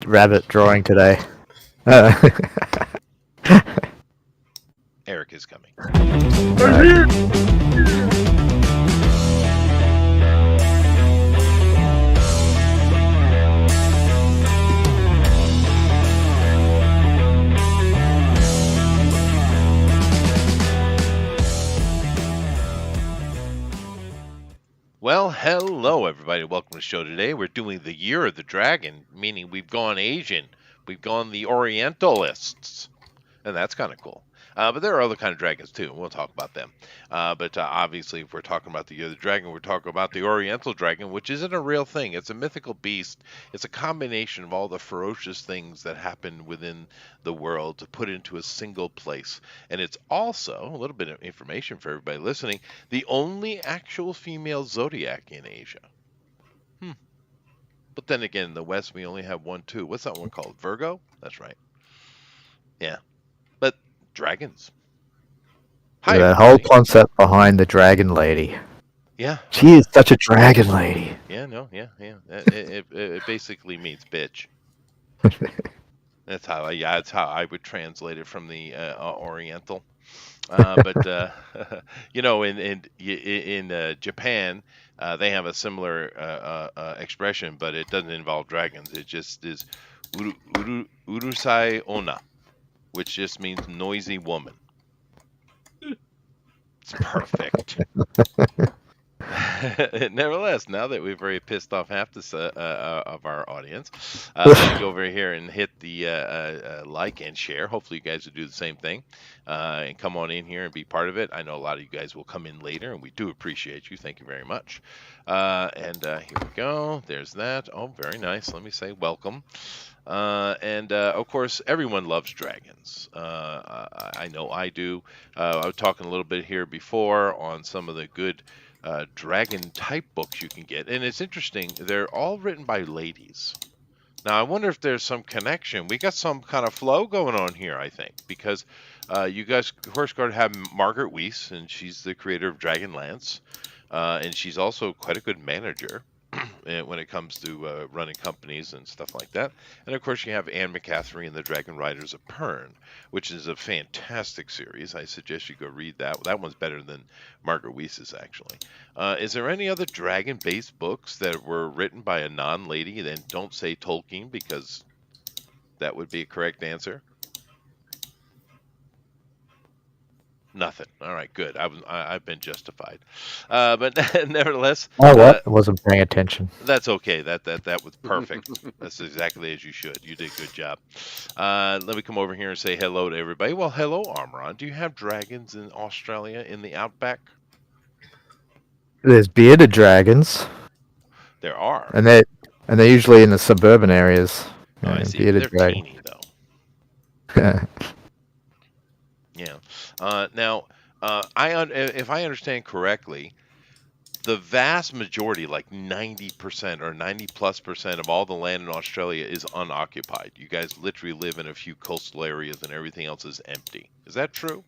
rabbit drawing today. Eric is coming. Well, hello everybody. Welcome to the show today. We're doing the Year of the Dragon, meaning we've gone Asian. We've gone the Orientalists. And that's kind of cool. But there are other kind of dragons too, and we'll talk about them. But obviously, if we're talking about the Year of the Dragon, we're talking about the Oriental dragon, which isn't a real thing. It's a mythical beast. It's a combination of all the ferocious things that happen within the world to put into a single place. And it's also, a little bit of information for everybody listening, the only actual female zodiac in Asia. But then again, in the West, we only have one, too. What's that one called? Virgo? That's right. Yeah. But dragons. Hi, The whole concept behind the dragon lady. Yeah. She is such a dragon lady. Yeah, no, yeah. It basically means bitch. That's how I would translate it from the Oriental. But in Japan, they have a similar expression, but it doesn't involve dragons. It just is urusai onna, which just means noisy woman. It's perfect. Nevertheless, now that we've already pissed off half this of our audience, let's go over here and hit the like and share. Hopefully, you guys will do the same thing and come on in here and be part of it. I know a lot of you guys will come in later, and we do appreciate you. Thank you very much. Here we go. There's that. Oh, very nice. Let me say welcome. Of course, everyone loves dragons. I know I do. I was talking a little bit here before on some of the good dragon type books you can get. And it's interesting. They're all written by ladies. Now, I wonder if there's some connection. We got some kind of flow going on here, I think, because you guys, of course, got to have Margaret Weiss, and she's the creator of Dragonlance. And she's also quite a good manager when it comes to running companies and stuff like that. And of course, you have Anne McCaffrey and the Dragonriders of Pern, which is a fantastic series. I suggest you go read that. That one's better than Margaret Weiss's, actually. Is there any other dragon-based books that were written by a non-lady? Then don't say Tolkien, because that would be a correct answer. Nothing. All right, good. I've been justified. But nevertheless, Oh, what? I wasn't paying attention. That's okay. That was perfect. That's exactly as you should. You did a good job. Let me come over here and say hello to everybody. Well, hello, Armoron. Do you have dragons in Australia in the outback? There's bearded dragons. There are. And they're usually in the suburban areas. Oh, I see. They're teeny, though. Yeah. Now, if I understand correctly, the vast majority, like 90% or 90+% of all the land in Australia is unoccupied. You guys literally live in a few coastal areas and everything else is empty. Is that true?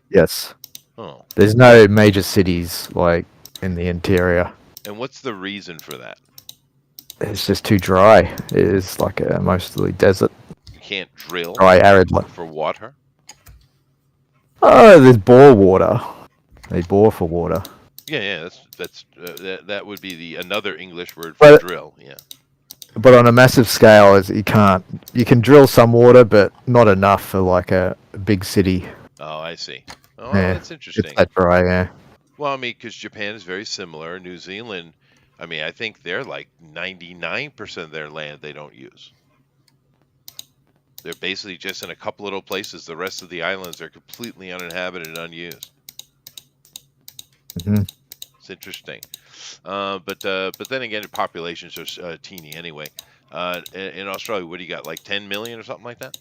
Yes. Oh. There's no major cities like in the interior. And what's the reason for that? It's just too dry. It is like a mostly desert. You can't drill dry, arid for water? Oh, there's bore water. They bore for water. Yeah. That would be another English word for drill. Yeah. But on a massive scale, you can drill some water, but not enough for like a big city. Oh, I see. Oh, yeah, that's interesting. It's that dry, yeah. Well, I mean, because Japan is very similar. New Zealand, I mean, I think they're like 99% of their land they don't use. They're basically just in a couple little places. The rest of the islands are completely uninhabited and unused. Mm-hmm. It's interesting. But then again, the populations are teeny anyway. In Australia, what do you got, like 10 million or something like that?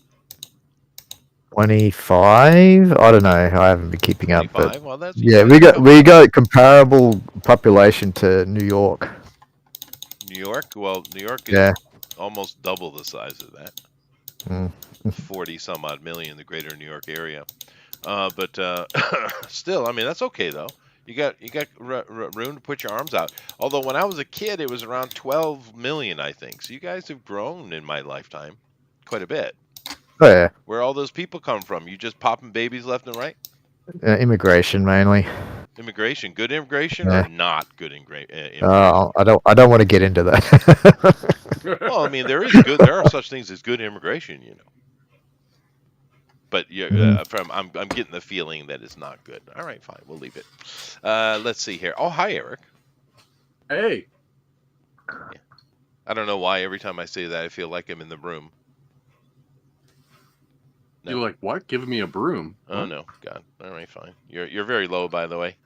25? I don't know. I haven't been keeping up. But well, that's we got comparable population to New York. New York? Well, New York is almost double the size of that. 40 some odd million, the greater New York area. But still, I mean, that's okay though. You got room to put your arms out. Although when I was a kid, it was around 12 million, I think. So you guys have grown in my lifetime quite a bit. Oh yeah, Where all those people come from? You just popping babies left and right? immigration mainly. Immigration, good immigration or Yeah. not good immigration? I don't want to get into that. Well, I mean, there are such things as good immigration, you know. But I'm getting the feeling that it's not good. All right, fine, we'll leave it. Let's see here. Oh, hi, Eric. Hey. Yeah. I don't know why every time I say that I feel like I'm in the room. No. You're like, what? Giving me a broom? Oh no, God. All right, fine. You're very low, by the way.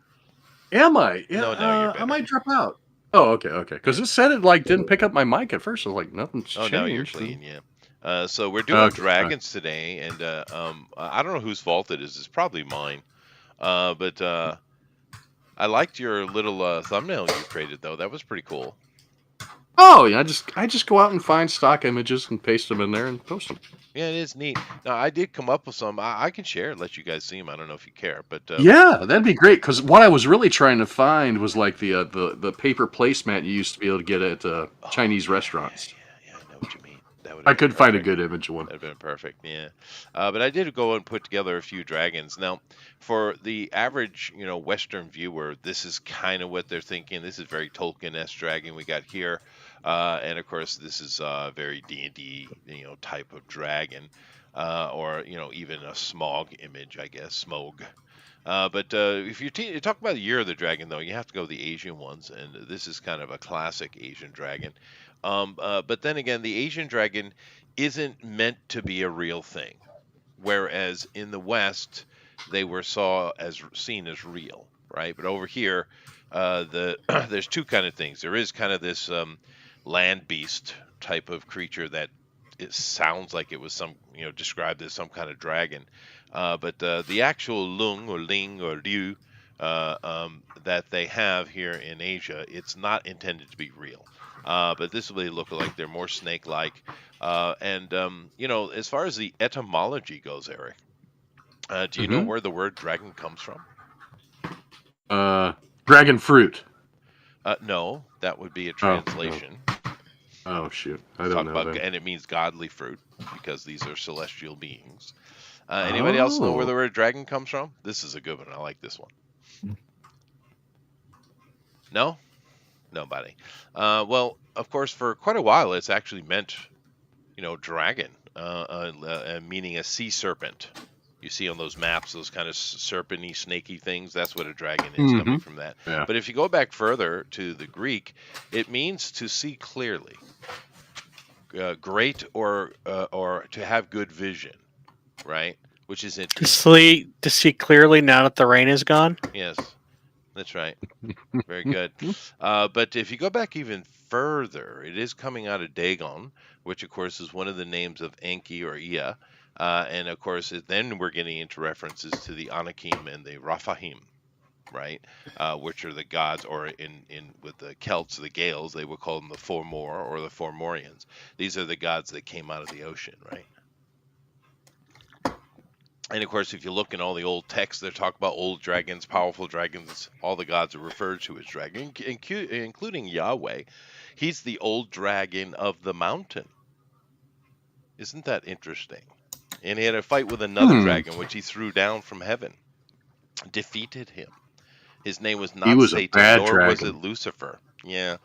Am I? Yeah. No, you're I better. might drop out. Oh, okay. Because it said it like didn't pick up my mic at first. I was like, nothing's changed. No, you're clean. Yeah. So we're doing dragons today, and I don't know whose fault it is. It's probably mine. But I liked your little thumbnail you created, though. That was pretty cool. Oh yeah, I just go out and find stock images and paste them in there and post them. Yeah, it is neat. Now I did come up with some. I can share it, let you guys see them. I don't know if you care, but yeah, that'd be great. Because what I was really trying to find was like the paper placemat you used to be able to get at Chinese restaurants. Yeah, I know what you mean. I could find a good image one. That'd been perfect. Yeah, but I did go and put together a few dragons. Now, for the average, Western viewer, this is kind of what they're thinking. This is very Tolkien-esque dragon we got here. And of course, this is a very D&D, type of dragon, or even a smog image, I guess, smog. But if you talk about the Year of the Dragon, though, you have to go with the Asian ones, and this is kind of a classic Asian dragon. But then again, the Asian dragon isn't meant to be a real thing, whereas in the West they were seen as real, right? But over here, there's two kind of things. There is kind of this land beast type of creature that it sounds like it was described as some kind of dragon, but the actual lung or ling or liu that they have here in Asia, it's not intended to be real. But this will look like they're more snake-like, and as far as the etymology goes, Eric, do you know where the word dragon comes from? Dragon fruit. No, that would be a translation. Oh shoot, I don't know that. And it means godly fruit because these are celestial beings. Anybody else know where the word dragon comes from? This is a good one. I like this one. No? Nobody. Well, of course, for quite a while, it's actually meant, dragon, meaning a sea serpent. You see on those maps, those kind of serpenty, snaky things. That's what a dragon is, coming from that. Yeah. But if you go back further to the Greek, it means to see clearly, great, or to have good vision, right? Which is interesting. To see clearly now that the rain is gone. Yes, that's right. Very good. But if you go back even further, it is coming out of Dagon, which of course is one of the names of Enki or Ea. And of course, then we're getting into references to the Anakim and the Raphaim, right? Which are the gods, or with the Celts, the Gaels, they would call them the Fomor or the Fomorians. These are the gods that came out of the ocean, right? And of course, if you look in all the old texts, they talk about old dragons, powerful dragons. All the gods are referred to as dragon, including Yahweh. He's the old dragon of the mountain. Isn't that interesting? And he had a fight with another dragon, which he threw down from heaven, defeated him. His name was not Satan, nor was it Lucifer. Yeah.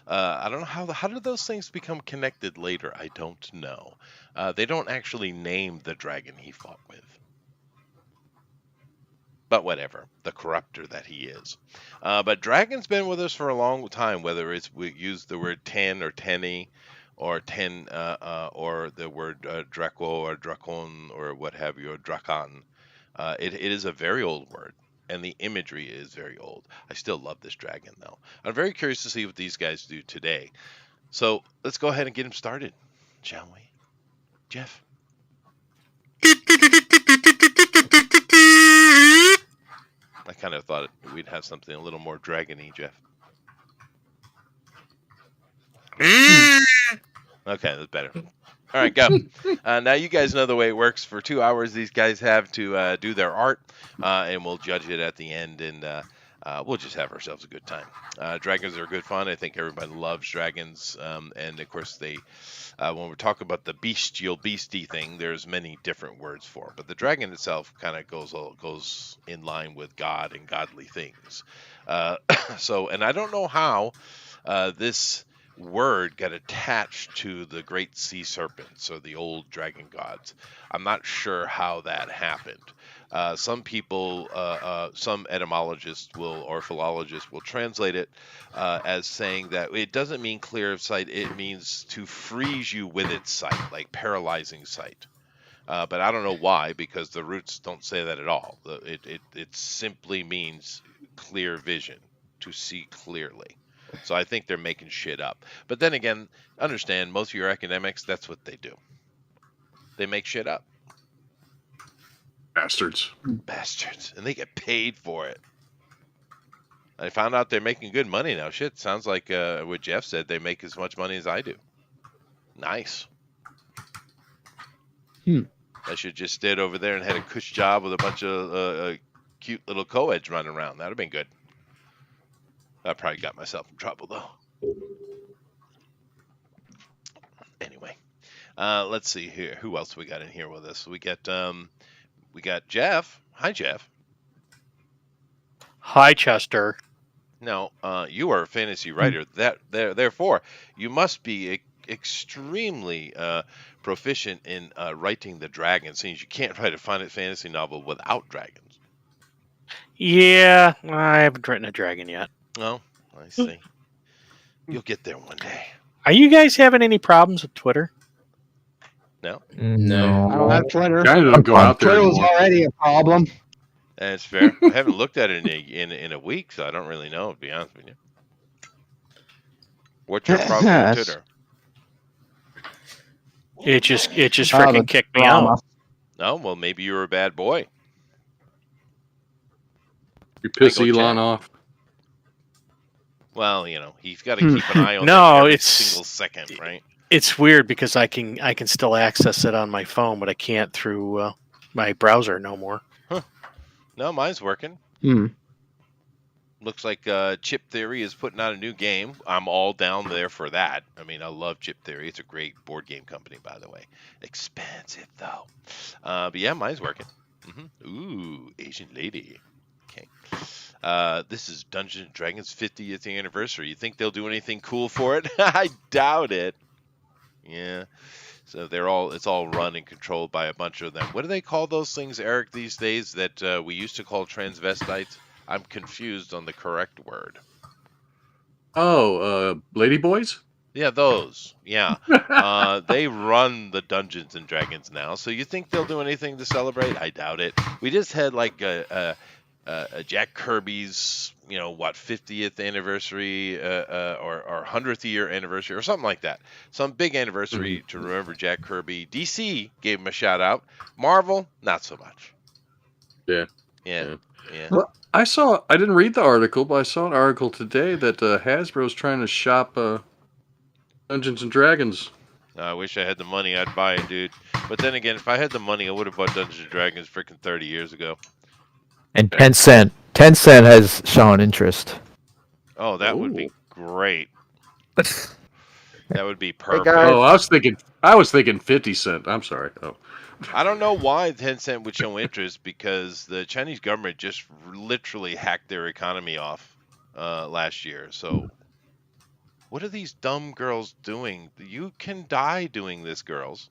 I don't know how did those things become connected later? I don't know. They don't actually name the dragon he fought with. But whatever, the corruptor that he is. But dragon's been with us for a long time, whether we use the word ten or tenny, or ten, or the word Draco or Dracon or what have you, or Drakan. It is a very old word, and the imagery is very old. I still love this dragon, though. I'm very curious to see what these guys do today. So let's go ahead and get them started, shall we? Jeff? I kind of thought we'd have something a little more dragon-y, Jeff. Okay, that's better. All right, go. Now you guys know the way it works. For 2 hours, these guys have to do their art, and we'll judge it at the end. And we'll just have ourselves a good time. Dragons are good fun. I think everybody loves dragons, and of course they. When we're talking about the bestial beastie thing, there's many different words for it, but the dragon itself kind of goes in line with God and godly things. And I don't know how this word got attached to the great sea serpents or the old dragon gods. I'm not sure how that happened. Some people, some etymologists or philologists will translate it as saying that it doesn't mean clear of sight, it means to freeze you with its sight, like paralyzing sight. But I don't know why, because the roots don't say that at all. It simply means clear vision, to see clearly. So I think they're making shit up. But then again, understand, most of your academics, that's what they do. They make shit up. Bastards. Bastards. And they get paid for it. I found out they're making good money now. Shit, sounds like what Jeff said, they make as much money as I do. Nice. I should just stayed over there and had a cush job with a bunch of cute little co-eds running around. That would have been good. I probably got myself in trouble, though. Anyway, let's see here. Who else we got in here with us? We got Jeff. Hi, Jeff. Hi, Chester. Now, you are a fantasy writer. Therefore, you must be extremely proficient in writing the dragons, since you can't write a fantasy novel without dragons. Yeah, I haven't written a dragon yet. Oh, I see. You'll get there one day. Are you guys having any problems with Twitter? No? No, I don't have Twitter. Guys don't go out there Twitter was anymore. already a problem. That's fair. I haven't looked at it in a week, so I don't really know, to be honest with you. What's your problem with Twitter? It just freaking kicked me out. No, well, maybe you were a bad boy. You piss Michael Elon Jack. off. Well, he's got to keep an eye on No, that every it's- single second, right? It's weird because I can still access it on my phone, but I can't through my browser no more. No, mine's working. Hmm. Looks like Chip Theory is putting out a new game. I'm all down there for that. I mean, I love Chip Theory. It's a great board game company, by the way. Expensive, though. But yeah, mine's working. Ooh, Asian lady. Okay. This is Dungeons & Dragons 50th anniversary. You think they'll do anything cool for it? I doubt it. Yeah. So it's all run and controlled by a bunch of them. What do they call those things, Eric, these days that we used to call transvestites? I'm confused on the correct word. Oh, ladyboys? Yeah, those. Yeah. They run the Dungeons and Dragons now. So you think they'll do anything to celebrate? I doubt it. We just had like a Jack Kirby's, 50th anniversary or 100th year anniversary or something like that. Some big anniversary to remember Jack Kirby. DC gave him a shout out. Marvel, not so much. Yeah. Well, I didn't read the article, but I saw an article today that Hasbro's trying to shop Dungeons and Dragons. I wish I had the money, I'd buy it, dude. But then again, if I had the money, I would have bought Dungeons and Dragons freaking 30 years ago. And Tencent has shown interest. Oh, that would be great. That would be Hey, perfect. guys. Oh, I was thinking 50 Cent. I'm sorry. Oh. I don't know why Tencent would show interest, because the Chinese government just literally hacked their economy off last year. So what are these dumb girls doing? You can die doing this, girls.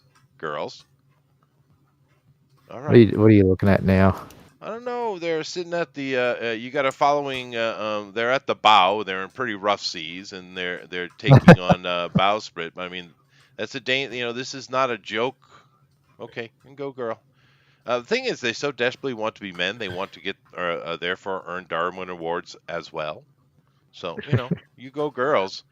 All right. What are you looking at now? I don't know. They're sitting at the. You got a following. They're at the bow. They're in pretty rough seas, and they're taking on bowsprit. I mean, that's a This is not a joke. Okay, you can go, girl. The thing is, they so desperately want to be men. They want to get, therefore, earn Darwin awards as well. So you go, girls.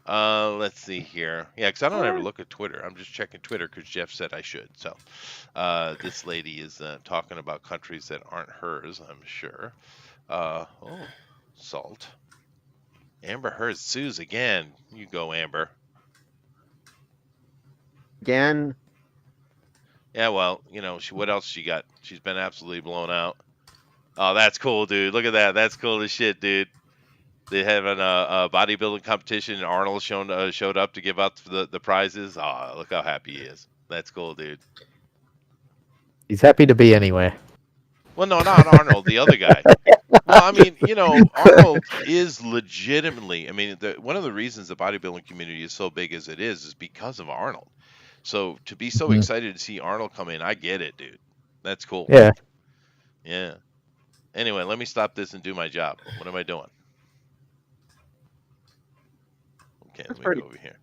Let's see here. Yeah, because I don't ever look at Twitter. I'm just checking Twitter because Jeff said I should. So this lady is talking about countries that aren't hers, I'm sure. Salt. Amber Heard sues again. You go, Amber. Again. Yeah, well, what else she got? She's been absolutely blown out. Oh, that's cool, dude. Look at that. That's cool as shit, dude. They have a bodybuilding competition, and Arnold showed up to give out the prizes. Oh, look how happy he is. That's cool, dude. He's happy to be anywhere. Well, no, not Arnold, the other guy. Well, I mean, Arnold is legitimately. I mean, one of the reasons the bodybuilding community is so big as it is because of Arnold. So to be so Mhm. excited to see Arnold come in, I get it, dude. That's cool. Yeah. Yeah. Anyway, let me stop this and do my job. What am I doing? Okay, let me go over here.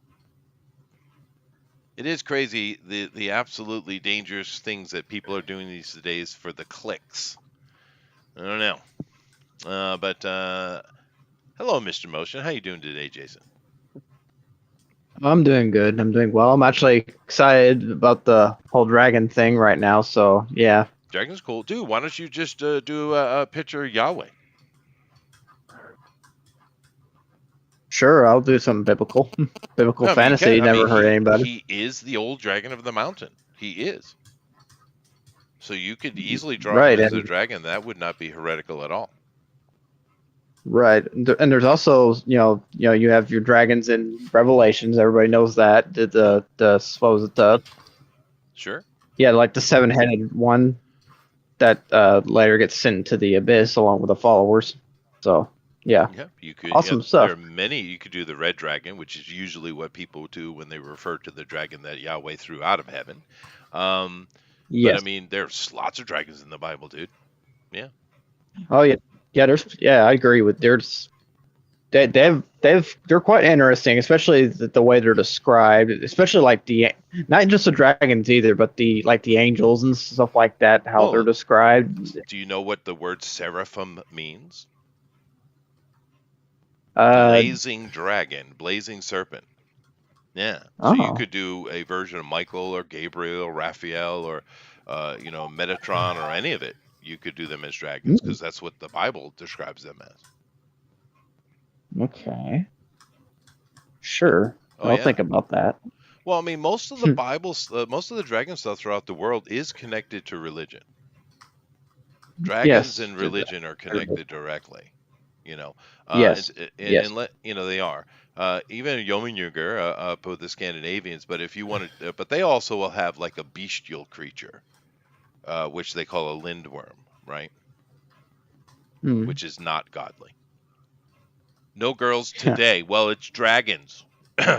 It is crazy the absolutely dangerous things that people are doing these days for the clicks. I don't know. But hello, Mr. Motion. How you doing today, Jason? I'm doing good. I'm doing well. I'm actually excited about the whole dragon thing right now. So yeah, Dragon's cool. Dude, why don't you just do a picture of Yahweh? sure. I'll do some biblical No, I mean, you fantasy. can. I mean, Never hurt anybody. he is the old dragon of the mountain. He is. So you could easily draw him Right, as a and dragon. That would not be heretical at all. right, and there's also you have your dragons in Revelations. Everybody knows that the suppose it Sure. yeah, like the seven-headed one that later gets sent to the abyss along with the followers. So yeah, Yeah, you could. awesome Yeah, there stuff. are many. You could do the red dragon, which is usually what people do when they refer to the dragon that Yahweh threw out of heaven. But I Yes. mean, there's lots of dragons in the Bible, dude. Yeah. Oh yeah. Yeah. I agree with there's they're quite interesting, especially the way they're described, especially like the not just the dragons either, but the like the angels and stuff like that, how they're Well, described. do you know what the word seraphim means? Uh Blazing dragon, blazing serpent. Yeah. So you oh. could do a version of Michael or Gabriel, Raphael, or Metatron, or any of it. You could do them as dragons Mm, because that's what the Bible describes them as. okay. Sure. Oh I'll yeah. think about that. Well, I mean, most of the Bibles, most of the dragon stuff throughout the world is connected to religion. Dragons Yes. and religion are connected directly. You know, Yes. and Yes. let they are. Even Yominjuger with the Scandinavians, but if you want to, but they also will have like a bestial creature, which they call a lindworm, right? Hmm. Which is not godly. No girls today. Well, it's dragons,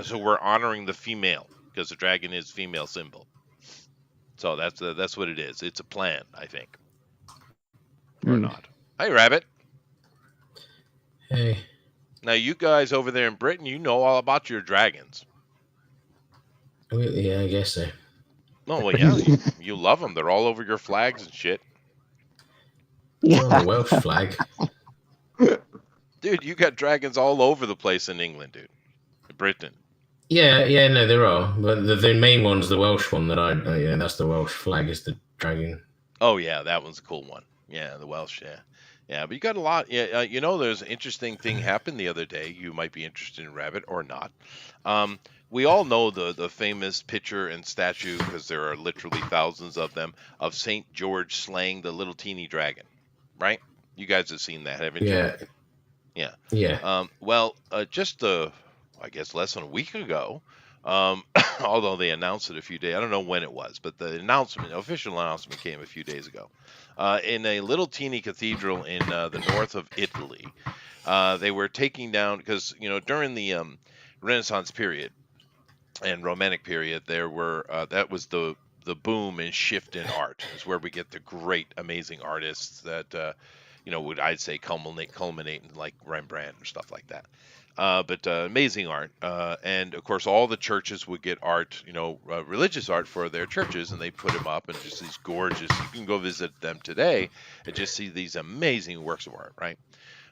so we're honoring the female because the dragon is female symbol. So that's what it is. It's a plan, I think, or Hmm. not. Hey, Rabbit. Hey, Now you guys over there in Britain, you know all about your dragons. yeah, I guess so. Oh well, yeah, you love them. They're all over your flags and shit. They're on the Welsh flag. Dude, you got dragons all over the place in England, dude. Britain. Yeah, no, there are, but the main one's the Welsh one that yeah, that's the Welsh flag is the dragon. Oh yeah, that one's a cool one. Yeah, the Welsh. Yeah, yeah. But you got a lot. Yeah, there's an interesting thing happened the other day. You might be interested in Rabbit or not. We all know the famous picture and statue because there are literally thousands of them of Saint George slaying the little teeny dragon, right? You guys have seen that, haven't you? Yeah, Yeah. yeah, Well, just I guess less than a week ago, although they announced it a few days, I don't know when it was, but the official announcement came a few days ago. In a little teeny cathedral in the north of Italy, they were taking down because during the Renaissance period and Romantic period, there were that was the boom and shift in art is where we get the great, amazing artists that would I'd say culminate in like Rembrandt and stuff like that. But amazing art, and of course all the churches would get art, religious art for their churches, and they put them up, and just these gorgeous. You can go visit them today and just see these amazing works of art, right?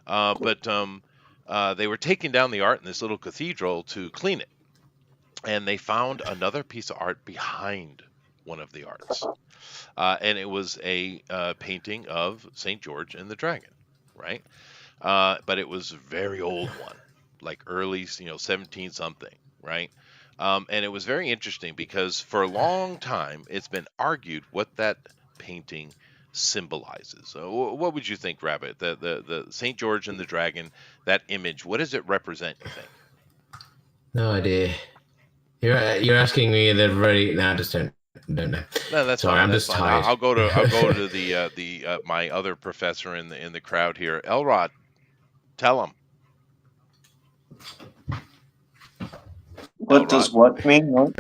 But they were taking down the art in this little cathedral to clean it, and they found another piece of art behind one of the arts, and it was a painting of Saint George and the Dragon, right? But it was a very old one, like early, 17 something, right? And it was very interesting because for a long time it's been argued what that painting symbolizes? What would you think, Rabbit? The St. George and the dragon, that image, what does it represent, you think? No idea. You're asking me that very. No, I just don't know. No, that's Sorry, fine. I'm That's just fine. tired. I'll go to the my other professor in the crowd here. Elrod, tell him. What does what mean? What?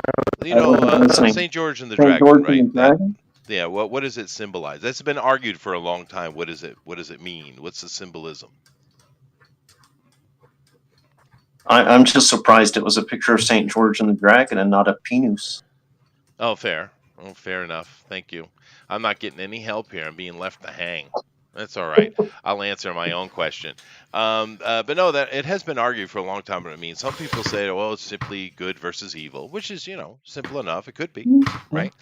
You I know, wasn't listening. St. George and the St. dragon, George right? and the Dragon? Yeah. What does it symbolize? That's been argued for a long time. What does it mean? What's the symbolism? I'm just surprised it was a picture of St. George and the Dragon and not a penis. Oh, fair. Oh, fair enough. Thank you. I'm not getting any help here. I'm being left to hang. That's all right. I'll answer my own question. But no, that it has been argued for a long time what it means. Some people say, well, it's simply good versus evil, which is, simple enough. It could be, right?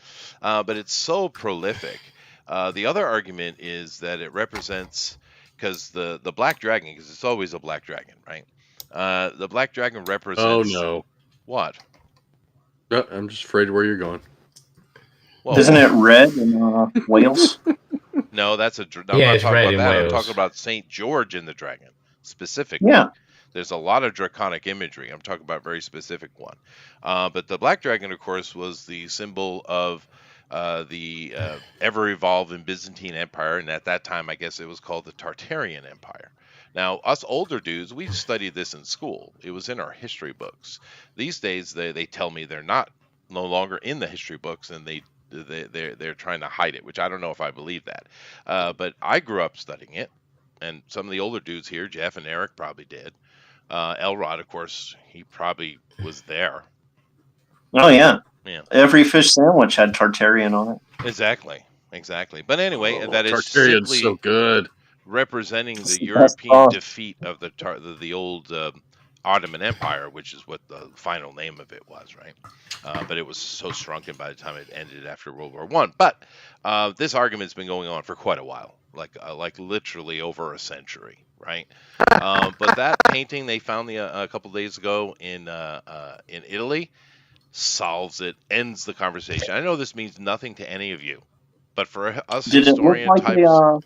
But it's so prolific. The other argument is that it represents, because the black dragon, because it's always a black dragon, right? The black dragon Oh represents no! what? I'm just afraid of where you're going. Well, Isn't it red in Wales? no, that's a. No, Yeah, I'm not it's talking red about in that. I'm Wales. talking about Saint George and the Dragon specifically. Yeah. There's a lot of draconic imagery. I'm talking about a very specific one. But the black dragon, of course, was the symbol of the ever-evolving Byzantine Empire, and at that time, I guess it was called the Tartarian Empire. Now, us older dudes, we studied this in school. It was in our history books. These days, they tell me they're no longer in the history books, and they're trying to hide it, which I don't know if I believe that. But I grew up studying it, and some of the older dudes here, Jeff and Eric, probably did. Elrod, of course, he probably was there. Oh, yeah. Yeah. Every fish sandwich had Tartarian on it. Exactly. But anyway, that is Tartarian's simply so good. representing It's the the best European sauce. defeat of the old Ottoman Empire, which is what the final name of it was, right? But it was so shrunken by the time it ended after World War I. But this argument's been going on for quite a while, like literally over a century, right? But that painting they found a couple days ago in Italy solves it, ends the conversation. I know this means nothing to any of you, but for us Did it look historian like types, a?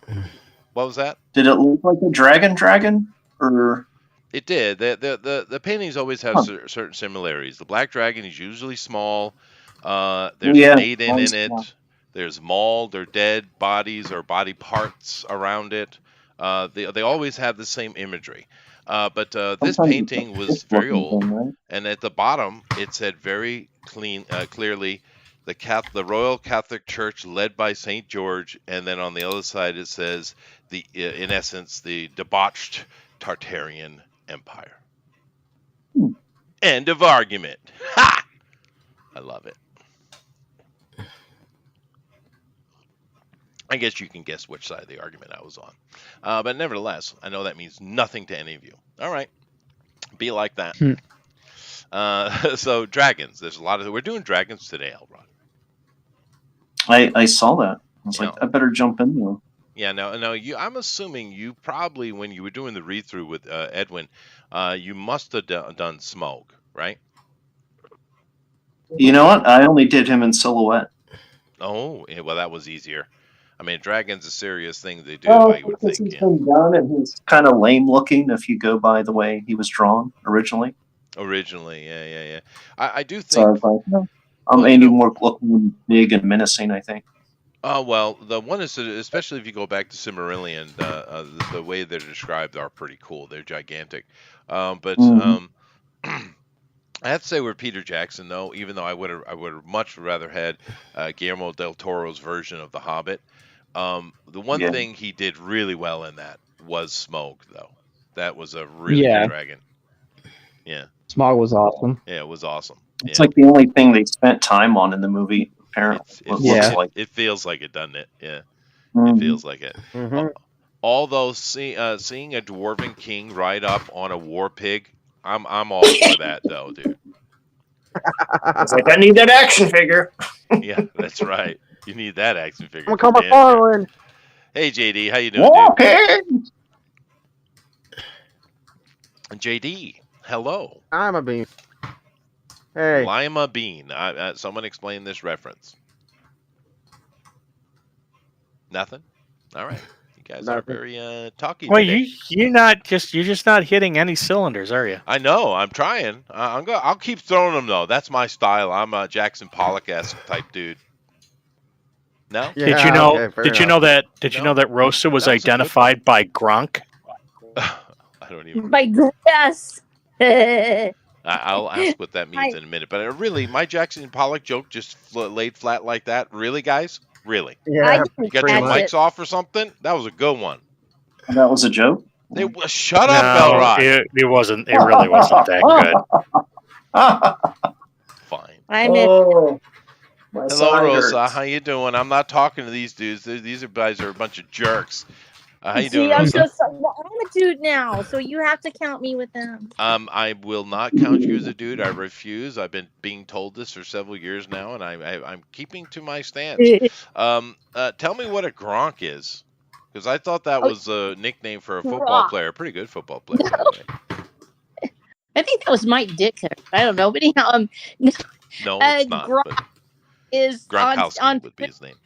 what was that? Did it look like a dragon, or? It did. The paintings always have certain similarities. The black dragon is usually small. There's a maiden in it. Small. There's mauled or dead bodies or body parts around it. They always have the same imagery. But this Sometimes painting was it's very looking old, thing, right? and at the bottom it said very clearly, the Royal Catholic Church led by Saint George, and then on the other side it says in essence the debauched Tartarian Empire. End of argument. Ha! I love it. I guess you can guess which side of the argument I was on. But nevertheless, I know that means nothing to any of you. All right. Be like that. So dragons. There's a lot of... We're doing dragons today, Elrod. I saw that. I was like, I better jump in there. Yeah, no. I'm assuming you probably, when you were doing the read-through with Edwin, you must have done Smough, right? You know what? I only did him in silhouette. Oh, yeah, well, that was easier. I mean, dragon's a serious thing to do, Oh, I would because think. he's been done and he's kind of lame looking if you go by the way he was drawn originally. Originally, yeah. I do think... So I was like, no. I'm aiming more looking big and menacing, I think. Oh, well, the one is, especially if you go back to Silmarillion, the way they're described are pretty cool. They're gigantic. But I have to say with Peter Jackson, though, even though I would have much rather had Guillermo del Toro's version of The Hobbit, the one thing he did really well in that was Smough, though. That was a really good dragon. Yeah. Smough was awesome. Yeah, it was awesome. It's like the only thing they spent time on in the movie, apparently. It feels like it, doesn't it? Yeah. It feels like it. Although seeing a dwarven king ride up on a war pig, I'm all for that, though, dude. It's like, I need that action figure. Yeah, that's right. You need that action figure. I'm coming forward. Hey, JD, how you doing, dude? JD, hello. I'm a bean. Hey. Lima Bean. Someone explain this reference. Nothing? All right. You guys Not are very talky Well, today. you're just not hitting any cylinders, are you? I know. I'm trying. I'll keep throwing them though. That's my style. I'm a Jackson Pollock-esque type dude. No. Yeah, Did you know? okay, fair Did you enough. know that? Did you No. know that Rosa was That was a good identified by Gronk? I don't even. By yes. I'll ask what that means in a minute. But really, my Jackson Pollock joke just laid flat like that. Really, guys? Really? I Yeah, didn't You got pretty your much. mics off or something? That was a good one. That was a joke. Shut up, No, Belrod. it wasn't. It really wasn't that good. Fine. I miss My Hello, side Rosa. hurts. How you doing? I'm not talking to these dudes. These guys are a bunch of jerks. How you doing, See, I'm Rosa? well, I'm a dude now, so you have to count me with them. I will not count you as a dude. I refuse. I've been being told this for several years now, and I'm keeping to my stance. Tell me what a Gronk is, because I thought that was a nickname for a football Gronk. player. Pretty good football player, by the way. I think that was Mike Dick. I don't know, but anyhow, No, it's not. Gronk But is Gronkowski on would be his name.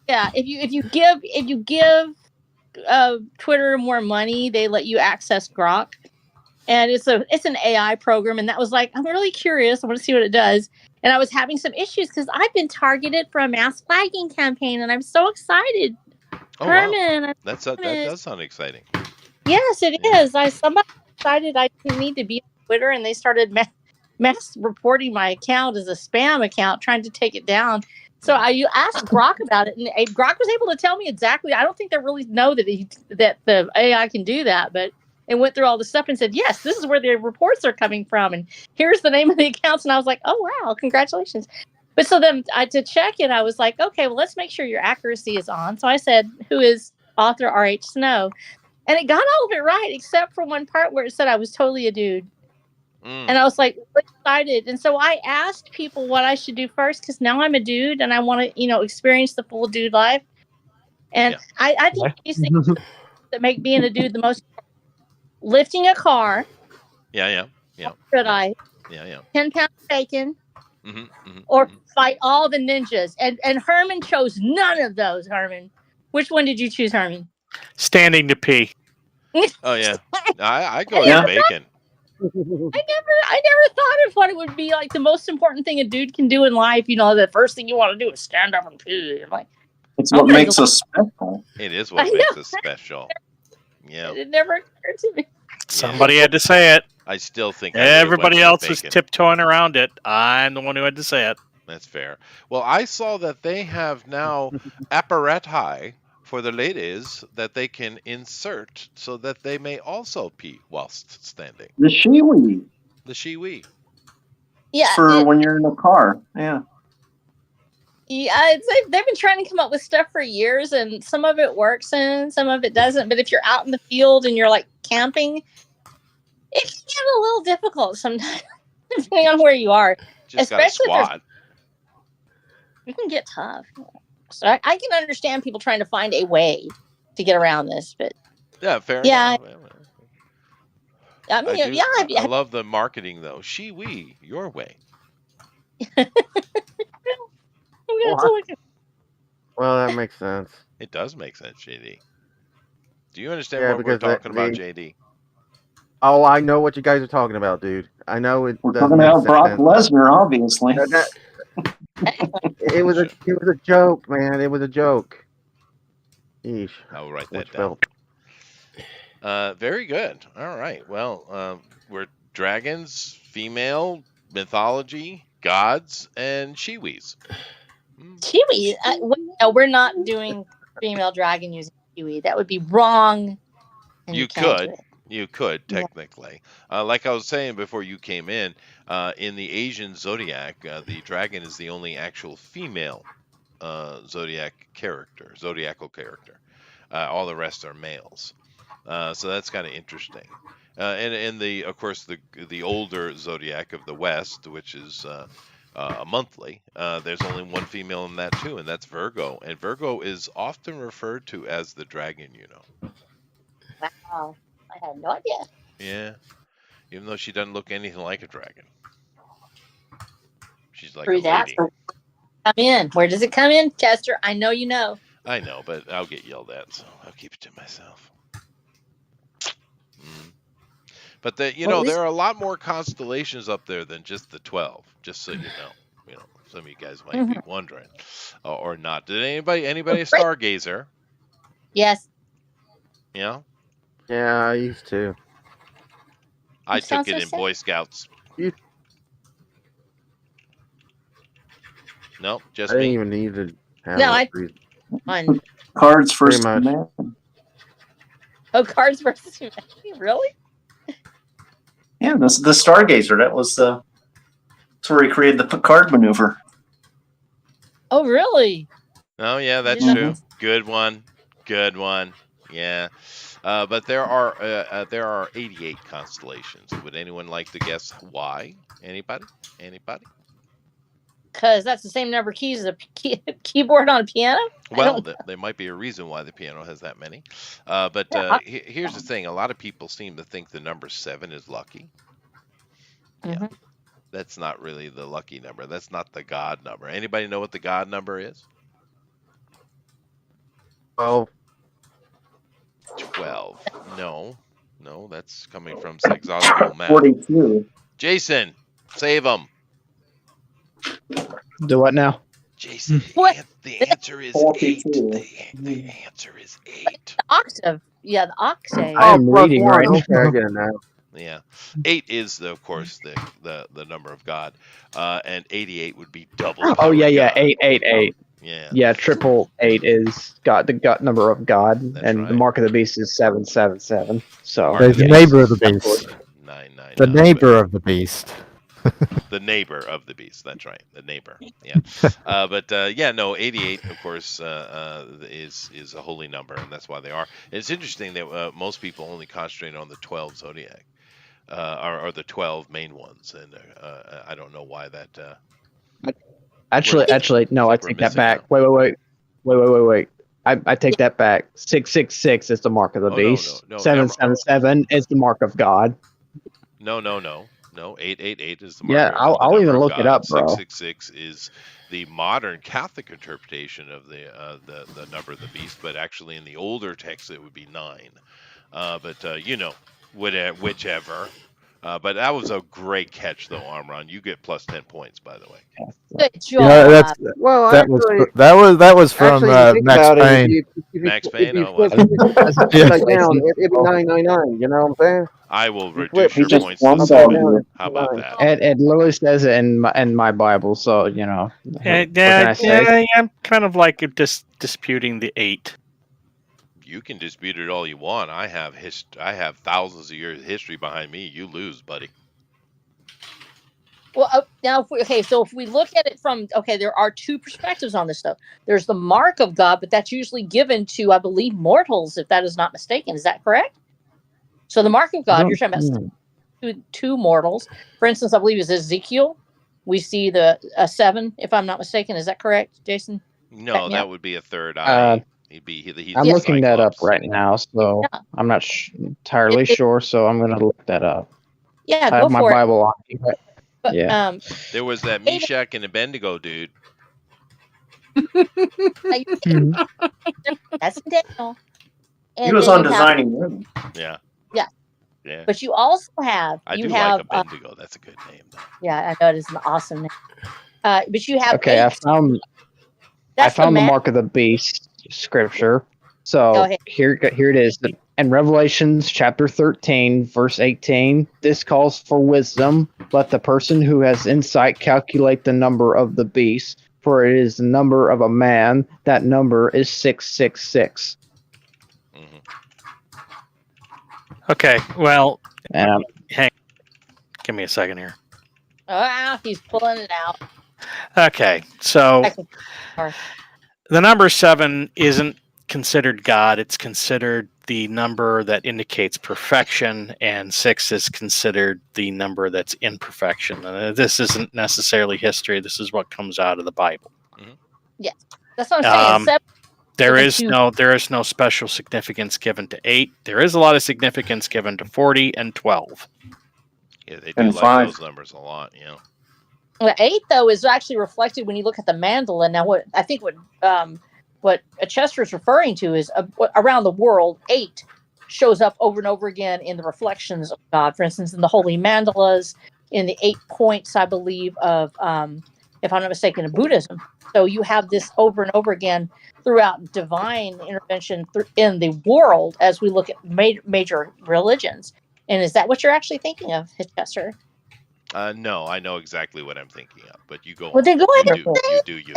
yeah. If you give Twitter more money, they let you access Grok, and it's an AI program. And that was like, I'm really curious. I want to see what it does. And I was having some issues because I've been targeted for a mass flagging campaign, and I'm so excited. Oh, Herman, wow. That does sound exciting. yes, it is. Somebody decided I didn't need to be on Twitter, and they started mass reporting my account as a spam account, trying to take it down. So I asked Grok about it, and Grok was able to tell me exactly. I don't think they really know that the AI can do that, but it went through all the stuff and said, yes, this is where the reports are coming from, and here's the name of the accounts. And I was like, oh wow, congratulations. But so then to check it, I was like, okay, well, let's make sure your accuracy is on. So I said, who is author R.H. Snow? And it got all of it right, except for one part where it said I was totally a dude. And I was like excited. And so I asked people what I should do first, because now I'm a dude and I want to, experience the full dude life. And I think these things that make being a dude the most lifting a car. Yeah. Should I? Yeah. 10 pounds of bacon. Or fight all the ninjas. And Herman chose none of those, Herman. Which one did you choose, Herman? Standing to pee. Oh, yeah. I go with bacon. I never thought of what it would be like the most important thing a dude can do in life. The first thing you want to do is stand up and pee. I'm like, it's what makes us special. It is what makes us special. Yeah. It never occurred to me. Somebody had to say it. I still think Everybody else is tiptoeing around it. I'm the one who had to say it. That's fair. Well, I saw that they have now apparati for the ladies that they can insert so that they may also pee whilst standing. The shiwi. The shiwi. Yeah. For when you're in a car. Yeah. Yeah, they've been trying to come up with stuff for years, and some of it works and some of it doesn't. But if you're out in the field and you're like camping, it can get a little difficult sometimes, depending on where you are. Just gotta squat. You can get tough. So I can understand people trying to find a way to get around this, but fair enough. I love the marketing though. Shiwi, your way. Well, that makes sense. It does make sense, JD. Do you understand what we're talking about, JD? Oh, I know what you guys are talking about, dude. I know it. We're talking about Brock Lesnar, obviously. It was a joke, man. It was a joke. Eesh. I will write that down. Very good. All right. Well, we're dragons, female, mythology, gods, and shiwis. Shiwi? No, we're not doing female dragon using shiwi. That would be wrong. You could technically. Like I was saying before you came in the Asian zodiac, the dragon is the only actual female zodiacal character. All the rest are males. So that's kind of interesting. And of course the older zodiac of the West, which is a monthly, there's only one female in that too, and that's Virgo. And Virgo is often referred to as the dragon, Wow. I had no idea. Yeah. Even though she doesn't look anything like a dragon. She's like a lady. Come in. Where does it come in, Chester? I know you know. I know, but I'll get yelled at, so I'll keep it to myself. But there are a lot more constellations up there than just the 12. Just so you know, some of you guys might be wondering, or not. Did anybody a stargazer? Yes. Yeah, Yeah, I used to. I You sound took it so in sad. Boy Scouts. You- No, I just didn't me. even need to have No, a I- reason. On Cards Pretty first much. command. Cards versus Humanity. Really? Yeah, the Stargazer. That's where he created the card maneuver. Oh, really? Oh yeah, that's Yeah. true. Good one. Yeah, but there are 88 constellations. Would anyone like to guess why? Anybody? Because that's the same number of keys as a keyboard on a piano. Well, there might be a reason why the piano has that many. But here's the thing: a lot of people seem to think the number 7 is lucky. Yeah, that's not really the lucky number. That's not the God number. Anybody know what the God number is? 12. 12. No, that's coming from Sexosmal Math. 42. Jason, save him. Do what now? Jason, What? the answer is 8. 42. The answer is 8. The octave. Yeah, the octave. I am plus reading one. right Okay, now. I get it now. Yeah, 8 is of course the number of God, and 88 would be double. Oh power yeah, God. 888. Yeah. Yeah, 888 is God, the God number of God, That's and right. the mark of the beast is 777. So Mark of The the neighbor of beast the is beast. 999. The neighbor of the beast. The neighbor of the beast. That's right. The neighbor. Yeah. But 88, of course, is a holy number, and that's why they are. And it's interesting that most people only concentrate on the 12 zodiac, or the 12 main ones, and I don't know why that. Actually, no, I take that missing back. out. Wait. I take that back. 666 is the mark of the Oh, no, beast. no, 777 is the mark of God. No. 888 is the mark. Yeah, I'll even look it up, bro. 666 is the modern Catholic interpretation of the number of the beast, but actually in the older text it would be 9. Whichever. But that was a great catch, though, Amron. You get plus 10 points, by the way. Good job. Yeah, Well, that was from actually, if you think Max about it, Payne. Max if Payne, you oh, was flip it? it upside down, it'd be 999. You know what I'm saying? I will You reduce flip your just points one to ball. 7. How about that? It literally says it in my Bible, so what can I say? I'm kind of like disputing the 8. You can dispute it all you want. I have thousands of years of history behind me. You lose, buddy. Well, now, so if we look at it from, there are two perspectives on this stuff. There's the mark of God, but that's usually given to, I believe, mortals, if that is not mistaken. Is that correct? So the mark of God, you're talking about two mortals. For instance, I believe it's Ezekiel. We see the 7, if I'm not mistaken. Is that correct, Jason? No, that would be a third eye. He's I'm the looking that up Cyclops. right now, so I'm not entirely sure. So I'm going to look that up. Yeah, I go have my for Bible on me. But, Yeah. There was that Meshach and Abednego dude. That's Daniel. He was on Designing Women. Yeah. Yeah. Yeah. But you also have I you do have like Abednego. That's a good name, though. yeah, I know it is an awesome name. But you have Okay, 8. I found the mark of the beast scripture. Go So ahead. here it is. In Revelations chapter 13, verse 18, this calls for wisdom. Let the person who has insight calculate the number of the beast, for it is the number of a man. That number is 666. Okay, well, And give me a second here. He's pulling it out. Okay, so Sorry. the number 7 isn't considered God. It's considered the number that indicates perfection, and 6 is considered the number that's imperfection. This isn't necessarily history. This is what comes out of the Bible. Yes, that's what I'm saying. 7. There is no special significance given to 8. There is a lot of significance given to 40 and 12. Yeah, they do And like 5. those numbers a lot. You know. Well, 8 though is actually reflected when you look at the mandala. Now, what Chester is referring to is around the world, 8 shows up over and over again in the reflections of God. For instance, in the holy mandalas, in the 8 points, I believe, of, if I'm not mistaken, in Buddhism. So you have this over and over again throughout divine intervention in the world as we look at major religions. And is that what you're actually thinking of, Chester? No, I know exactly what I'm thinking of, but you go Well, on. then go You ahead. do you.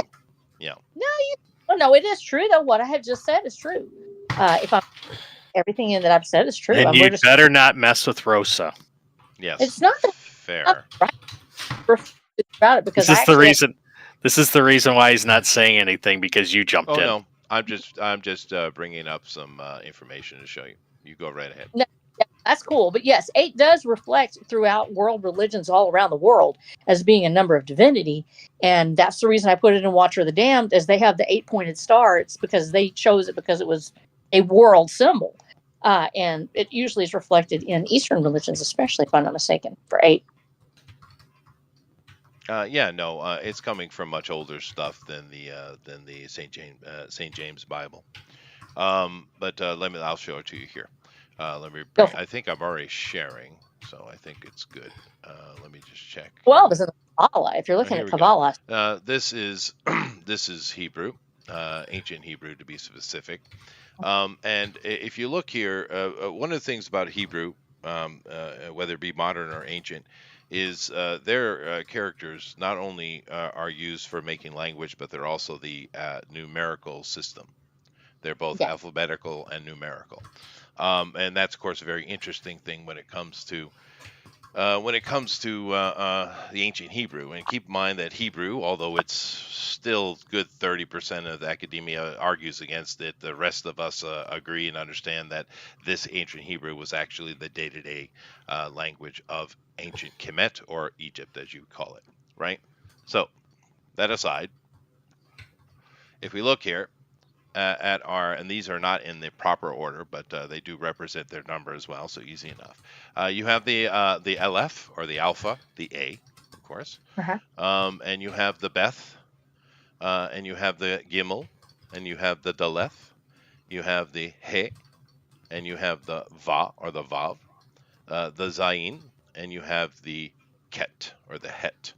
Yeah. No, it is true though. What I have just said is true. If I'm everything that I've said is true, And we're you just better not mess with Rosa. Yes. it's not that fair. about it because This I is the actually reason. This is the reason why he's not saying anything, because you jumped Oh in. no, I'm just bringing up some information to show you. You go right ahead. No, that's cool. But yes, 8 does reflect throughout world religions all around the world as being a number of divinity. And that's the reason I put it in Watcher of the Damned, as they have the 8-pointed star. It's because they chose it because it was a world symbol. And it usually is reflected in Eastern religions, especially if I'm not mistaken, for 8. It's coming from much older stuff than the St. James Bible. But I'll show it to you here. I think I'm already sharing, so I think it's good. Let me just check. 12 is in the Kabbalah. If you're looking Here at we go. Kabbalah, This is this is Hebrew, ancient Hebrew to be specific. And if you look here, one of the things about Hebrew, whether it be modern or ancient, is their characters not only are used for making language, but they're also the numerical system. They're both alphabetical and numerical. And that's, of course, a very interesting thing when it comes to the ancient Hebrew. And keep in mind that Hebrew, although it's still good 30% of the academia argues against it, the rest of us agree and understand that this ancient Hebrew was actually the day-to-day language of ancient Kemet, or Egypt, as you call it, right? So, that aside, if we look here, and these are not in the proper order, but they do represent their number as well, so easy enough. You have the Aleph, or the Alpha, the A, of course, and you have the Beth, and you have the Gimel, and you have the Daleth, you have the He, and you have the Va, or the Vav, the Zayin, and you have the Ket, or the Het.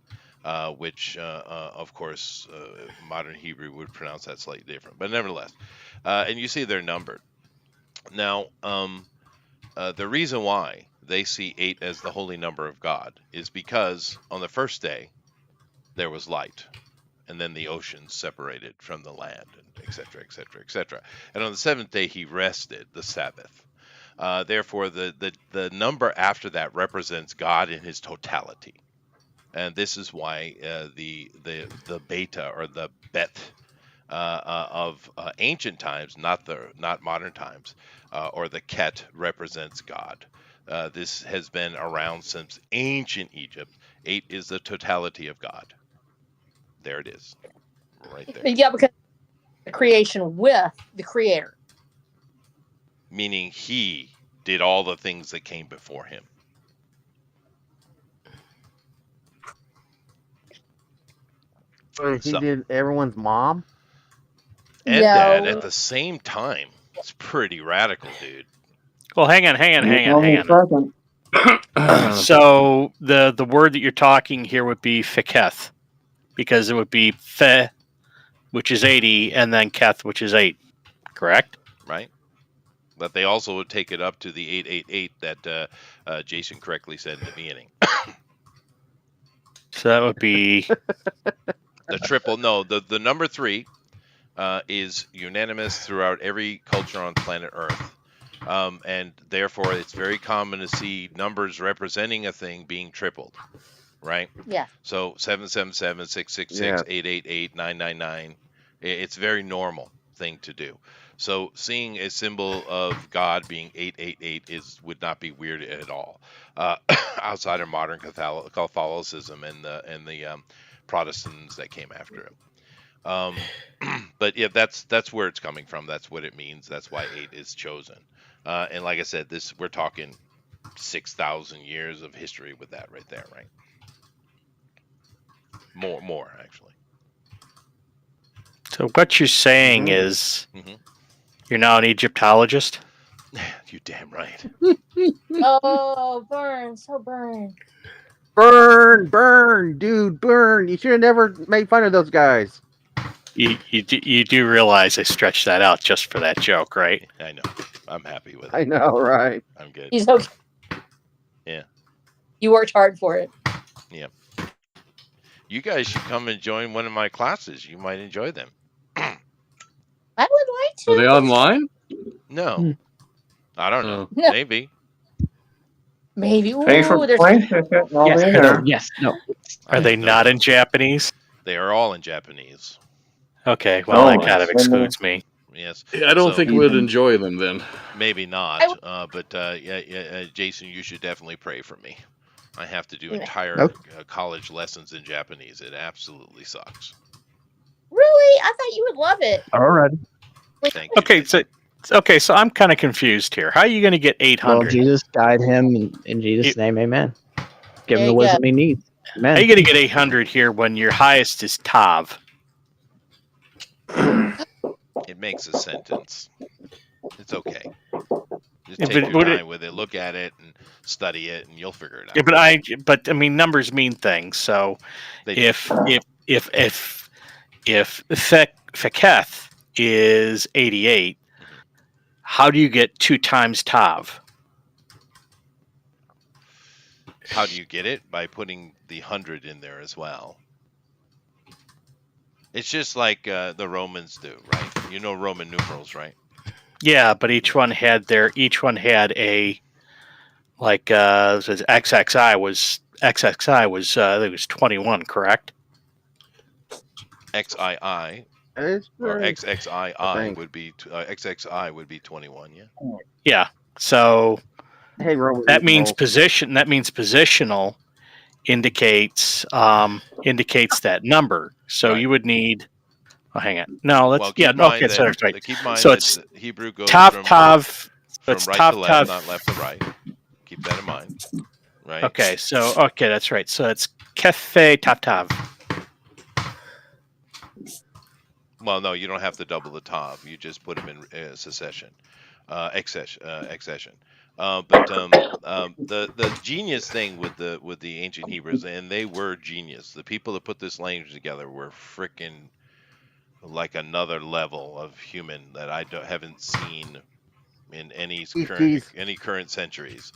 Which, of course, modern Hebrew would pronounce that slightly different, but nevertheless, and you see they're numbered. Now, the reason why they see 8 as the holy number of God is because on the first day there was light, and then the oceans separated from the land, and et cetera, et cetera, et cetera. And on the 7th day he rested, the Sabbath. Therefore, the number after that represents God in his totality. And this is why the beta, or the bet, of ancient times, not modern times, or the ket, represents God. This has been around since ancient Egypt. 8 is the totality of God. There it is, right there. yeah, because the creation with the Creator. Meaning he did all the things that came before him. So he did everyone's mom? And dad at the same time. It's pretty radical, dude. Well, hang on. So the word that you're talking here would be feketh, because it would be fe, which is 80, and then keth, which is 8. Correct? Right. But they also would take it up to the 888 that Jason correctly said in the beginning. So that would be the triple. No, the number 3 is unanimous throughout every culture on planet Earth. And therefore, it's very common to see numbers representing a thing being tripled, right? Yeah. So 777, 666, 888, 999. It's a very normal thing to do. So seeing a symbol of God being 888 would not be weird at all, outside of modern Catholicism and the Protestants that came after it. But yeah, that's where it's coming from. That's what it means. That's why 8 is chosen. And like I said, we're talking 6,000 years of history with that right there, right? More actually. So what you're saying is Mhm. you're now an Egyptologist? You damn right. Oh, burn, so burn. Burn, dude, burn. You should have never made fun of those guys. You do realize I stretched that out just for that joke, right? I know. I'm happy with I it. know, right? I'm good. He's okay. Yeah. You worked hard for it. You guys should come and join one of my classes. You might enjoy them. I would like to. Are they online? No. Hmm. I don't know. Oh. No. Maybe. Maybe. Pay for Ooh, there's plane ticket while Yes, they're no, there. yes, no. Are they No. not in Japanese? They are all in Japanese. Okay, well, Oh, that kind of that's- excludes me. Yes. Yeah, I don't So- think we'd enjoy them then. Maybe not. But Jason, you should definitely pray for me. I have to do entire Nope. college lessons in Japanese. It absolutely sucks. Really? I thought you would love it. All right. Thank you. Okay, so I'm kind of confused here. How are you going to get Well, 800? Jesus, guide him in Jesus' name, amen. Give him There the you wisdom he needs. How are Amen. you going to get 800 here when your highest is Tav? It makes a sentence. It's okay. Just Yeah, take but your would it- time with it. Look at it and study it, and you'll figure it out. Yeah, but I mean, numbers mean things. So They- if Feketh is 88, how do you get 2 times Tav? How do you get it? By putting the 100 in there as well. It's just like the Romans do, right? You know Roman numerals, right? Yeah, but each one had a like XXI was I think it was 21, correct? XII It's or very- XXII think. would be XXI would be 21. Yeah. Yeah. So Hey, Roman that means numerals. positional indicates that number. So Right. you would need. Oh, hang on. No, let's Well, keep in mind so that- that's right. Keep in mind So that it's the Hebrew goes Tav from Tav. from It's right Tav to left, Tav. not left to right. Keep that in mind. Right. Okay, that's right. So it's Kefe Tav Tav. Well, no, you don't have to double the Tav. You just put them in accession. But the genius thing with the ancient Hebrews, and they were genius. The people that put this language together were freaking like another level of human that I haven't seen in any current centuries.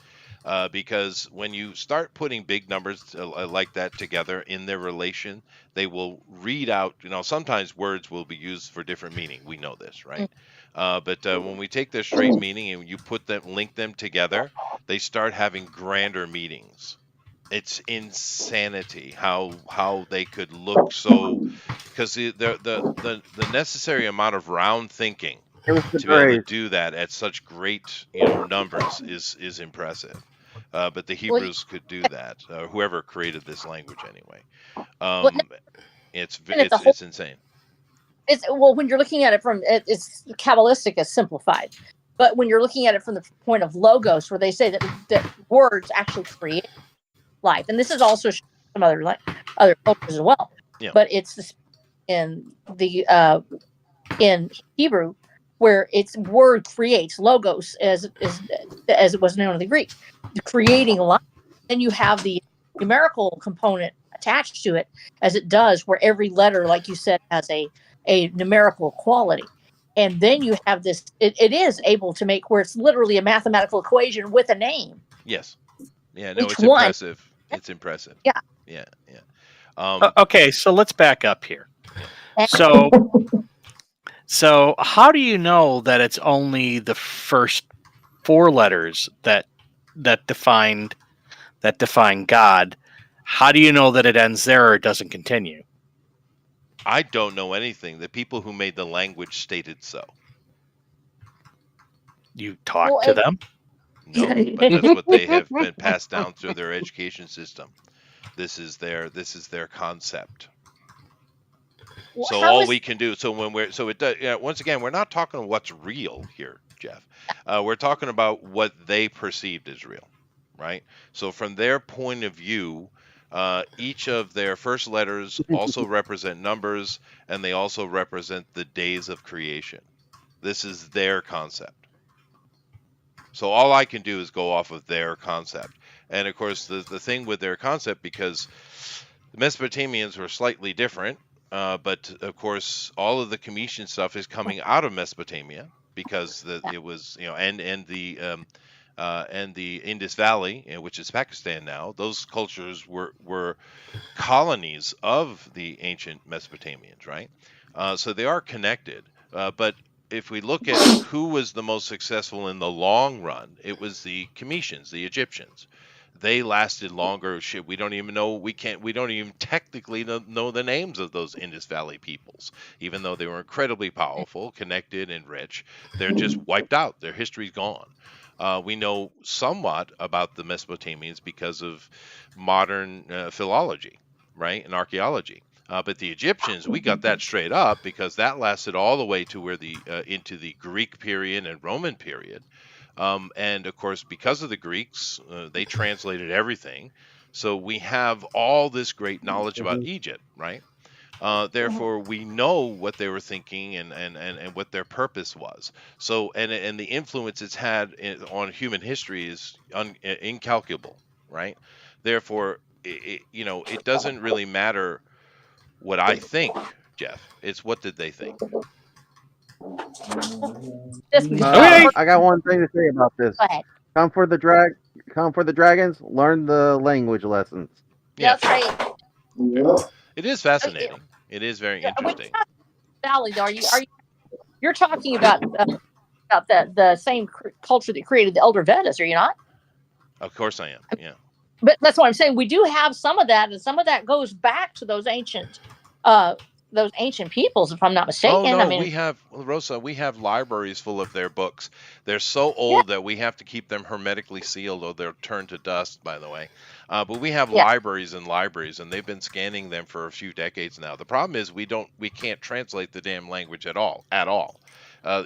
Because when you start putting big numbers like that together in their relation, they will read out. Sometimes words will be used for different meaning. We know this, right? But when we take their straight meaning and you link them together, they start having grander meanings. It's insanity how they could look so, because the necessary amount of round thinking It was the to be able to grave. do that at such great numbers is impressive. But the Hebrews could do that. Whoever created this language, anyway. It's insane. When you're looking at it from it's Kabbalistic as simplified, but when you're looking at it from the point of logos, where they say that words actually create life, and this is also some other cultures as well. Yeah. But it's in Hebrew, where its word creates logos, as it was known in the Greek, creating life. Then you have the numerical component attached to it, as it does, where every letter, like you said, has a numerical quality. And then you have this, it is able to make where it's literally a mathematical equation with a name. Yes. Yeah, no, Each it's one. impressive. It's impressive. Yeah. Yeah. Okay, so let's back up here. So how do you know that it's only the first 4 letters that define God? How do you know that it ends there or it doesn't continue? I don't know anything. The people who made the language stated so. You talk to them? No, but that's what they have been passed down through their education system. This is their concept. Well, So how all is- we can do. So when we're so it does. Once again, we're not talking what's real here, Jeff. We're talking about what they perceived as real, right? So from their point of view, Each of their first letters also represent numbers, and they also represent the days of creation. This is their concept. So all I can do is go off of their concept. And of course, the thing with their concept, because the Mesopotamians were slightly different, but of course, all of the Cometian stuff is coming out of Mesopotamia because it was, and the Indus Valley, which is Pakistan now. Those cultures were colonies of the ancient Mesopotamians, right? So they are connected. But if we look at who was the most successful in the long run, it was the Cometians, the Egyptians. They lasted longer. Shit, we don't even know. We don't even technically know the names of those Indus Valley peoples, even though they were incredibly powerful, connected, and rich. They're just wiped out. Their history's gone. We know somewhat about the Mesopotamians because of modern philology, right, and archaeology. But the Egyptians, we got that straight up because that lasted all the way to where into the Greek period and Roman period. And of course, because of the Greeks, they translated everything. So we have all this great knowledge about Egypt, right? Therefore, we know what they were thinking and what their purpose was. So, and the influence it's had on human history is incalculable, right? Therefore, it doesn't really matter what I think, Jeff. It's what did they think? Just I got one thing to say about this. go ahead. Come for the dragons. Learn the language lessons. Yeah, That's right. it is fascinating. It is very interesting. Valley, though, you're talking about the same culture that created the Elder Vedas, are you not? Of course I am. Yeah. But that's what I'm saying. We do have some of that, and some of that goes back to those ancient peoples, if I'm not mistaken. Oh no, I mean, we have Rosa. We have libraries full of their books. They're so old that we have to keep them hermetically sealed, or they'll turn to dust. By the way, but we have libraries and libraries, and they've been scanning them for a few decades now. The problem is we can't translate the damn language at all. A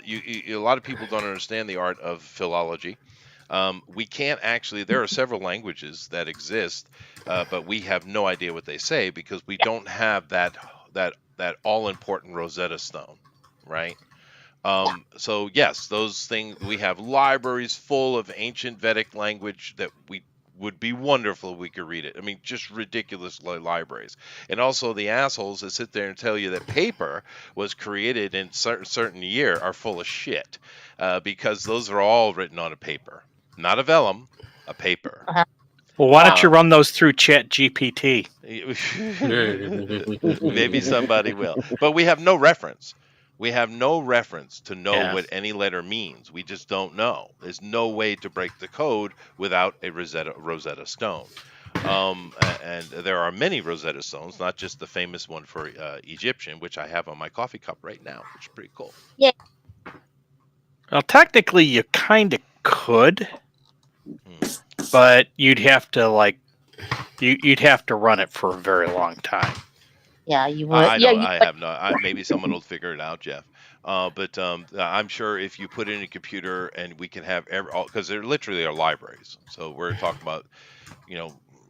lot of people don't understand the art of philology. We can't actually. There are several languages that exist, but we have no idea what they say because we don't have that all important Rosetta Stone, right? So yes, those things. We have libraries full of ancient Vedic language that would be wonderful if we could read it. I mean, just ridiculous libraries. And also the assholes that sit there and tell you that paper was created in certain year are full of shit, because those are all written on a paper. Not a vellum, a paper. Well, why don't you run those through Chat GPT? Maybe somebody will. But we have no reference. We have no reference to know what any letter means. We just don't know. There's no way to break the code without a Rosetta Stone. And there are many Rosetta Stones, not just the famous one for Egyptian, which I have on my coffee cup right now, which is pretty cool. Yeah. Well, technically, you kind of could, but you'd have to you'd have to run it for a very long time. Yeah, you would. I have not. Maybe someone will figure it out, Jeff. But I'm sure if you put it in a computer and we can have because there literally are libraries. So we're talking about,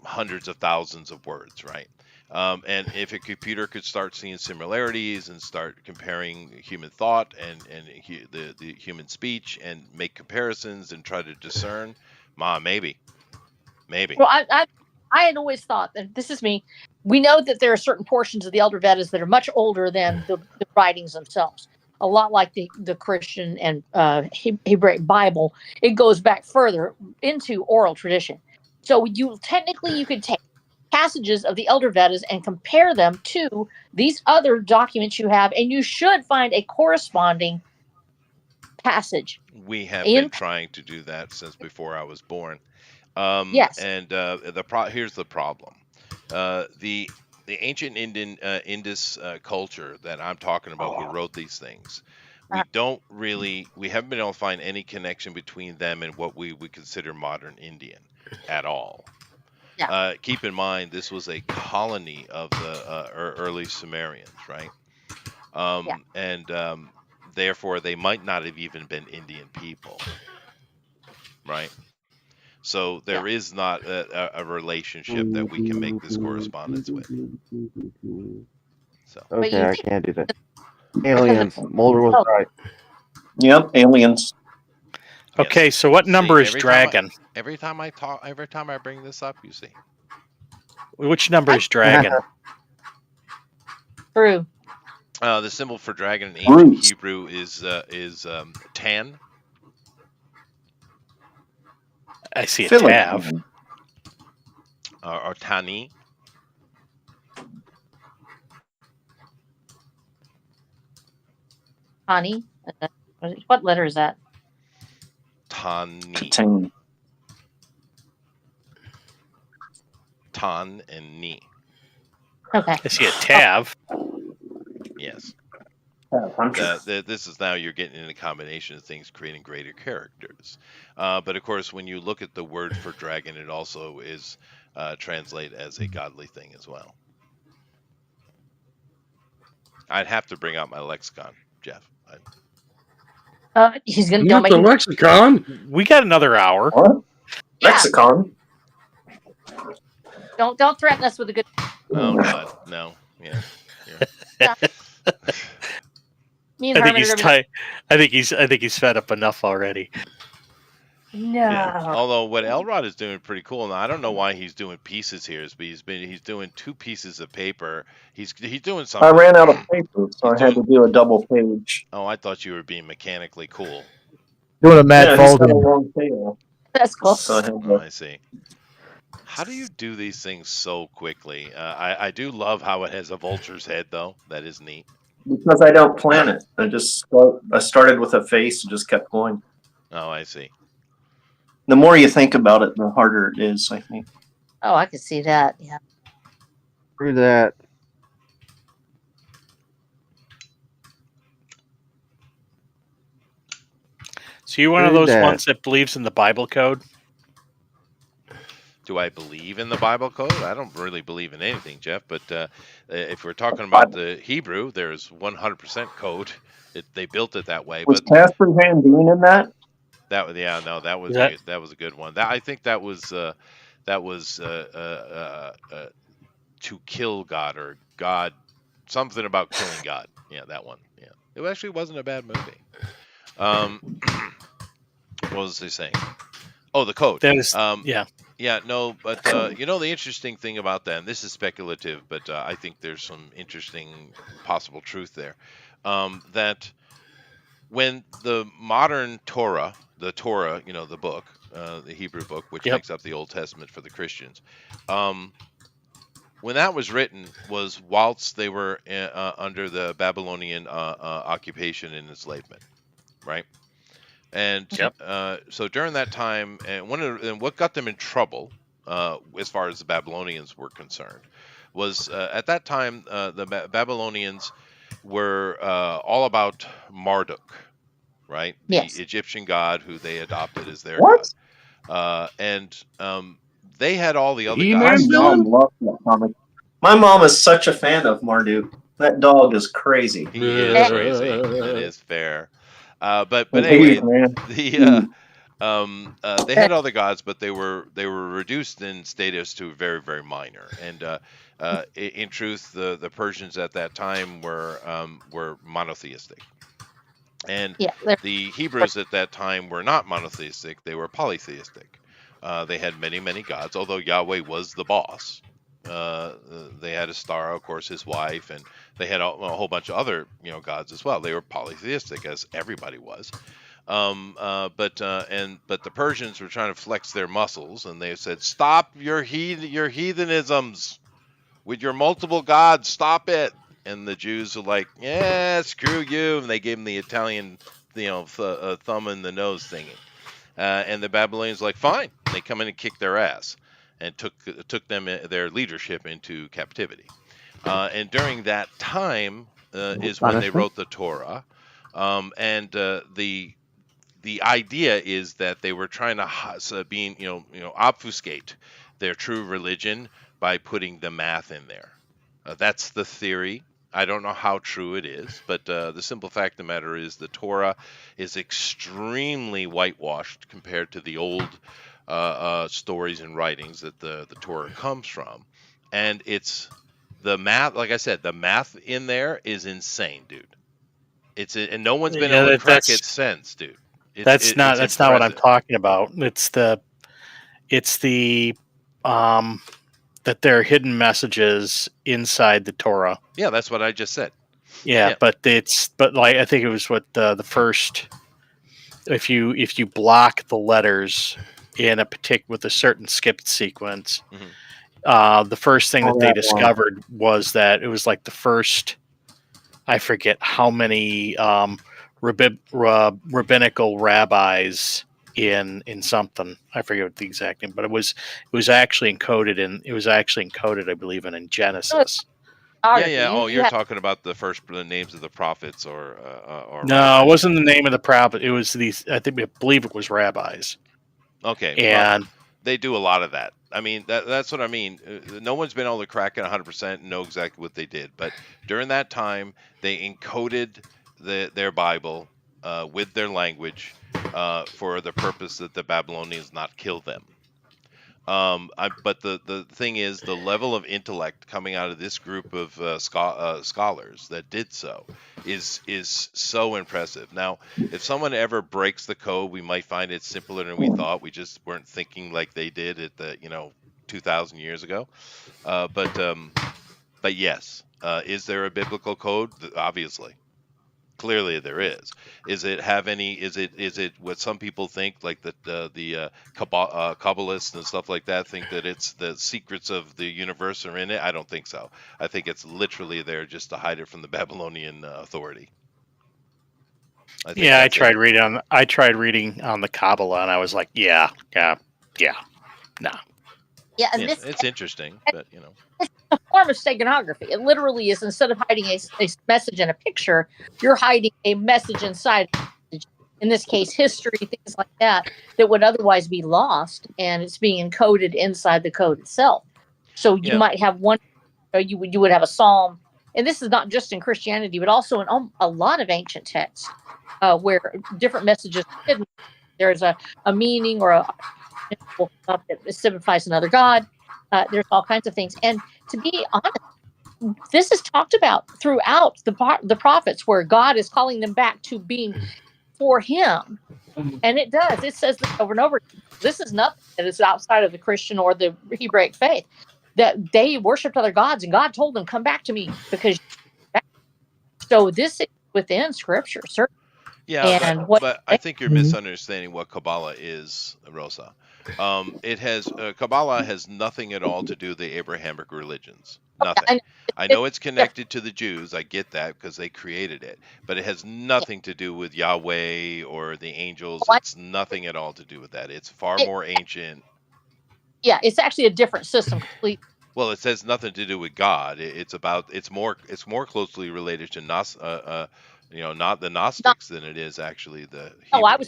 hundreds of thousands of words, right? And if a computer could start seeing similarities and start comparing human thought and the human speech and make comparisons and try to discern, maybe. Well, I had always thought, and this is me, we know that there are certain portions of the Elder Vedas that are much older than the writings themselves. A lot like the Christian and Hebraic Bible, it goes back further into oral tradition. So you could take passages of the Elder Vedas and compare them to these other documents you have, and you should find a corresponding passage. We have been trying to do that since before I was born. Yes. And here's the problem. The ancient Indus culture that I'm talking about, who wrote these things, we haven't been able to find any connection between them and what we would consider modern Indian at all. Yeah. Keep in mind, this was a colony of the early Sumerians, right? And therefore, they might not have even been Indian people, right? So there is not a relationship that we can make this correspondence with. So But Okay, you I think can't do that. because Aliens. Mulder was oh, right. Yep, aliens. yes. Okay, so what number See, is dragon? every time I bring this up, you see. Which number is dragon? true. The symbol for dragon in ancient Roots. Hebrew is tan. I see a Feel like tav. Or tani. Honey. What letter is that? Tani. Contain. Tan and ni. Okay. I see a tav. Yes. Hunter. This is now you're getting in a combination of things creating greater characters. But of course, when you look at the word for dragon, it also is translate as a godly thing as well. I'd have to bring out my lexicon, Jeff. He's gonna You don't got make the him, lexicon. We got another hour. What? yeah. Lexicon. Don't threaten us with a good. Oh God, no. Yeah. Me and I think Herman he's are gonna I think he's fed up enough already. be, no. Yeah. Although what Elrod is doing pretty cool. Now I don't know why he's doing pieces here, but he's doing 2 pieces of paper. He's doing I something. ran out of paper, so He's I had to do a double page. Oh, I thought you were being mechanically cool. Doing a mad Yeah, he's got a folding. long tail. That's cool. So I had Oh, to, I see. How do you do these things so quickly? I do love how it has a vulture's head, though. That is neat. because I don't plan it. I started with a face and just kept going. Oh, I see. The more you think about it, the harder it is, I think. Oh, I can see that. Yeah. Through that. So you're one of True those that. ones that believes in the Bible code? Do I believe in the Bible code? I don't really believe in anything, Jeff. But if we're talking about the Hebrew, there's 100% code. They built it that way. Was But Casper Van Dien in that? that was that was That- that was a good one. I think that was to kill God or God, something about killing God. Yeah, that one. Yeah, it actually wasn't a bad movie. What was they saying? Oh, the code. That is, yeah. Yeah, no, but the interesting thing about that, and this is speculative, but I think there's some interesting possible truth there, that when the modern Torah, the book, the Hebrew book, which Yep. makes up the Old Testament for the Christians, when that was written was whilst they were under the Babylonian occupation and enslavement, right? And so during that time, and what got them in trouble, as far as the Babylonians were concerned, was at that time the Babylonians were all about Marduk, right? Yes. The Egyptian god who they adopted as their What? god, and they had all the other He-Man gods. My villain? mom loved that comic. My mom is such a fan of Marduk. That dog is crazy. He is crazy. That is fair. But Hey, anyway, man. they had other gods, but they were reduced in status to very, very minor. And in truth, the Persians at that time were monotheistic, and Yeah. the Hebrews at that time were not monotheistic; they were polytheistic. They had many, many gods, although Yahweh was the boss. They had Astara, of course, his wife, and they had a whole bunch of other gods as well. They were polytheistic, as everybody was. But the Persians were trying to flex their muscles, and they said, "Stop your heathenisms with your multiple gods. Stop it." And the Jews were like, "Yeah, screw you," and they gave them the Italian, thumb in the nose thingy. And the Babylonians were like, "Fine." And they come in and kick their ass, and took them their leadership into captivity. And during that time is when they wrote the Torah, and the idea is that they were trying to obfuscate their true religion by putting the math in there. That's the theory. I don't know how true it is, but the simple fact of the matter is the Torah is extremely whitewashed compared to the old stories and writings that the Torah comes from, and it's the math. Like I said, the math in there is insane, dude. And no one's been able to crack it since, dude. That's not what I'm talking about. It's the that there are hidden messages inside the Torah. Yeah, that's what I just said. Yeah. But like I think it was what the first. If you block the letters in a with a certain skipped sequence, the first thing that they discovered was that it was like the first. I forget how many rabbinical rabbis in something. I forget what the exact name, but it was actually encoded I believe in Genesis. Yeah. Oh, you're talking about the first names of the prophets, or no, it wasn't the name of the prophet. It was these. I believe it was rabbis. Okay, and they do a lot of that. I mean, that's what I mean. No one's been able to crack it 100% and know exactly what they did. But during that time, they encoded their Bible with their language for the purpose that the Babylonians not kill them. But the thing is, the level of intellect coming out of this group of scholars that did so is so impressive. Now, if someone ever breaks the code, we might find it simpler than we thought. We just weren't thinking like they did at the 2,000 years ago. But yes, is there a biblical code? Obviously. Clearly there is. Is it what some people think, like the Kabbalists and stuff like that think that it's the secrets of the universe are in it? I don't think so. I think it's literally there just to hide it from the Babylonian authority. I tried reading on the Kabbalah, and I was like, no. Yeah, and it's interesting, but it's a form of steganography. It literally is, instead of hiding a message in a picture, you're hiding a message inside. In this case, history, things like that would otherwise be lost, and it's being encoded inside the code itself. So you might have one, you would have a psalm, and this is not just in Christianity, but also in a lot of ancient texts where different messages are hidden. There's a meaning or a that signifies another god. There's all kinds of things, and to be honest, this is talked about throughout the prophets, where God is calling them back to being for Him, and it does. It says this over and over. This is nothing that is outside of the Christian or the Hebraic faith. That they worshipped other gods, and God told them, "Come back to me," because. So this is within Scripture, certainly. Yeah, but I think you're misunderstanding what Kabbalah is, Rosa. Kabbalah has nothing at all to do with the Abrahamic religions. Nothing. I know it's connected to the Jews. I get that because they created it, but it has nothing to do with Yahweh or the angels. It's nothing at all to do with that. It's far more ancient. Yeah, it's actually a different system completely. Well, it has nothing to do with God. It's more closely related to not the Gnostics than it is actually the Hebrews.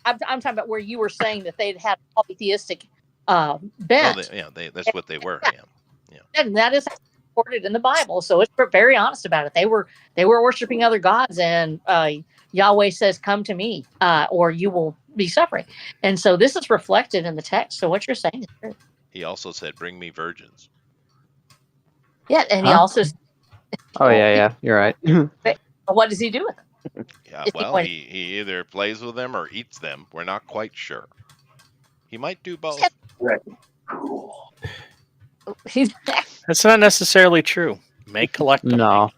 I'm talking about where you were saying that they'd had a polytheistic bent. That's what they were. Yeah. And that is recorded in the Bible, so it's very honest about it. They were worshiping other gods, and Yahweh says, "Come to me, or you will be suffering." And so this is reflected in the text. So what you're saying is true. He also said, "Bring me virgins." Yeah, and he also. Oh yeah, you're right. What does he do with them? Yeah, well, he either plays with them or eats them. We're not quite sure. He might do both. That's not necessarily true. May collect them. No.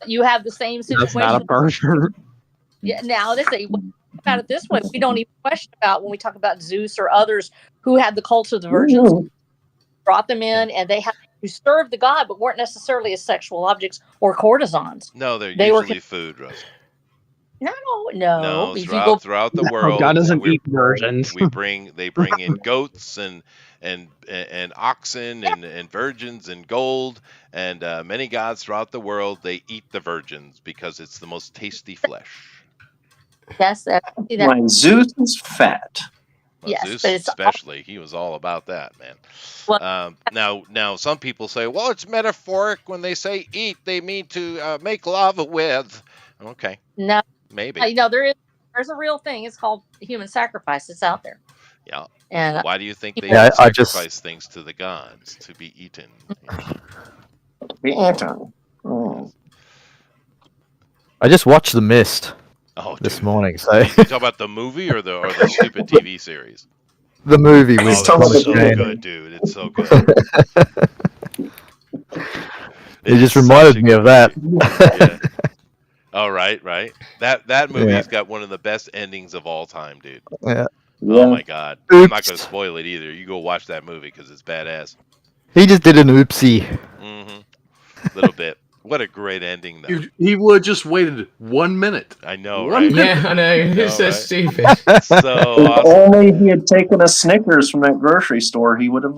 You have the same situation. That's not a pervert. Yeah. Now they say about it this way: we don't even question about when we talk about Zeus or others who had the cults of the virgins, brought them in, and they had to serve the god, but weren't necessarily as sexual objects or courtesans. No, they're usually food, Russ. No. Throughout the world, God doesn't eat virgins. They bring in goats and oxen and virgins and gold, and many gods throughout the world, they eat the virgins because it's the most tasty flesh. Yes, when Zeus is fat. Well, yes, Zeus especially, he was all about that, man. Well, now some people say, well, it's metaphoric. When they say eat, they mean to make love with. Okay. No. Maybe. There is There's a real thing. It's called human sacrifice. It's out there. Yeah. And Why do you think they Yeah, I sacrifice just- things to the gods to be eaten? The Anton. Oh. I just watched The Mist Oh, this dude. morning, so You talk about the movie or the stupid TV series? the movie Oh, with it's talking Thomas about so the Jane. good, dude. It's so good. It just is reminded such a me of good that. movie. Yeah. Oh, right. That movie's got one of the best endings of all time, dude. Yeah. Oh my god. I'm not Oops. going to spoil it either. You go watch that movie because it's badass. He just did an oopsie. Little bit. What a great ending, though. He would have just waited 1 minute. I know, 1 right? minute. Yeah, I know. know, It's so right? stupid. So If awesome. only he had taken a Snickers from that grocery store, he would have.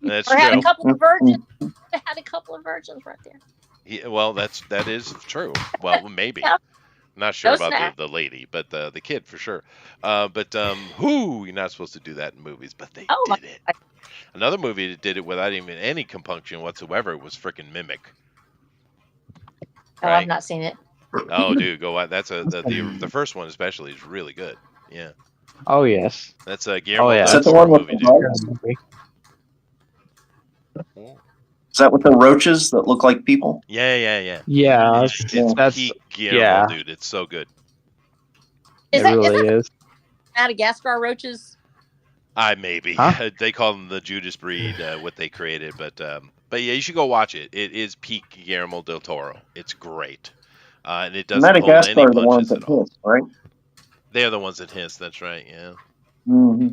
That's or had a true. couple of virgins. Had a couple of virgins right there. Well, that is true. Well, maybe. Yeah. Not sure No about snack. the lady, but the kid for sure. You're not supposed to do that in movies, but they Oh, did it. Another movie that did it without even any compunction whatsoever was frickin' Mimic. Oh, Right? I've not seen it. Oh, dude, go out. That's the first one especially is really good. Yeah, Oh yes. that's Guillermo yeah. del Is that the Toro one with movie, the dude. bugs? Is that with the roaches that look like people? Yeah. Yeah, It's that's peak Guillermo, yeah. dude. It's so good. it Is that really is. Madagascar roaches? Maybe Huh? they call them the Judas breed, what they created, but yeah, you should go watch it. It is peak Guillermo del Toro. It's great, and it doesn't hold Madagascar any are the ones punches that at all. hiss, right? They are the ones that hiss. That's right. Yeah. Mm-hmm.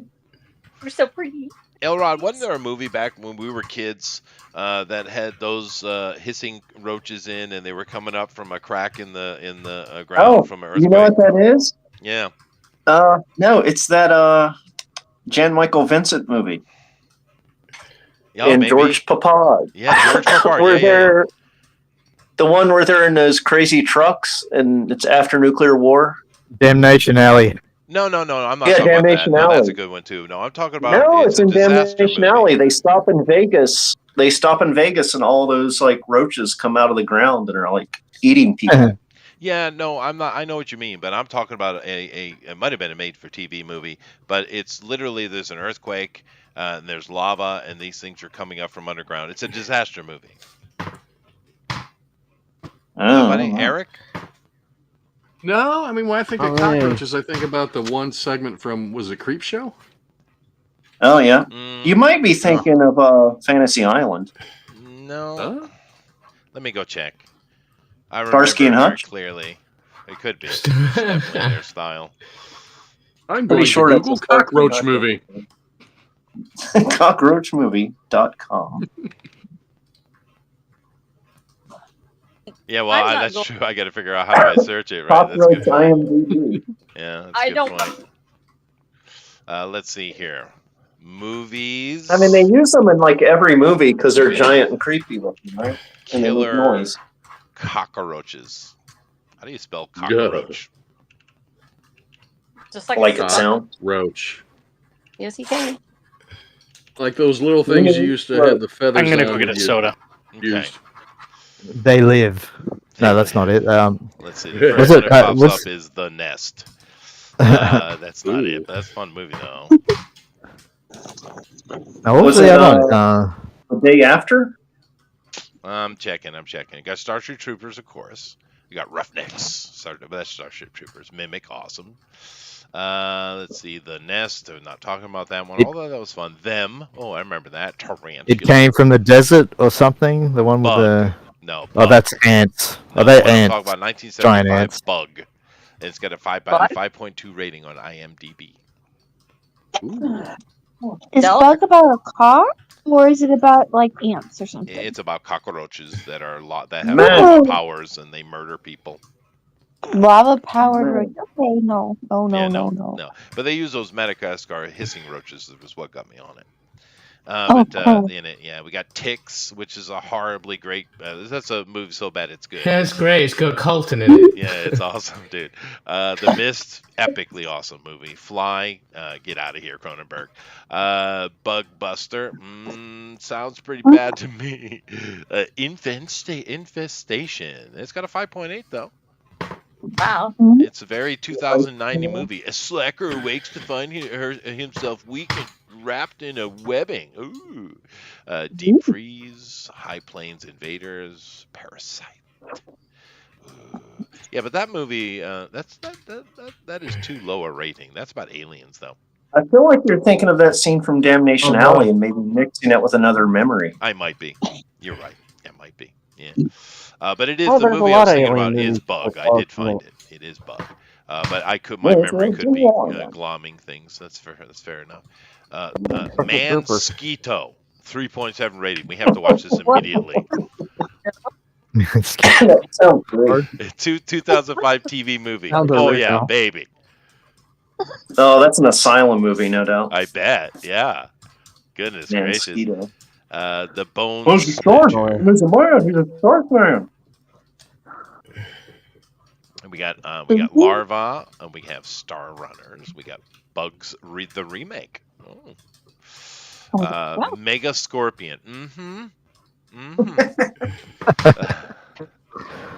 They're so pretty. Elrod, wasn't there a movie back when we were kids that had those hissing roaches in, and they were coming up from a crack in the ground from an earthquake? You know what that is? Yeah. No, it's that Jan Michael Vincent movie. Yeah, and maybe. George Papard. Yeah, George Papard. where yeah. they're the one where they're in those crazy trucks and it's after nuclear war. Damnation Alley. No. I'm not Yeah, talking about that. Damnation No, that's Alley. a good one too. No, I'm talking about No, it's it's a in disaster Damnation movie. Alley. They stop in Vegas. And all those like roaches come out of the ground and are like eating people. Yeah, no, I'm not. I know what you mean, but I'm talking about it might have been a made-for-TV movie, but it's literally there's an earthquake, and there's lava, and these things are coming up from underground. It's a disaster movie. Nobody, Eric? No, I mean when I think of Oh, cockroaches, I think about the one segment from was it Creep Show? Oh yeah, you might be thinking of Fantasy Island. No. Huh? Let me go check. I remember Starsky and very Hutch? clearly. It could be. It's definitely their style. I'm Pretty going sure to that's Google a Starsky and cockroach Hutch movie. Cockroachmovie.com. Yeah, well, I'm not that's going- true. I got to figure out how do I search it. Right, that's a Cockroach good point. IMDb. Yeah, that's a I good don't. point. Let's see here. Movies. I mean, they use them in like every movie because they're giant and creepy looking, right? And they make Killer noise. cockroaches. How do you spell cockroach? Just like Like a it sounds. Roach. Yes, he can. Like those little things you used to have the feathers I'm gonna on go get when a you soda. Okay. used. They Live. No, that's not it. Let's see. The Was first one it, that pops was- up is The Nest. That's not Ooh. it. That's a fun movie though. Now, what was Was the it, other one? The day after? I'm checking. You got Starship Troopers, of course. You got Roughnecks. That's Starship Troopers. Mimic, awesome. Let's see. The Nest. I'm not talking about that one. Although that was fun. Them. Oh, I remember that. Tarantula. It came from the desert or something. The one with Bug. the. No. Oh, Bug. that's ants. No, Are they the one I'm ants? talking about Giant 1975 ants. Bug. And it's got a Bug? 5.2 rating on IMDb. Is No. Bug about a car, or is it about like ants or something? It's about cockroaches that have Man. lava powers and they murder people. Lava powered roach. Okay, no. Yeah, No. But they use those Madagascar hissing roaches. That was what got me on it. Oh. In it, yeah, we got Ticks, which is a horribly great. That's a movie so bad it's good. Yeah, it's great. It's got Colton in it. Yeah, it's awesome, dude. The Mist, epically awesome movie. Fly, get out of here, Cronenberg. Bug Buster, sounds pretty bad to me. Infestation. It's got a 5.8 though. Wow. It's a very 2090 movie. A slacker awakes to find himself weak and wrapped in a webbing. Ooh. Deep Freeze, High Plains Invaders, Parasite. Ooh. Yeah, but that movie, that is too low a rating. That's about aliens, though. I feel like you're thinking of that scene from Damnation Alley and maybe mixing it with another memory. I might be. You're right. It might be. Yeah. But it is Oh, the there's a movie I lot was of thinking alien about is movies Bug. so I far did from find it. it. It is Bug. But my memory could be glomming things. That's fair enough. Mansquito, 3.7 rating. We have to watch this immediately. That sounds great. 2005 TV movie. Sounds Oh yeah, original. baby. Oh, that's an asylum movie, no doubt. I bet. Yeah. Goodness gracious. Mosquito. The Bones. He's a shark. He's a man. He's a shark man. We got Larva, and we have Star Runners. We got Bugs the remake. Oh. Mega Scorpion.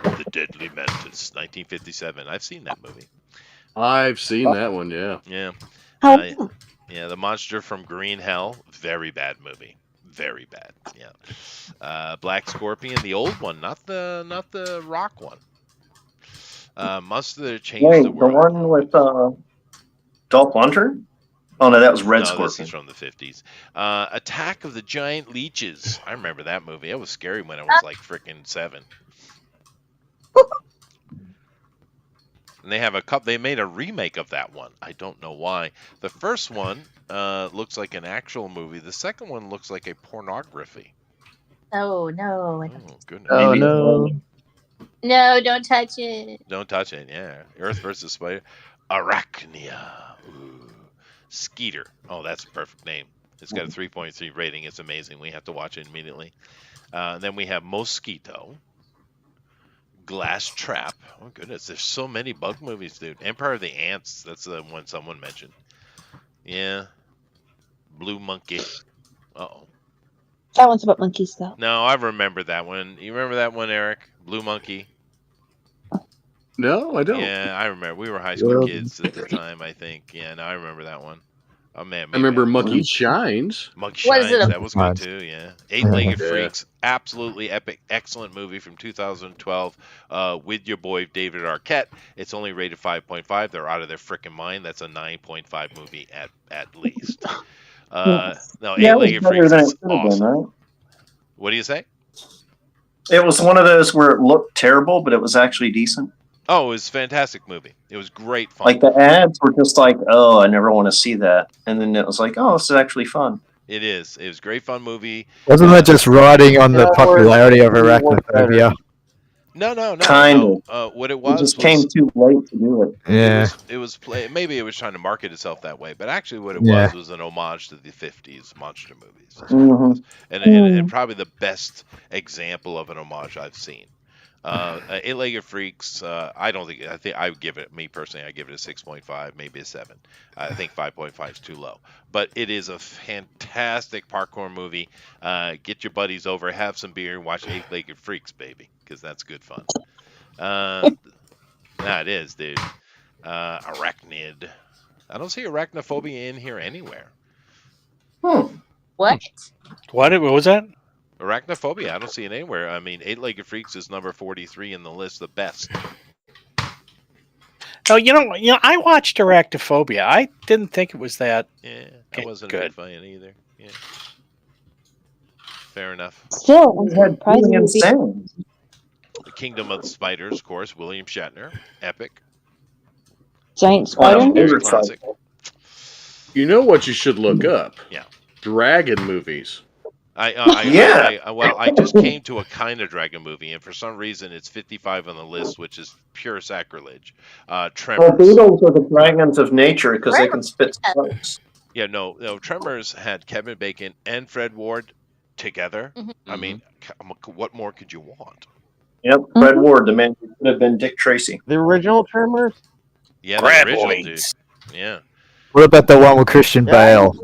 The Deadly Mantis, 1957. I've seen that movie. I've seen that one, yeah. Yeah. Oh. Yeah, The Monster from Green Hell. Very bad movie. Very bad. Yeah. Black Scorpion, the old one, not the rock one. Must have changed Wait, the world. the one with Dolph Lundgren? Oh no, that was Red No, Scorpion. this is from the 50s. Attack of the Giant Leeches. I remember that movie. It was scary when I was like freaking 7. And they have they made a remake of that one. I don't know why. The first one looks like an actual movie. The second one looks like a pornography. Oh no. Oh goodness. Oh no. No, don't touch it. Don't touch it. Yeah. Earth versus Spider. Arachnia. Ooh. Skeeter. Oh, that's a perfect name. It's got a 3.3 rating. It's amazing. We have to watch it immediately. Then we have Mosquito. Glass Trap. Oh goodness, there's so many bug movies, dude. Empire of the Ants. That's the one someone mentioned. Yeah. Blue Monkey. Uh-oh. That one's about monkeys, though. No, I remember that one. You remember that one, Eric? Blue Monkey. No, I don't. Yeah, I remember. We were high school kids at the time, I think. Yeah, no, I remember that one. Oh man, I remember Monkey Shines. Monkey What is Shines, it that was good too, yeah. Eight-Legged Freaks, absolutely epic, excellent movie from 2012 with your boy David Arquette. It's only rated 5.5. They're out of their freaking mind. That's a 9.5 movie at least. No, Yeah, it was Eight-Legged better Freaks than it is could have been, awesome. right? What do you say? It was one of those where it looked terrible, but it was actually decent. Oh, it was a fantastic movie. It was great fun. Like the ads were just like, "Oh, I never want to see that," and then it was like, "Oh, this is actually fun." It is. It was a great fun movie. Wasn't that just riding on the popularity of arachnophobia? No. Kind of. What it It was just came too late to do it. Yeah. It was maybe it was trying to market itself that way, but actually what it Yeah. was an homage to the 50s monster movies. That's Mhm. what it was. And probably the best example of an homage I've seen. Eight-Legged Freaks, I think I would give it, me personally, I give it a 6.5, maybe a 7. I think 5.5 is too low. But it is a fantastic parkour movie. Get your buddies over, have some beer, and watch Eight-Legged Freaks, baby, because that's good fun. It is, dude. Arachnid. I don't see arachnophobia in here anywhere. What? What was that? Arachnophobia, I don't see it anywhere. I mean, Eight-Legged Freaks is number 43 in the list, the best. Oh, you know, I watched Arachnophobia. I didn't think it was that. Yeah, I wasn't good. a big fan either. Yeah. Fair enough. Still, It had surprising Julian to be- Sands. The Kingdom of the Spiders, of course, William Shatner, epic. giant One of spider. my Very favorite classic. songs. You know what you should look up? Yeah. Dragon movies. I just came to a kind of dragon movie, and for some reason it's 55 on the list, which is pure sacrilege. Well, Tremors. beetles are the dragons of nature because they can spit sparks. Yeah, no. Tremors had Kevin Bacon and Fred Ward together. I mean, what more could you want? Yep, Fred Ward, the man who could have been Dick Tracy. The original Tremors? Yeah, the original dude. Yeah. What about the one with Christian Yeah, Bale?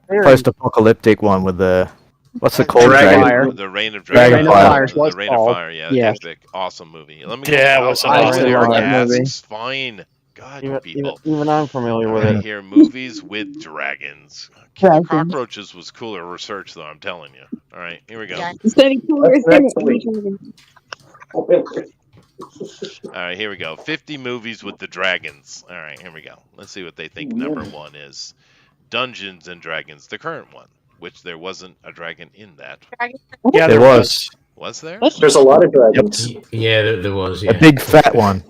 very- Post-apocalyptic one with the What's it called? Dragonfire. The Reign of Dragonfire. Dragon. Dragonfire. The Reign of Fire. Yeah, Yeah. epic, awesome movie. Let me. Yeah, it was an I awesome love that Orgasms, movie. fine. God, you Even, people. even I'm familiar All with right, it. here, movies with dragons. Killer Dragons. Cockroaches was cooler research, though. I'm telling you. All right, here we go. Yeah. It's any cooler That's than next week. All right, here we go. 50 movies with the dragons. All right, here we go. Let's see what they think number one is. Dungeons and Dragons, the current one, which there wasn't a dragon in that. Yeah, There was Was there? There's a lot of dragons. Yeah, there was. a Yeah. big fat one.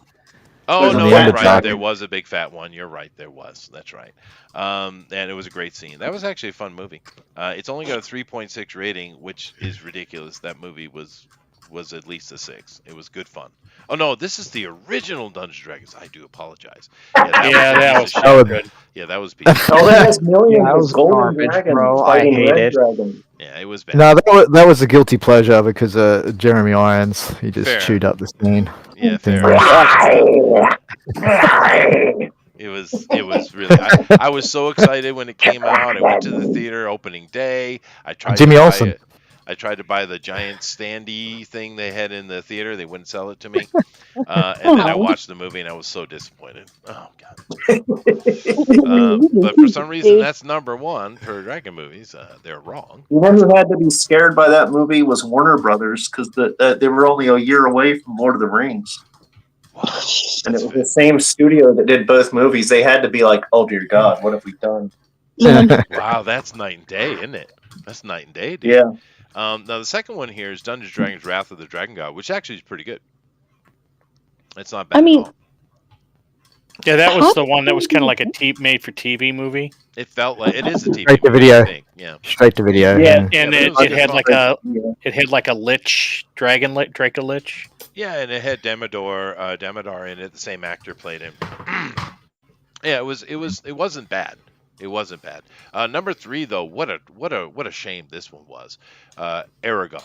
Oh, There's no, a you're fat right. dragon. There was a big fat one. You're right. There was. That's right. And it was a great scene. That was actually a fun movie. It's only got a 3.6 rating, which is ridiculous. That movie was at least a 6. It was good fun. Oh, no, this is the original Dungeons & Dragons. I do apologize. that was a piece of so shit. good. Yeah, that was a piece of shit. Oh, that has millions That was of golden garbage, dragons bro. I fighting hate red it. dragons. Yeah, it was bad. No, that was a guilty pleasure because Jeremy Irons, he just Fair. chewed up the scene. Yeah, fair. It was really. I was so excited when it came out. I went to the theater opening day. I tried Jimmy to buy Olsen. it. I tried to buy the giant standee thing they had in the theater. They wouldn't sell it to me. And then I watched the movie and I was so disappointed. Oh god. But for some reason, that's number one for dragon movies. They're wrong. The one who had to be scared by that movie was Warner Brothers because they were only a year away from Lord of the Rings. Wow, And it that's was the same studio that did both movies. They had to be like, oh dear God, what have we done? wow, that's night and day, isn't it? That's night and day, dude. Yeah. Now the second one here is Dungeons & Dragons: Wrath of the Dragon God, which actually is pretty good. It's not bad I mean- at all. Yeah, that was the one that was kind of like a made-for-TV movie, It felt like it is a TV Straight to movie, video. I think. Yeah. Straight to video. Yeah. and but it, was it had like a Yeah. lich Draco Lich. Yeah, and it had Damodar in it. The same actor played him. Yeah, it wasn't bad. It wasn't bad. Number 3 though, what a shame this one was. Aragon.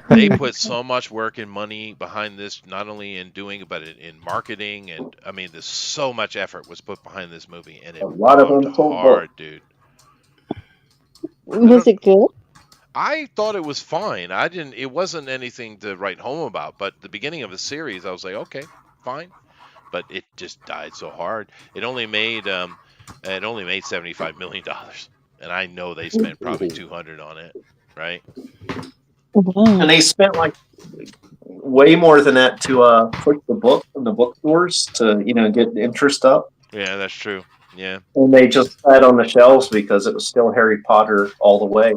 They put so much work and money behind this, not only in doing it, but in marketing, and I mean, there's so much effort was put behind this movie, and it A lot of bombed untold hard, dude. Was it good? I thought it was fine. It wasn't anything to write home about, but the beginning of the series, I was like, okay, fine. But it just died so hard. It only made $75 million, and I know they spent probably 200 on it, right? Wow. And they spent like way more than that to push the book from the bookstores to get interest up. Yeah, that's true. Yeah. And they just sat on the shelves because it was still Harry Potter all the way.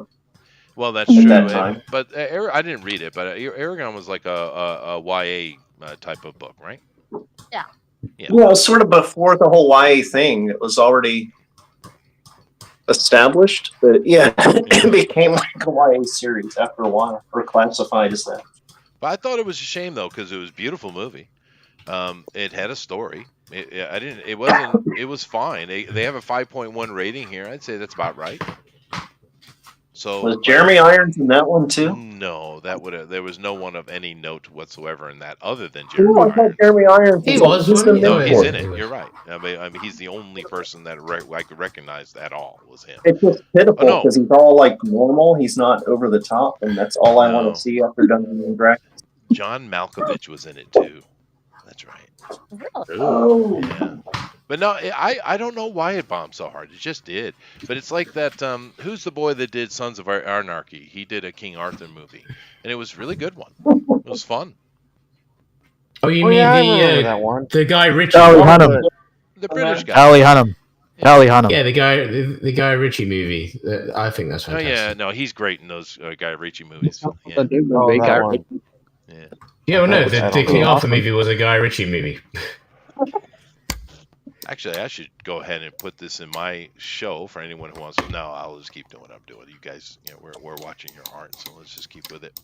Well, that's At true. that time. But I didn't read it, but Aragon was like a YA type of book, right? Yeah. Yeah. Yeah, it was sort of before the whole YA thing. It was already established, but yeah, it became like a YA series after a while, or classified as that. But I thought it was a shame though, because it was a beautiful movie. It had a story. It was fine. They have a 5.1 rating here. I'd say that's about right. So Was Jeremy Irons in that one too? No, there was no one of any note whatsoever in that other than Ooh, Jeremy I thought Irons. Jeremy Irons He was was, just a wasn't he? No, he's mentor. in it. You're right. I mean, he's the only person that I could recognize at all was him. It's just pitiful Oh, no. because he's all like normal. He's not over the top, and that's all I No. want to see after Dungeons and Dragons. John Malkovich was in it too. That's right. Really? Oh, Yeah. But no, I don't know why it bombed so hard. It just did. But it's like that. Who's the boy that did Sons of Anarchy? He did a King Arthur movie, and it was a really good one. It was fun. Oh, you Oh, mean yeah, I remember that one. the guy Richie? Charlie Hunnam. The British guy. Charlie Hunnam. Charlie Hunnam. Yeah, the Guy Ritchie movie. I think that's Oh fantastic. yeah, no, he's great in those Guy Ritchie movies. Yeah. The new Oh, movie that got one. Yeah. Yeah, well, no, I the don't King know. Arthur movie was a Guy Ritchie movie. Actually, I should go ahead and put this in my show for anyone who wants to. No, I'll just keep doing what I'm doing. You guys, we're watching your art, so let's just keep with it.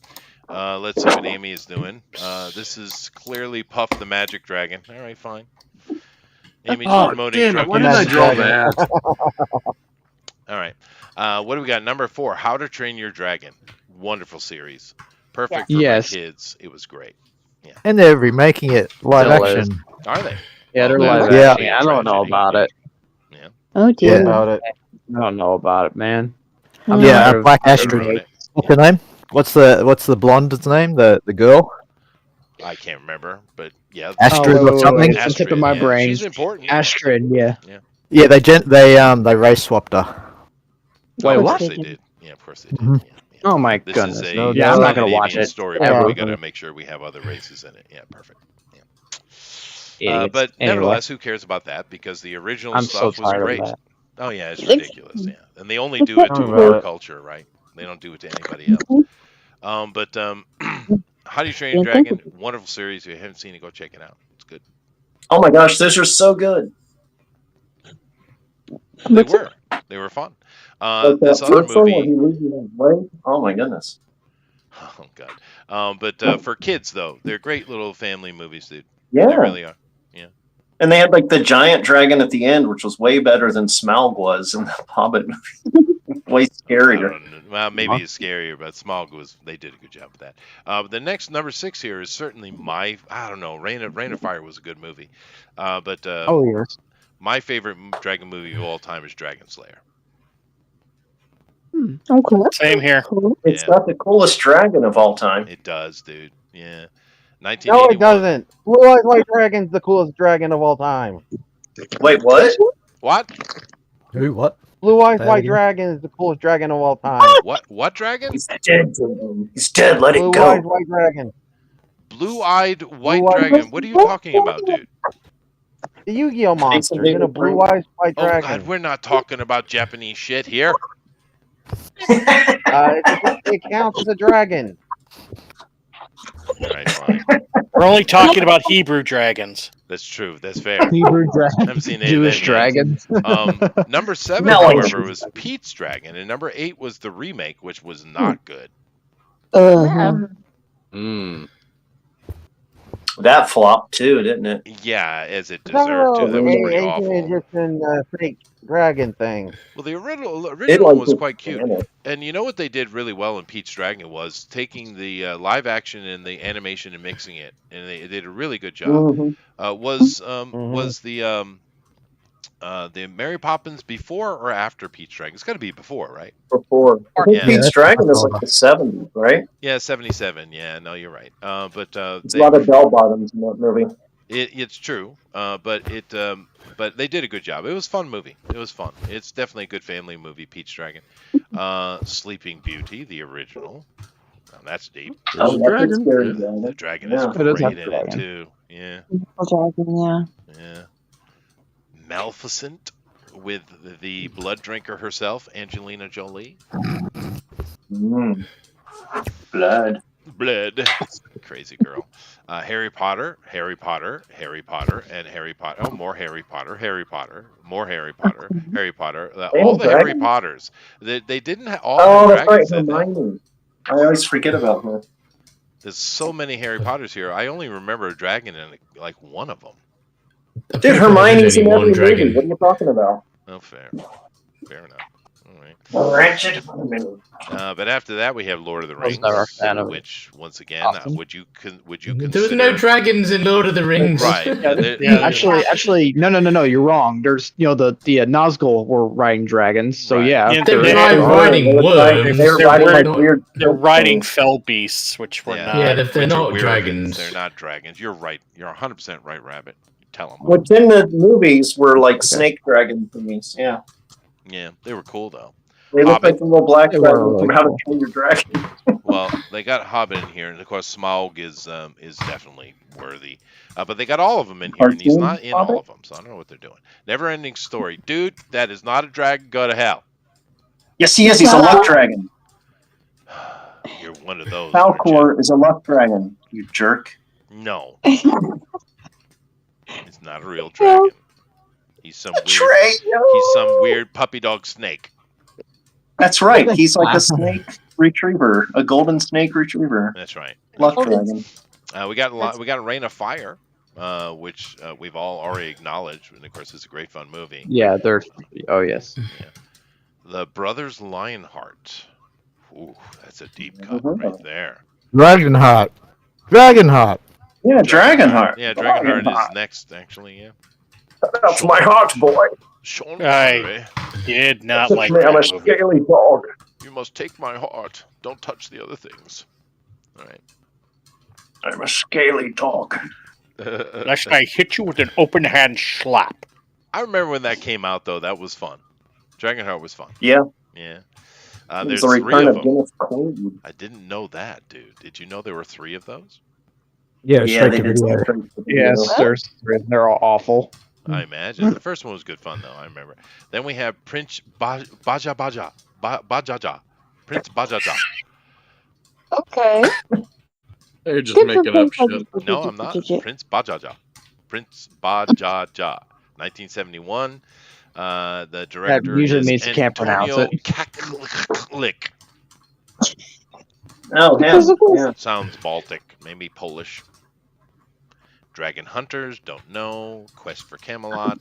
Let's see what Amy is doing. This is clearly Puff the Magic Dragon. All right, fine. Amy's Oh, promoting damn it. drug Why did I use. draw that? All right. What do we got? Number 4, How to Train Your Dragon. Wonderful series. Perfect for Yes. my kids. It was great. And they're remaking it live Still is. action. Are they? Yeah, they're Oh, live yeah. action. I don't know Tragedy. about it. Oh Yeah. dear. About it. I don't know about it, man. Yeah, Out of- Black out of Astrid. eight. What's her name? What's the blonde's name? The girl? I can't remember, but yeah, Astrid wait, or something? It's the tip of my yeah, brain. she's important. Astrid, yeah. Yeah, they race swapped her. Wait, Oh, of what? course they did. Yeah, of course they did. Mhm. Yeah, yeah. Oh my This goodness. is a No Yeah, I'm not gonna Scandinavian watch it. story, Yeah. but we got to make sure we have other races in it. Yeah, perfect. Idiots. But Anyway. nevertheless, who cares about that? Because the original I'm so stuff was tired of great. that. Oh yeah, it's ridiculous. Yeah, and they only do it to Tell me our about it. culture, right? They don't do it to anybody else. But How Do You Train Your Dragon? Wonderful series. If you haven't seen it, go check it out. It's good. Oh my gosh, those are so good. They were fun. Like This that other first one where movie. he leaves you that way. Oh my goodness. Oh god. But for kids though, they're great little family movies, dude. Yeah. They really are. And they had like the giant dragon at the end, which was way better than Smaug was in the Hobbit movie. Way I scarier. don't know. Well, maybe it's scarier, but Smaug they did a good job with that. The next number 6 here is certainly I don't know, Rain of Fire was a good movie. But Oh, yes. my favorite dragon movie of all time is Dragon Slayer. Okay. Same here. Cool. It's Yeah. got the coolest dragon of all time. It does, dude. Yeah. No, 1981. it doesn't. Blue Eyes White Dragon's the coolest dragon of all time. Wait, what? What? Who? What? Blue Eyes Say that White again. Dragon is the coolest dragon of all time. What dragon? He's dead. Dude. He's dead. Let Blue it Eyes go. White Dragon. Blue-eyed white Blue-eyed- dragon. What are you talking about, dude? The Yu-Gi-Oh monster in a Blue Eyes White Oh Dragon. god, we're not talking about Japanese shit here. It counts as a dragon. All right, fine. We're only talking about Hebrew dragons. That's true. That's fair. Hebrew I haven't dragon. seen any Jewish of that yet. dragons. Number 7, No, however, was Pete's Dragon, and number 8 was the remake, which was not good. Mm. That flopped too, didn't it? Yeah, as it deserved to. That was pretty awful. Egyptian fake dragon thing. Well, the original It was like quite cute. And you know what they did really well in Pete's Dragon was taking the live action and the animation and mixing it, and they did a really good job. Mhm. Was the Mary Poppins before or after Pete's Dragon? It's got to be before, right? Before. I think Yeah. Pete's Yeah, Dragon is that's like the 70s, right? Yeah, 77. Yeah, no, you're right. But There's a lot of bell bottoms in that movie. it's true. But they did a good job. It was a fun movie. It was fun. It's definitely a good family movie. Pete's Dragon. Sleeping Beauty, the original. Now, that's deep. Oh, There's a that's a dragon. scary The dragon. dragon Yeah. is It does great have in it dragon. too. Yeah, Dragon, yeah. yeah. Maleficent with the blood drinker herself, Angelina Jolie. Mm. Blood. Blood. Crazy girl. Harry Potter, and Harry Potter. Oh, more Harry Potter, more Harry Potter, Harry Potter. All the Harry dragons? Potters. They didn't have all Oh, the that's right. dragons. did they? Hermione. I always forget about her. There's so many Harry Potters here. I only remember a dragon in like one of them. I'm Dude, pretty sure Hermione's there's in only every one movie. dragon. What are you talking about? Oh, fair enough. All right. Wretched. But after that, we have Lord of the I was Rings, never a fan of it. which once again, Awesome. would you There was no consider dragons in Lord of the Rings. right? Actually, no. You're wrong. There's, the Nazgul were riding dragons, so Right. yeah. Yeah, They were they're- not riding They were worms. riding like not- weird. They're riding fell beasts, which were Yeah. not. Yeah, they're Which are not weird. dragons. They're not dragons. You're right. You're 100% right, Rabbit. Tell them. Which in the movies were like snake dragon thingies. Yeah. Yeah, they were cool though. They look Hobbit. like the little black They were dragons really from How to cool. Train Your Dragon. Well, they got Hobbit in here, and of course Smaug is definitely worthy. But they got all of them in here, and he's Cartoon not in all Hobbit? of them, so I don't know what they're doing. Never-ending story, dude. That is not a dragon. Go to hell. Yes, he is. He's a luck dragon. You're one of those. aren't you? Falcor is a luck dragon. You jerk. No, it's not a real dragon. He's some weird. He's some weird puppy dog snake. That's right. He's like a snake retriever, a golden snake retriever. That's right. Luck Oh, dragon. We got Reign of Fire, which we've all already acknowledged, and of course it's a great fun movie. Yeah, they're. Oh yes. The Brothers Lionheart. Ooh, that's a deep cut Mhm. right there. Dragonheart. Yeah, Dragonheart. Yeah, Dragonheart is next, actually. Yeah. That's my heart, boy. Sean Aye. Connery. Did not Such like me, I'm a that movie. scaly dog. You must take my heart. Don't touch the other things. All right. I'm a scaly dog. Lest I hit you with an open hand slap. I remember when that came out, though. That was fun. Dragonheart was fun. Yeah. Yeah. It's There's the 3 return of of them. Guinness Queen. I didn't know that, dude. Did you know there were 3 of those? Yeah, Yeah, straight they to did. video. Yes, they're all awful. I imagine. The first one was good fun, though. I remember. Then we have Prince Bajaja. Bajaja. Prince Bajaja. Okay. They're just making up shit. No, I'm not. Prince Bajaja. Prince Bajaja. 1971. The director usually is means you can't pronounce Antonio it. Kaklik. Oh, yeah. Sounds Baltic, maybe Polish. Dragon Hunters, don't know. Quest for Camelot.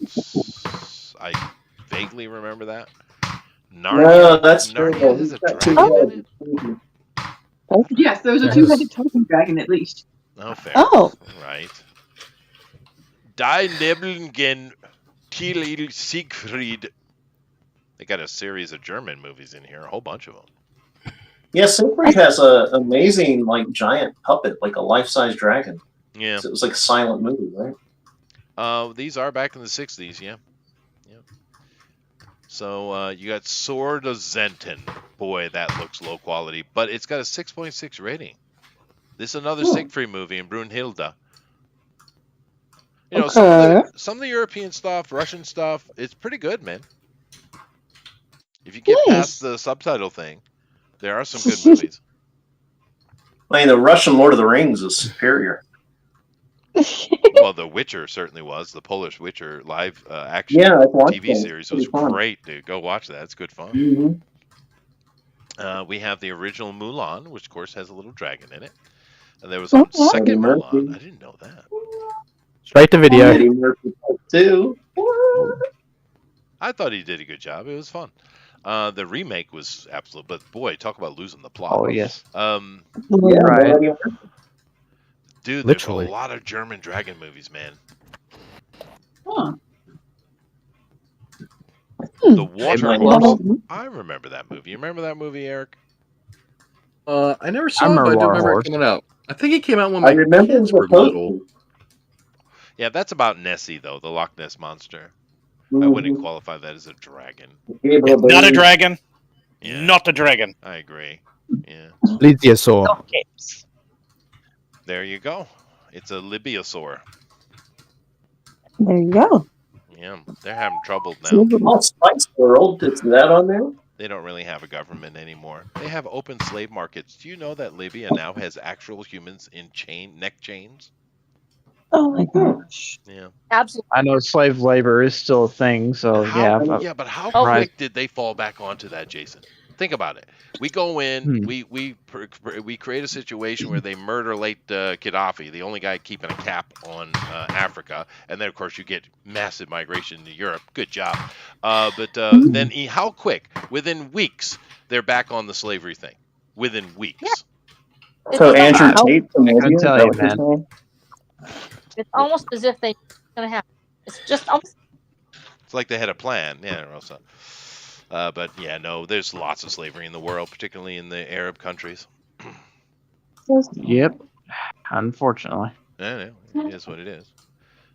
I vaguely remember that. Narnia. No, that's Narnia has a got two dragon in it? Yes, there's a two-headed talking dragon at least. Oh, fair. Oh. Right. Die Nebelungen Till Siegfried. They got a series of German movies in here, a whole bunch of them. Yeah, Siegfried has an amazing, like, giant puppet, like a life-size dragon. Yeah. So it was like a silent movie, right? These are back in the 60s, yeah. So you got Sword of Zenton. Boy, that looks low quality, but it's got a 6.6 rating. This is another Siegfried movie in Brunhilde. You know, some of the European stuff, Russian stuff, it's pretty good, man. If you get past the subtitle thing, there are some good movies. I mean, the Russian Lord of the Rings is superior. Well, The Witcher certainly was. The Polish Witcher live action TV series was great, dude. Go watch that. It's good fun. Mm-hmm. We have the original Mulan, which, of course, has a little dragon in it. And there was a second Mulan. I didn't know that. Straight to video. Eddie Murphy too. I thought he did a good job. It was fun. The remake was absolute, but boy, talk about losing the plot. Oh, yes. Right. Dude, Literally. there's a lot of German dragon movies, man. Huh. The Water Horse. I remember that movie. You remember that movie, Eric? I never saw it, but I do remember it coming out. I think it came out when I my remember kids were little. Yeah, that's about Nessie, though, the Loch Ness Monster. I wouldn't qualify that as a dragon. It's not a dragon. Yeah. Not a dragon. I agree. Yeah. Plesiosaur. There you go. It's a Libiosaur. There you go. Yeah, they're having trouble now. Oh, Spice World, is that on there? They don't really have a government anymore. They have open slave markets. Do you know that Libya now has actual humans in neck chains? Oh my gosh. Yeah. Absolutely. I know slave labor is still a thing, so Yeah, but how quick did they fall back onto that, Jason? Think about it. We go in, we create a situation where they murder late Gaddafi, the only guy keeping a cap on Africa, and then of course you get massive migration to Europe. Good job. Then how quick? Within weeks, they're back on the slavery thing. Within weeks. Yeah. So Andrew Tate from I can tell you, man. It's almost as if they're going to happen. It's just almost. It's like they had a plan. Yeah, Rosa. But yeah, no, there's lots of slavery in the world, particularly in the Arab countries. Yep. Unfortunately. Yeah, it is what it is.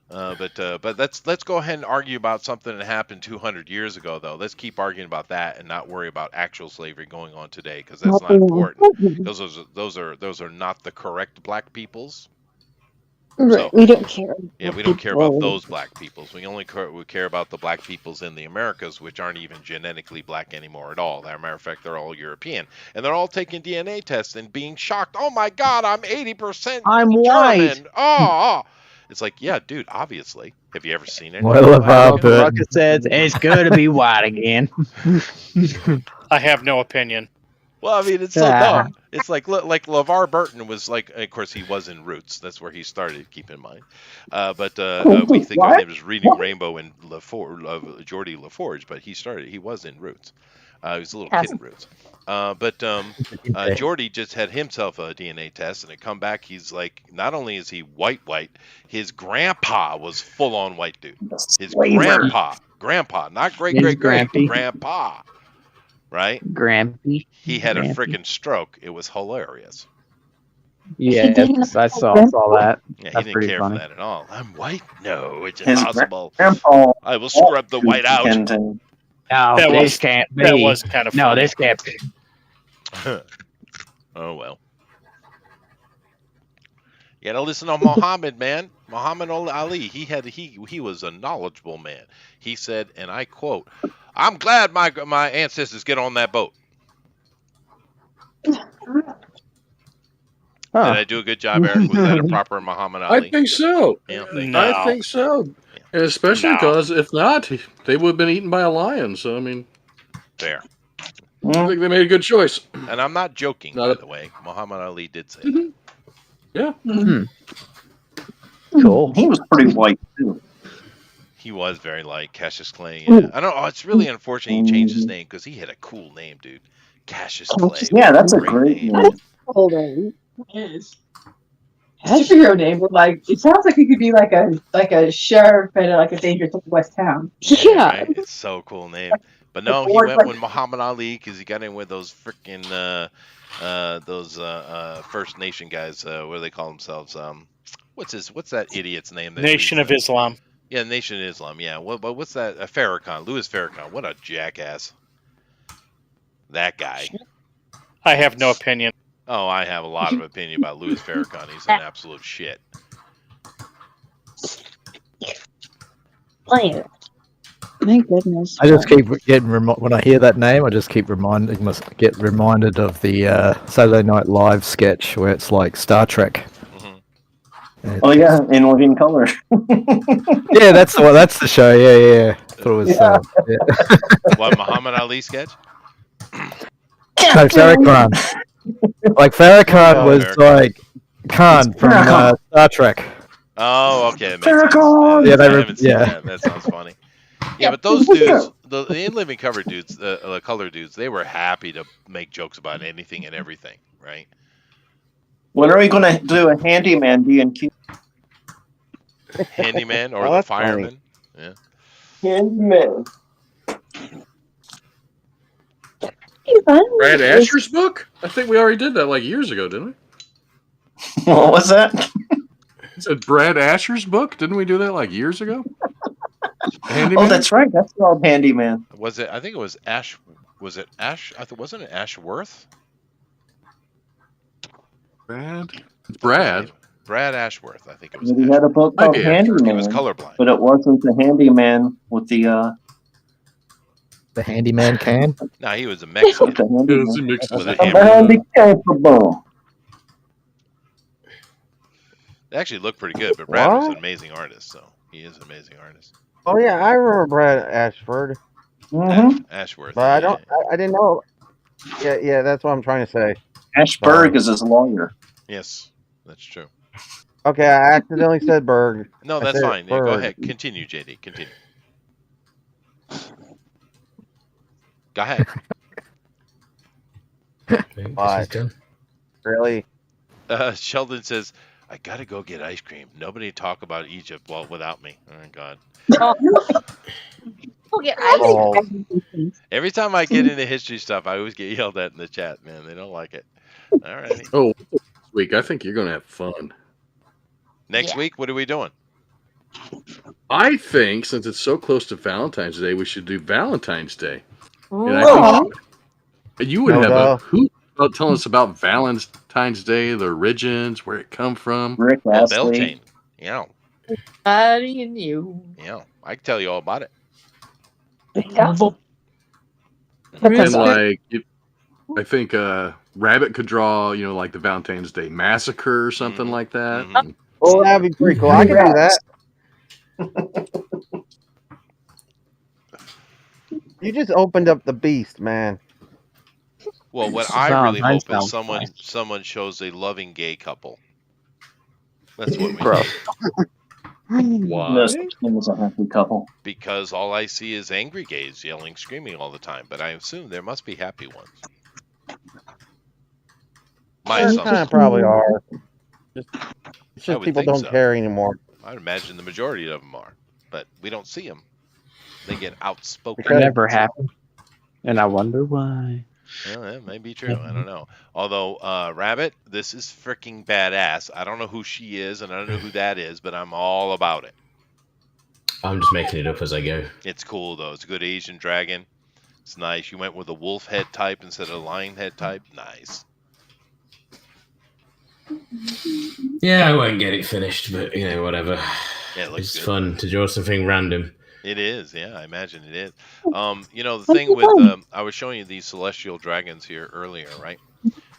But let's go ahead and argue about something that happened 200 years ago, though. Let's keep arguing about that and not worry about actual slavery going on today, because that's not important. Those are not the correct black peoples. Right. So, we don't care. Yeah, we don't care about those black peoples. We only care about the black peoples in the Americas, which aren't even genetically black anymore at all. As a matter of fact, they're all European. And they're all taking DNA tests and being shocked. Oh, my God, I'm 80% I'm German. white. Oh. It's like, yeah, dude, obviously. Have you ever seen it? Ruckus says it's good to be white again. I have no opinion. Well, I mean, it's so dumb. It's like LeVar Burton was like, of course, he was in Roots. That's where he started, keep in mind. We think of him as Reading Rainbow and Geordie LaForge, but he was in Roots. He was a little kid in Roots. Geordie just had himself a DNA test, and it come back, he's like, not only is he white, his grandpa was full-on white dude. His grandpa, not great-great-great, grandpa. right? Grampy. He had a Grampy. freaking stroke. It was hilarious. Yes, I saw that. Yeah, he That's didn't pretty care funny. for that at all. I'm white? No, it's His impossible. grandpa. I will scrub the white out. Kenton. No, That this was- can't be. That was kind of No, funny. this can't be. Oh well. You gotta listen to Muhammad, man. Muhammad Ali. He was a knowledgeable man. He said, and I quote, "I'm glad my ancestors get on that boat." Huh. Did I do a good job, Eric? Was that a proper Muhammad Ali? I think so. Yeah, No. I think so. And especially No. because if not, they would have been eaten by a lion. So I mean, fair. I think they made a good choice. And I'm not joking, Not by a- the way. Muhammad Ali did say that. Yeah. Cool. He was pretty white too. He was very like Cassius Clay. Yeah. I don't know. It's really unfortunate he changed his name because he had a cool name, dude. Cassius Clay. Yeah, that's a great name. That's cool name. It is. Superhero name, but like it sounds like he could be like a sheriff at like a dangerous West town. Yeah, right? It's so cool name. But no, he Or went like- with Muhammad Ali because he got in with those freaking those First Nation guys. What do they call themselves? What's that idiot's name? That Nation of Islam. Yeah, Nation of Islam. Yeah. What's that? Farrakhan. Louis Farrakhan. What a jackass. That guy. I have no opinion. Oh, I have a lot of opinion about Louis Farrakhan. He's an absolute shit. Play it. Thank goodness. I just keep getting when I hear that name, I just keep get reminded of the Saturday Night Live sketch where it's like Star Trek. Oh yeah, in living color. Yeah, that's the show. Yeah. Thought it was. Yeah. What, Muhammad Ali sketch? No, Farrakhan. Like Farrakhan was like Khan from Star Trek. Oh, okay. That makes Farrakhan! sense. Yeah, I they were- haven't seen yeah. that. That sounds funny. Yeah, but those dudes, the in living cover dudes, the color dudes, they were happy to make jokes about anything and everything, right? When are we gonna do a handyman D&Q? Handyman or Oh, the that's funny. fireman. Yeah. Handyman. Brad Asher's book? I think we already did that like years ago, didn't we? What was that? Is it Brad Asher's book? Didn't we do that like years ago? Oh, Handyman? that's right. That's called Handyman. Was it? I think it was Ash. Was it Ash? Wasn't it Ashworth? Brad? Brad? Brad Ashworth. I think it was. He had a book I called did. Handyman. He was colorblind. But it wasn't the handyman with the The handyman can. No, he was a Mexican the handyman. Yes, he mixed with a it. I'm hammer. handicapable. They actually looked pretty good, but Brad was What? an amazing artist. So he is an amazing artist. Oh yeah, I remember Brad Ashford, Mm-hmm. Ashworth. but I yeah. don't. I didn't know. Yeah, that's what I'm trying to say. Ashberg is his lawyer. Yes, that's true. Okay, I accidentally said Berg. No, I that's said fine. Yeah, go Berg. ahead. Continue, JD. Continue. Go ahead. This Why? is done. Really? Sheldon says, "I gotta go get ice cream. Nobody talk about Egypt without me." Oh my God! Okay, Oh. Every time I get into history stuff, I always get yelled at in the chat. Man, they don't like it. All right. Oh, this week, I think you're going to have fun. Next Yeah. week, what are we doing? I think since it's so close to Valentine's Day, we should do Valentine's Day. And Aw. I think you would No have doubt. a hoot about telling us about Valentine's Day, the origins, where it come from. Rick Oh, Astley. Beltane. Yeah, Buddy and you. yeah. I can tell you all about it. And like, I think Rabbit could draw, like the Valentine's Day Massacre or something Mhm. like that. Mhm. Oh, that'd be pretty cool. I can do that. You just opened up the beast, man. Well, what I Sounds really nice, hope is sounds someone shows a loving gay couple. That's what we Bro. need. Why? No such thing as a happy couple. Because all I see is angry gays yelling, screaming all the time. But I assume there must be happy ones. My There kind assumption. of probably are. It's I just would people think don't so. care anymore. I'd imagine the majority of them are, but we don't see them. They get outspoken. It never happened. And I wonder why. Well, that may be true. I don't know. Although, Rabbit, this is freaking badass. I don't know who she is, and I don't know who that is, but I'm all about it. I'm just making it up as I go. It's cool, though. It's a good Asian dragon. It's nice. You went with a wolf head type instead of a lion head type. Nice. Yeah, I won't get it finished, but whatever. Yeah, it looks It's good. fun to draw something random. It is, yeah, I imagine it is. The thing with I was showing you these celestial dragons here earlier, right?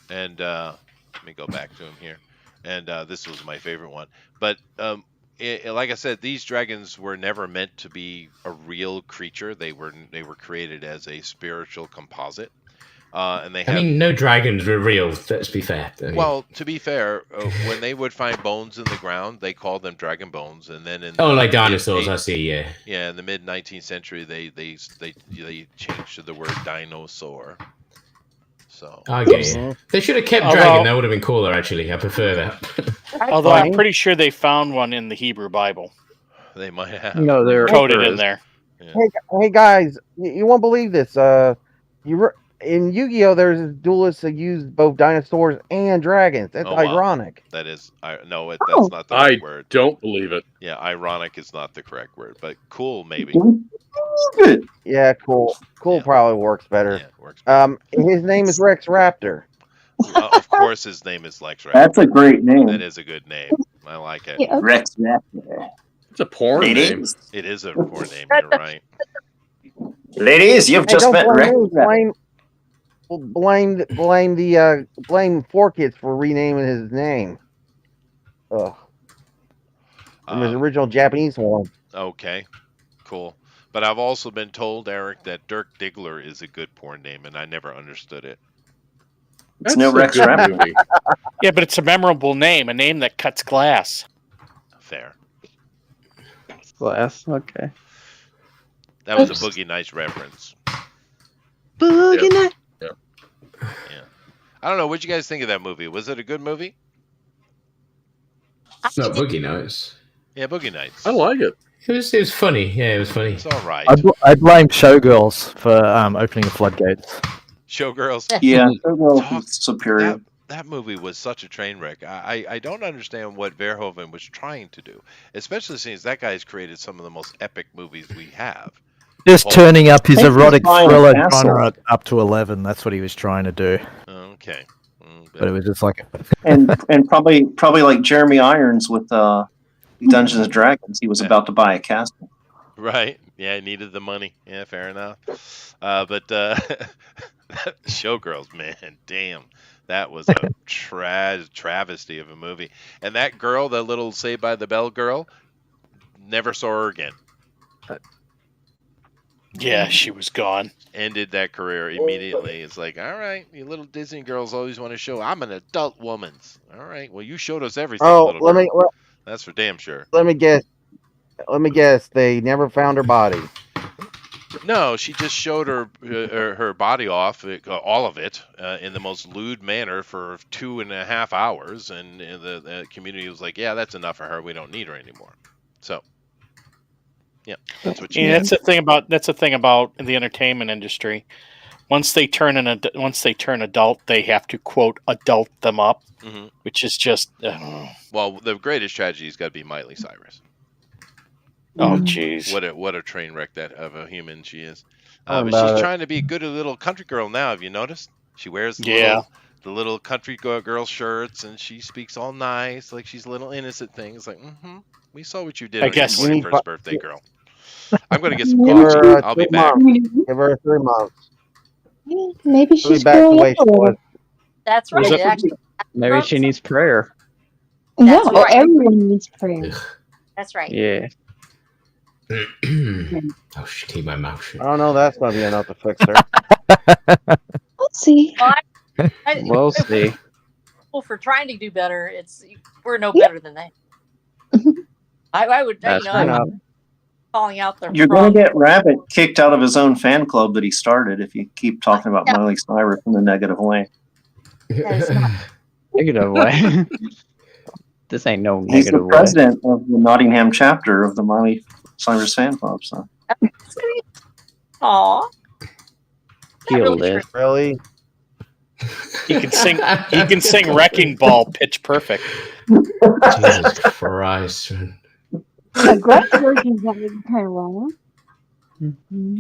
And let me go back to them here. And this was my favorite one. But like I said, these dragons were never meant to be a real creature. They were created as a spiritual composite. And they have. I mean, no dragons were real. Let's be fair. Well, to be fair, when they would find bones in the ground, they called them dragon bones, and then like dinosaurs, I see. Yeah. Yeah, in the mid 19th century, they changed to the word dinosaur. So. Okay. They should have kept dragon. That would have been cooler. Actually, I prefer that. Although I'm pretty sure they found one in the Hebrew Bible. They might have. No, they're coded in there. Yeah. Hey guys, you won't believe this. In Yu-Gi-Oh, there's a duelist that used both dinosaurs and dragons. That's ironic. That is, that's not the right word. I don't believe it. Yeah, ironic is not the correct word, but cool maybe. Good. Yeah, cool. Cool probably works better. Yeah, it works better. His name is Rex Raptor. Of course, his name is Lex Raptor. That's a great name. That is a good name. I like it. Yeah. Rex Raptor. It's a porn name. It is a porn name. You're right. Ladies, you've just met Rex Raptor. Blame 4Kids for renaming his name. Ugh. From his original Japanese one. Okay, cool. But I've also been told, Eric, that Dirk Diggler is a good porn name, and I never understood it. It's no Rex Raptor. Yeah, but it's a memorable name, a name that cuts glass. Fair. Glass, okay. That was a Boogie Nights reference. Boogie Nights. Yeah. I don't know. What'd you guys think of that movie? Was it a good movie? It's not Boogie Nights. Yeah, Boogie Nights. I like it. It was funny. Yeah, it was funny. It's all right. I blame Showgirls for opening the floodgates. Showgirls. Yeah, Showgirls is superior. That movie was such a train wreck. I don't understand what Verhoeven was trying to do, especially since that guy's created some of the most epic movies we have. Just turning up his erotic thriller Castle. genre up to 11. That's what he was trying to do. Okay. But it was just like... and probably like Jeremy Irons with Dungeons and Dragons. He was about to buy a castle. Right. Yeah, I needed the money. Yeah, fair enough. But Showgirls, man, damn. That was a travesty of a movie. And that girl, that little Saved by the Bell girl, never saw her again. Yeah, she was gone. Ended that career immediately. It's like, all right, you little Disney girls always want to show I'm an adult woman. All right, well, you showed us everything. Oh, that's for damn sure. Let me guess. They never found her body. No, she just showed her body off, all of it, in the most lewd manner for 2.5 hours, and the community was like, "Yeah, that's enough for her. We don't need her anymore." So, yeah, that's what. That's the thing about the entertainment industry. Once they turn adult, they have to quote adult them up, which is just. Well, the greatest tragedy has got to be Miley Cyrus. Oh, jeez. What a train wreck that of a human she is. But she's trying to be a good little country girl now. Have you noticed? She wears the little country girl shirts, and she speaks all nice, like she's little innocent things. Like, we saw what you did on your 21st birthday, girl. I'm going to get some coffee. I'll be back. Give her 3 months. Maybe she's back the growing way up a she little. was. That's right. Actually, Maybe she needs prayer. Yeah, That's well, right. everyone needs prayer. That's right. Yeah. I should keep my mouth shut. I don't know. That's gonna be enough to fix her. Let's see. We'll see. Well, for trying to do better, we're no better than they. I would, I'm calling out the. You're going to get Rabbit kicked out of his own fan club that he started if you keep talking about Miley Cyrus in a negative way. Negative way. This ain't no He's negative the way. president of the Nottingham chapter of the Miley Cyrus fan club. So. Aw. skill really list. Really? He can sing. He can sing "Wrecking Ball" pitch perfect. Jesus Christ. A grunt version that would be kind of wrong.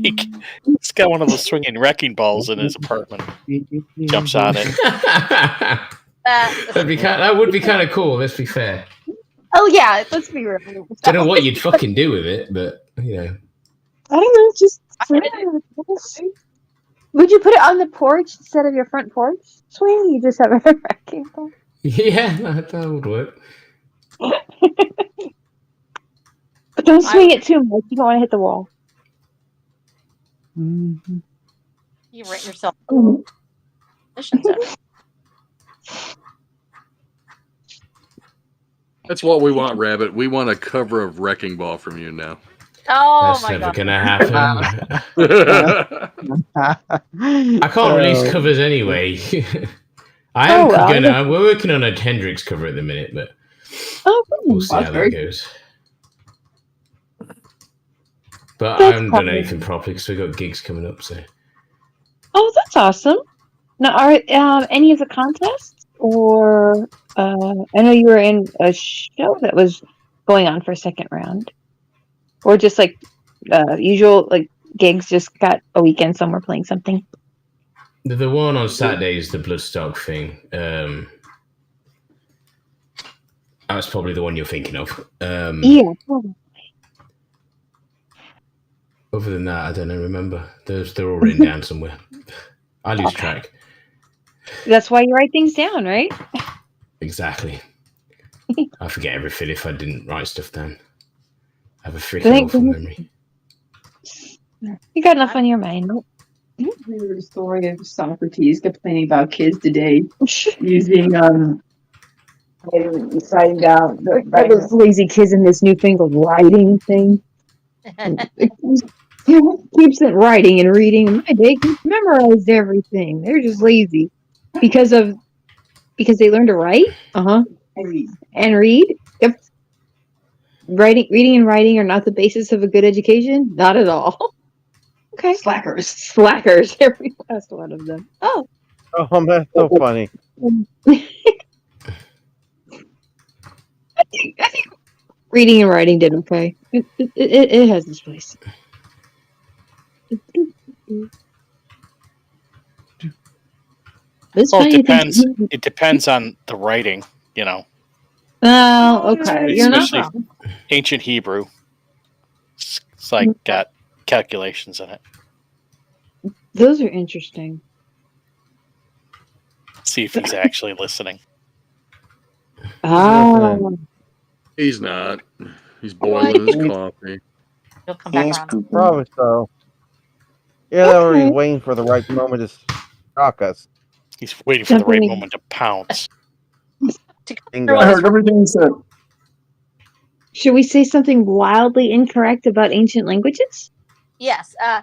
He's got one of those swinging wrecking balls in his apartment. Jumps on it. That would be kind of cool. Let's be fair. Oh yeah, let's be real. Don't know what you'd fucking do with it, but you know. I don't know, just would you put it on the porch instead of your front porch swing? You just have a wrecking ball. Yeah, that would work. But don't swing it too much. You don't want to hit the wall. You rent yourself. That's what we want, Rabbit. We want a cover of Wrecking Ball from you now. Oh That's my never god. gonna happen. I can't release covers anyway. We're working on a Hendrix cover at the minute, but we'll see how that goes. But I haven't done anything properly because we've got gigs coming up. So. Oh, that's awesome. Now, are any of the contests, or I know you were in a show that was going on for second round, or just like usual like gigs, just got a weekend somewhere playing something. The one on Saturday is the Bloodstock thing. That's probably the one you're thinking of. Yeah. Probably. Other than that, I don't remember. They're all written down somewhere. I lose track. That's why you write things down, right? Exactly. I forget everything if I didn't write stuff down. I have a freaking awful memory. You got enough on your mind. I heard a story of Socrates complaining about kids today using writing down those lazy kids in this newfangled writing thing. Keeps it writing and reading. In my day, kids memorized everything. They're just lazy because they learned to write. And read. Yep. Reading and writing are not the basis of a good education. Not at all. Okay. Slackers. Every last one of them. Oh, that's so funny. I think reading and writing did okay. It has its place. It depends on the writing, you know. Oh, okay. You're not Especially wrong. ancient Hebrew. It's like got calculations in it. Those are interesting. See if he's actually listening. Oh. He's not. He's boiling his coffee. He'll come back around. Probably so. Yeah, they were waiting for the right moment to shock us. He's waiting for the right moment to pounce. I heard everything you said. Should we say something wildly incorrect about ancient languages? Yes. Oh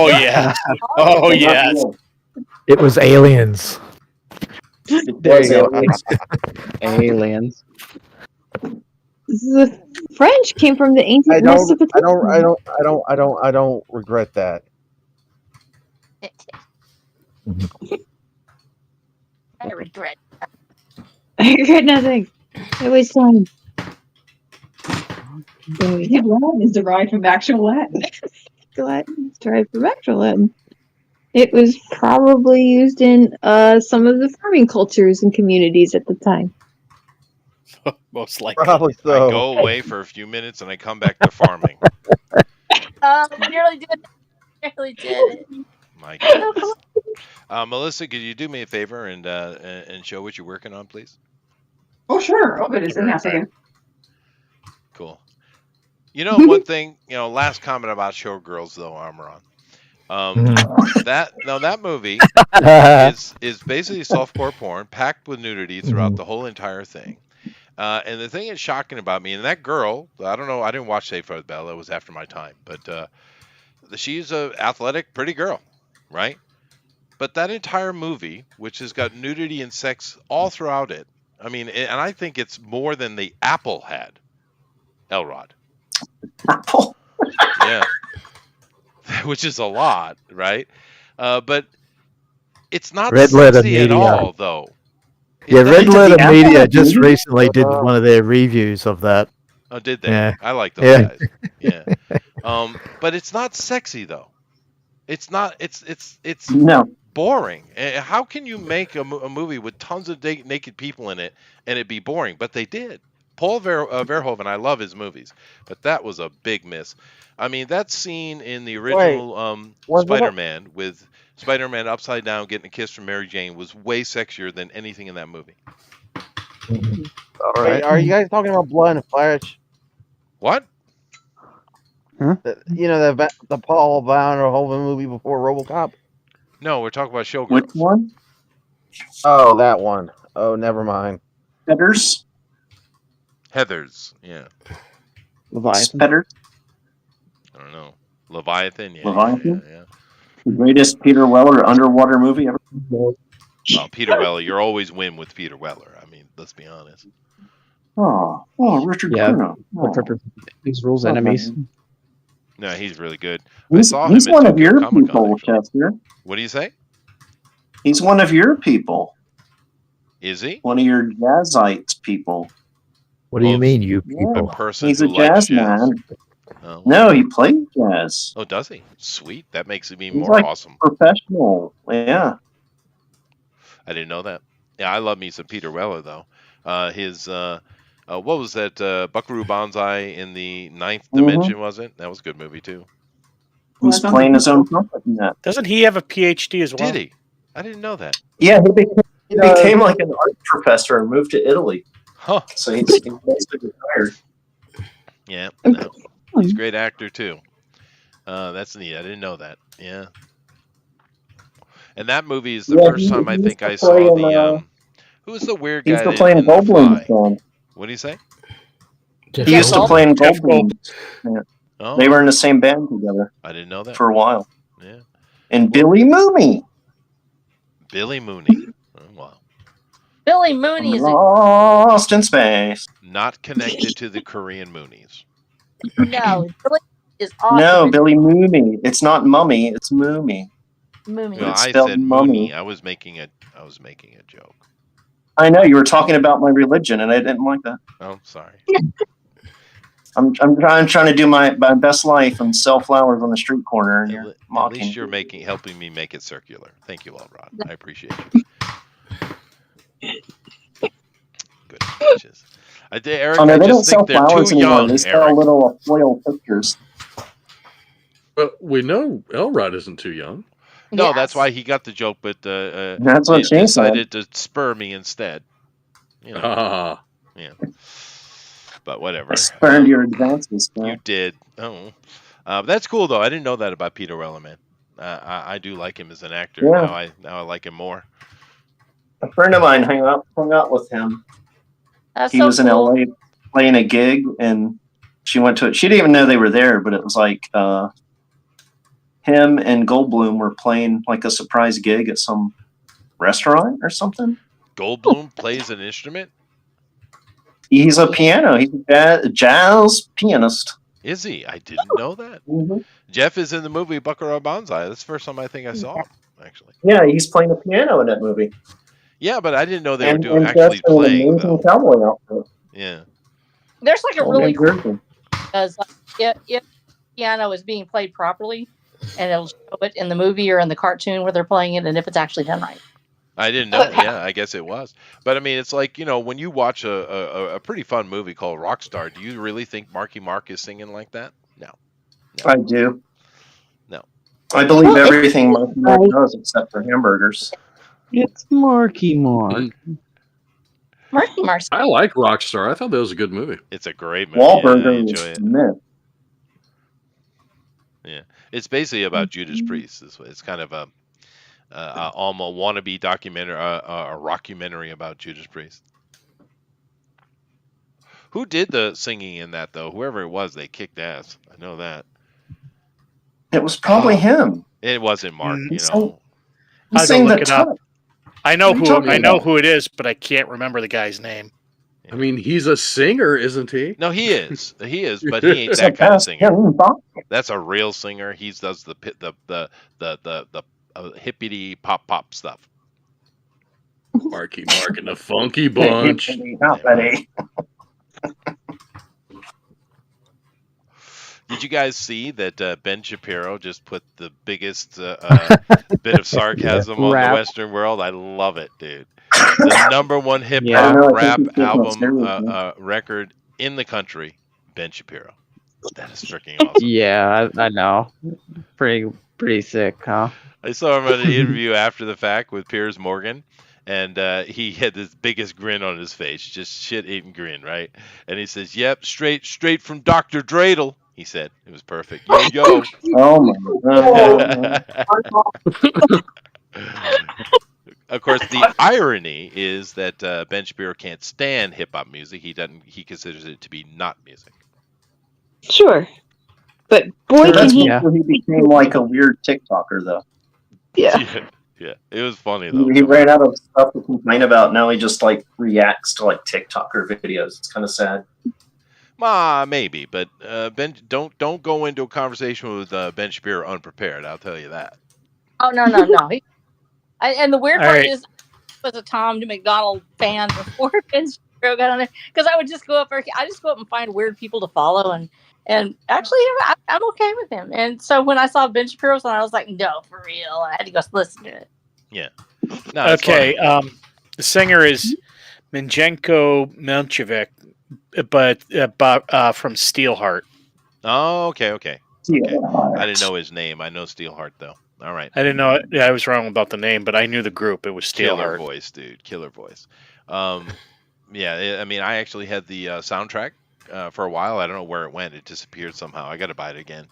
yeah. Oh yes. It was aliens. There you go. Aliens. The French came from the ancient I don't regret that. I regret. I regret nothing. I waste time. Latin is derived from actual Latin. Latin is derived from actual Latin. It was probably used in some of the farming cultures and communities at the time. Most likely. Probably I so. go away for a few minutes and I come back to farming. Nearly did it. My goodness. Melissa, could you do me a favor and show what you're working on, please? Oh, sure. Oh, goodness. In that second. Cool. You know, one thing, last comment about Showgirls, though, Armoron. That movie is basically softcore porn packed with nudity throughout the whole entire thing. And the thing that's shocking about me, and that girl, I don't know, I didn't watch Save for the Bell, it was after my time, but she's a athletic, pretty girl, right? But that entire movie, which has got nudity and sex all throughout it, I mean, and I think it's more than the Apple had, Elrod. Apple? Yeah. Which is a lot, right? but it's not Red Letter sexy at Media. all, though. Yeah, Red Did Letter the Media Apple just Media? recently did one of their reviews of that. Oh, did they? Yeah. I like those Yeah. guys. Yeah. But it's not sexy though. It's not. It's No. boring. How can you make a movie with tons of naked people in it and it be boring? But they did. Paul Verhoeven, I love his movies, but that was a big miss. I mean, that scene in the original was it a- Spider-Man with Spider-Man upside down getting a kiss from Mary Jane was way sexier than anything in that movie. All Hey, right. are you guys talking about Blood and Flesh? What? You know the Paul Verhoeven movie before RoboCop? No, we're talking about Showgirls. Which one? Oh, that one. Oh, never mind. Headers? Heathers. Yeah. Leviathan. Headers? I don't know. Leviathan. Yeah. Leviathan? Yeah. The greatest Peter Weller underwater movie ever. Well, Peter Weller, you always win with Peter Weller. I mean, let's be honest. Oh, Richard Yeah. Cruno. Oh. These rules enemies. No, he's really good. He's I saw him he's at one of Tokyo your Comic-Con, people, actually. Chester. What do you say? He's one of your people. Is he? One of your jazzites people. What do you mean, you Yeah. people? A person He's who a likes jazz man. Oh. No, he plays jazz. Oh, does he? Sweet. That makes it even He's more like awesome. professional. Yeah. I didn't know that. Yeah, I love me some Peter Weller though. His what was that? Buckaroo Banzai in the Ninth Dimension, was it? That was a good movie too. He's playing his own trumpet in that. Doesn't he have a PhD as well? Did he? I didn't know that. Yeah, he became like an art professor and moved to Italy. Huh. So he's basically retired. Yeah. No. He's a great actor too. That's neat. I didn't know that. Yeah. And that movie is the first time I think I saw the who's the weird guy He's still in playing The Goldblum's Fly? son. What do you say? He used to play in Jeff Goldblum. Yeah. Oh, They were in the same band together I didn't know that. for a while. Yeah. And Billy Mooney. Billy Mooney. Oh, wow. Billy Mooney is a Lost in Space. Not connected to the Korean Moonies. no. Billy is awesome. No, Billy Mooney. It's not Mummy. It's Mooney. Mooney. No, It's I spelled said mummy. Mooney. I was making a joke. I know you were talking about my religion, and I didn't like that. Oh, sorry. I'm trying to do my best life and sell flowers on the street corner, and At you're least mocking. you're helping me make it circular. Thank you, Rod. I appreciate you. Good gracious. Eric, Oh no, I they don't just sell think they're flowers too anymore. young, They sell Eric. little foil pictures. But we know Elrod isn't too young. No, Yes. that's why he got the joke, but That's what he she decided to spur me instead. You know, Ah, yeah. But whatever. I spurned your advances. You did. Oh, that's cool though. I didn't know that about Peter Weller, man. I do like him as an actor. Yeah. Now I like him more. A friend of mine hung out with him. That's He so was in cool. LA playing a gig, and she went to it. She didn't even know they were there, but it was like him and Goldblum were playing like a surprise gig at some restaurant or something. Goldblum plays an instrument. He's a piano. He's a jazz pianist. Is he? I didn't know that. Mm-hmm. Jeff is in the movie Buckaroo Banzai. That's the first time I think I saw him, actually. Yeah, he's playing the piano in that movie. Yeah, but I didn't know they were And doing dressed actually in an playing amazing though. cowboy outfit. Yeah. There's like a Oh, really yeah, cool Jersey. because like, if piano is being played properly, and it'll show it in the movie or in the cartoon where they're playing it, and if it's actually done right. I didn't know. Yeah, I guess it was. But I mean, it's like, when you watch a pretty fun movie called Rockstar, do you really think Marky Mark is singing like that? No. I do. No. I believe Well, everything Marky Mark does except for hamburgers. It's Marky Mark. Marky Mark's I like Rockstar. I thought that was a good movie. It's a great movie. Yeah, I Wahlburger enjoy is it. myth. Yeah. It's basically about Judas Priest. It's kind of a almost wannabe documentary, a rockumentary about Judas Priest. Who did the singing in that though? Whoever it was, they kicked ass. I know that. It was probably him. It wasn't Mark. He You sang- know. He I'll go sang look the it up. top. I know What are you talking about? who it is, but I can't remember the guy's name. I mean, he's a singer, isn't he? No, he is. He is, but he ain't that kind of singer. Sebastian Bach. That's a real singer. He does the hippity pop stuff. Marky Mark and the Funky Bunch. Buddy. Did you guys see that Ben Shapiro just put the biggest bit of sarcasm on the Rap. Western world? I love it, dude. The number one hip Yeah. hop I know, I rap think he's taking it album seriously. record in the country, Ben Shapiro. That is freaking awesome. Yeah, I know. Pretty sick, huh? I saw him at an interview after the fact with Piers Morgan, and he had this biggest grin on his face, just shit-eating grin, right? And he says, "Yep, straight from Dr. Dreidel." He said it was perfect. Yo. Oh my god. Of course, the irony is that Ben Shapiro can't stand hip hop music. He considers it to be not music. Sure. But boy, That's can he. Yeah. before he became like a weird TikToker, though. Yeah. Yeah. It was funny though. He ran out of stuff to complain about. Now he just like reacts to like TikToker videos. It's kind of sad. Maybe, but Ben, don't go into a conversation with Ben Shapiro unprepared. I'll tell you that. Oh no. And the weird All part right. is, I was a Tom McDonald fan before Ben Shapiro got on there, because I would just go up there. I just go up and find weird people to follow, and actually I'm okay with him. And so when I saw Ben Shapiro's on, I was like, no, for real. I had to go listen to it. Yeah. No, it's Okay. funny. The singer is Minjenko Milchevic, but from Steelheart. Oh, okay. Yeah. I didn't know his name. I know Steelheart though. All right. I didn't know. Yeah, I was wrong about the name, but I knew the group. It was Killer Steelheart. voice, dude. Killer voice. Yeah. I mean, I actually had the soundtrack for a while. I don't know where it went. It disappeared somehow. I got to buy it again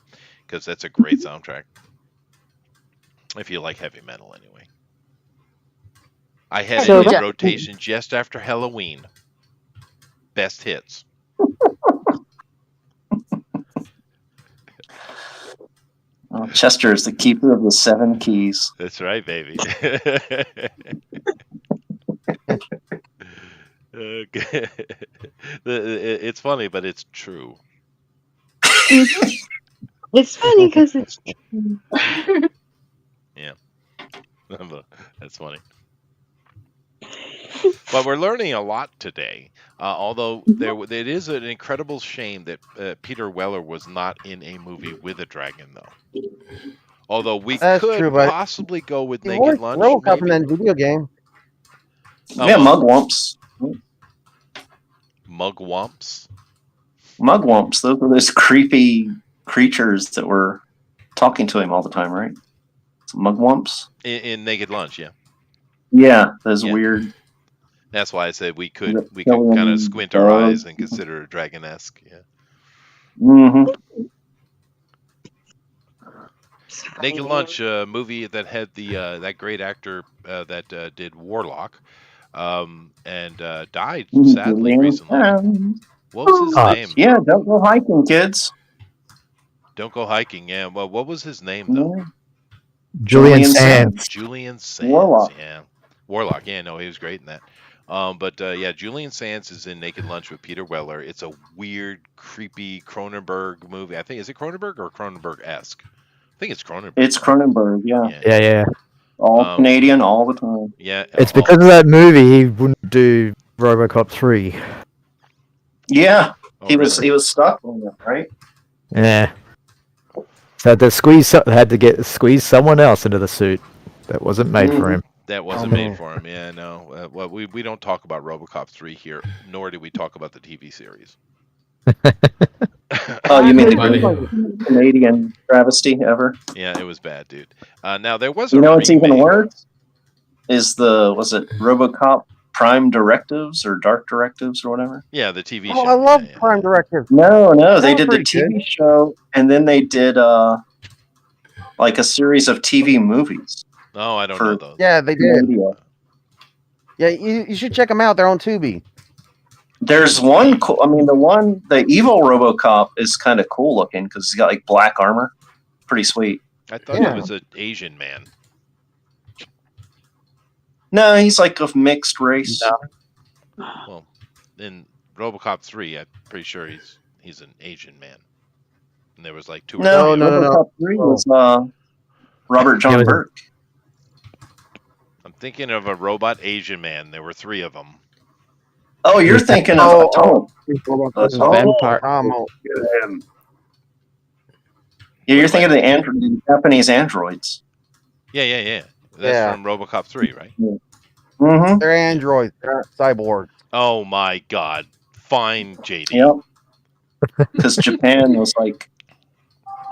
because that's a great soundtrack. If you like heavy metal, anyway. I had So it in that- rotation just after Halloween. Best hits. Chester is the keeper of the 7 keys. That's right, baby. Okay. It's funny, but it's true. It's funny because it's true. That's funny. But we're learning a lot today. Although it is an incredible shame that Peter Weller was not in a movie with a dragon, though. Although we That's could true, but possibly go with You Naked want Lunch. RoboCop in maybe? that video game. Yeah, mugwumps. Mugwumps. Mugwumps. Those were those creepy creatures that were talking to him all the time, right? So mugwumps. In Naked Lunch, yeah. Yeah, those Yeah. weird. That's why I said we could Reptilian kind of squint our bugs. eyes and consider it dragon-esque. Yeah. Mm-hmm. Naked Lunch, movie that had the that great actor that did Warlock, and died sadly recently. What was his name? Yeah, don't go hiking, kids. Don't go hiking. Yeah. Well, what was his name though? Yeah. Julian Sands. Julian Sands. Warlock. Yeah. Warlock. Yeah. No, he was great in that. But yeah, Julian Sands is in Naked Lunch with Peter Weller. It's a weird, creepy Cronenberg movie. I think is it Cronenberg or Cronenberg-esque? I think it's Cronenberg. It's Cronenberg, yeah. Yeah. All Canadian all the time. Yeah. It's because of that movie he wouldn't do RoboCop 3. Yeah. Oh, he was really? stuck on it, right? Yeah. So had to squeeze someone else into the suit that wasn't made for him. That wasn't made for him. Yeah, no. Well, we don't talk about RoboCop 3 here, nor do we talk about the TV series. Oh, you mean the Funny. greatest Canadian travesty ever? Yeah, it was bad, dude. Now there was a You know what's even remake. worse? Was it RoboCop Prime Directives or Dark Directives or whatever? Yeah, the TV Oh, show. I love Yeah. Prime Directive. No, they That was did the pretty TV show and then they did like a series of TV movies. No, I don't For- know those. Yeah, they did. Canada. Yeah, you should check them out. They're on Tubi. There's one cool. I mean, the evil RoboCop is kind of cool looking because he's got like black armor. Pretty sweet. I thought Yeah. it was an Asian man. No, he's like of mixed race. Well, in RoboCop 3, I'm pretty sure he's an Asian man. And there was like two. or No, three no, of them. no. RoboCop 3 was Robert It John was- Burke. thinking of a robot Asian man. There were 3 of them. Oh, you're thinking of Atomo. Vampire. Yeah, you're thinking of the Japanese androids. Yeah. That's from RoboCop 3, right? Mm-hmm. They're androids. They're not cyborgs. Oh my God! Fine, JD. Yep. Because Japan was like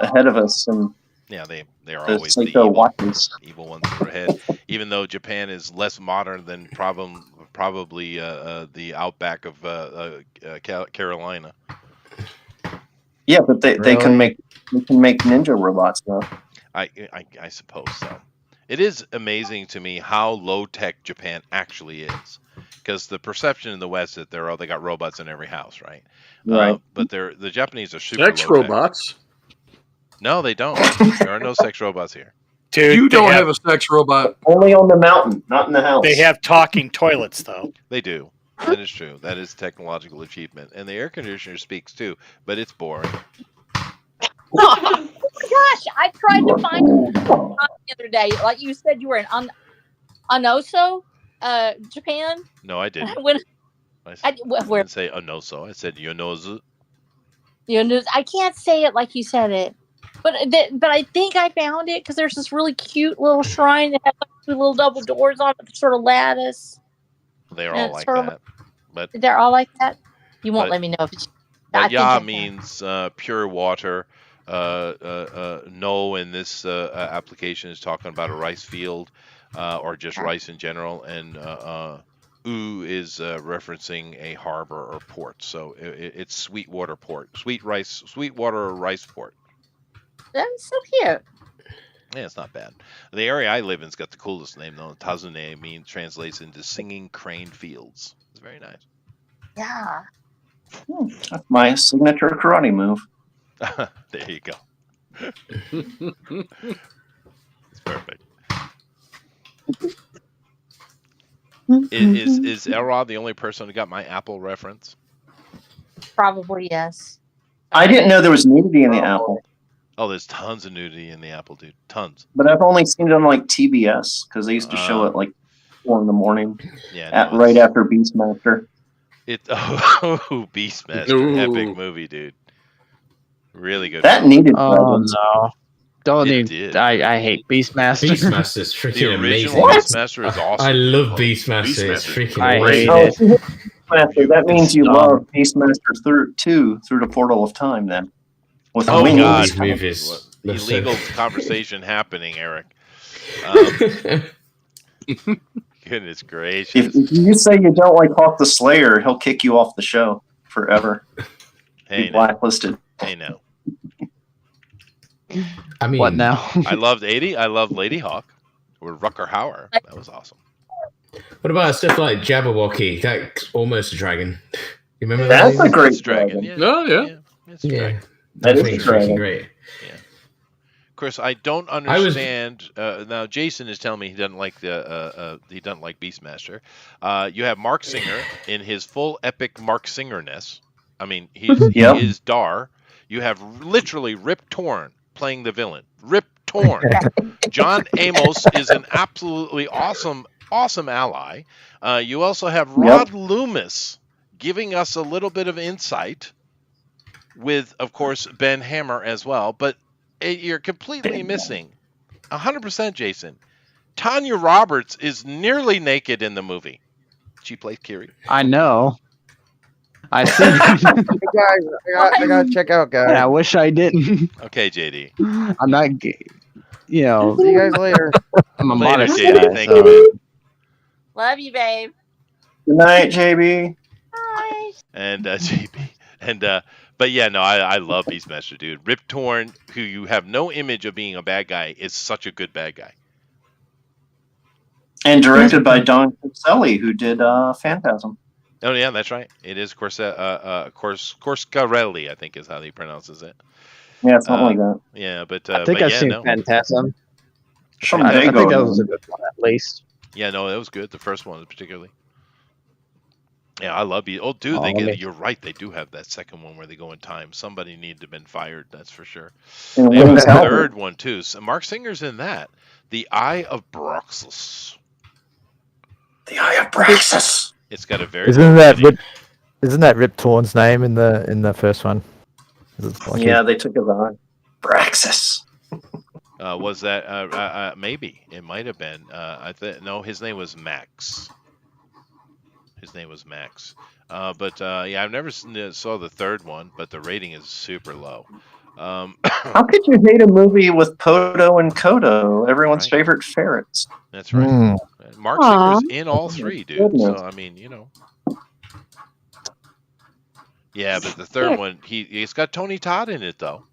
ahead of us, and Yeah, they are the always the Psycho watches. evil ones that are ahead. Even though Japan is less modern than probably the outback of Carolina. Yeah, but they can make ninja robots now. I suppose so. It is amazing to me how low tech Japan actually is, because the perception in the West that they got robots in every house, right? Right. But the Japanese are super Sex low-tech. robots. No, they don't. There are no sex robots here. Dude, You don't have a sex robot. Only on the mountain, not in the house. They have talking toilets, though. They do. That is true. That is technological achievement, and the air conditioner speaks too, but it's boring. Oh my gosh, I tried to find it the other day. Like you said, you were in Anoso, Japan. No, I didn't. When I where? didn't say Anoso. I said Yonozu. I can't say it like you said it, but I think I found it because there's this really cute little shrine that has like 2 little double doors on it, sort of lattice. They're all like sort of- that. But They're all like that. You won't But- let me know if it's. but I think ya I means pure water. No, in this application is talking about a rice field or just rice in general, and U is referencing a harbor or port. So it's Sweetwater Port, Sweetwater or rice port. That's so cute. Yeah, it's not bad. The area I live in's got the coolest name though. Tazune translates into singing crane fields. It's very nice. Yeah. That's my signature karate move. There you go. It's perfect. Is Elrod the only person who got my Apple reference? Probably yes. I didn't know there was nudity in the apple, Oh, there's tons of nudity in the Apple, dude. Tons. but I've only seen it on like TBS because they used to show it like 4 a.m. Yeah, right after Beastmaster. Beastmaster, epic movie, dude. Really good. That movie. needed. Oh presence. no! Don't It even. did. I hate Beastmaster. Beastmaster's The freaking original amazing. Beastmaster is awesome. I love Beastmaster. It's Beastmaster. freaking I amazing. hate it. Beastmaster, that means you dumb. love Beastmaster 2 through the portal of time, then. With Oh, wings. God. These movies. They're so- Illegal conversation happening, Eric. Goodness gracious. If you say you don't like Hawk the Slayer, he'll kick you off the show forever. Hey Be now. blacklisted. Hey now. I mean, What now? I loved Lady Hawk or Rucker Hauer. That was awesome. what about stuff like Jabberwocky? That's almost a dragon. You remember That's that? a great It's Dragon. dragon. Yeah. Oh, yeah. It's a dragon. That is thing's a dragon. freaking great. Of course, I don't understand. Now, Jason is telling me he doesn't like Beastmaster. You have Mark Singer in his full epic Mark Singer-ness. I mean, he is Dar. You have literally Rip Torn playing the villain. Rip Torn. John Amos is an absolutely awesome ally. You also have Rod Loomis giving us a little bit of insight with, of course, Ben Hammer as well. But you're completely missing 100%, Jason. Tanya Roberts is nearly naked in the movie. She plays Kiri. I know. I see. Hey guys, I gotta check out, guys. And I wish I didn't. Okay, JD. I'm not. You know, See you guys later. I'm a Later, modest JD. guy. Thank so- you, man. Love you, babe. Good night, JB. Bye. And JB. And but yeah, no, I love Beastmaster, dude. Rip Torn, who you have no image of being a bad guy, is such a good bad guy. And directed by Don Corselli, who did Phantasm. Oh yeah, that's right. It is Corscarelli, I think is how he pronounces it. Yeah, something like that. Yeah, but I think but I've yeah, seen no. Phantasm. Some I Dago. think that was a good one, at least. Yeah, no, that was good. The first one particularly. Yeah, I love you. Oh, dude, Oh, let me- you're right. They do have that second one where they go in time. Somebody needed to have been fired, that's for sure. And They have a Wings Helper. third one too. So Mark Singer's in that. The Eye of Broxus. The Eye of Praxis. It's got a very Isn't that Rip Torn's name in the first one? Yeah, they took his eye. Praxis. Was that maybe it might have been? No, his name was Max. His name was Max. But yeah, I've never saw the third one, but the rating is super low. How could you hate a movie with Podo and Kodo, everyone's Right. favorite ferrets? That's right. Mm. Mark Aw. Singer's in all three, dude. Goodness. So I mean, Yeah, but the third one, he's got Tony Todd in it though.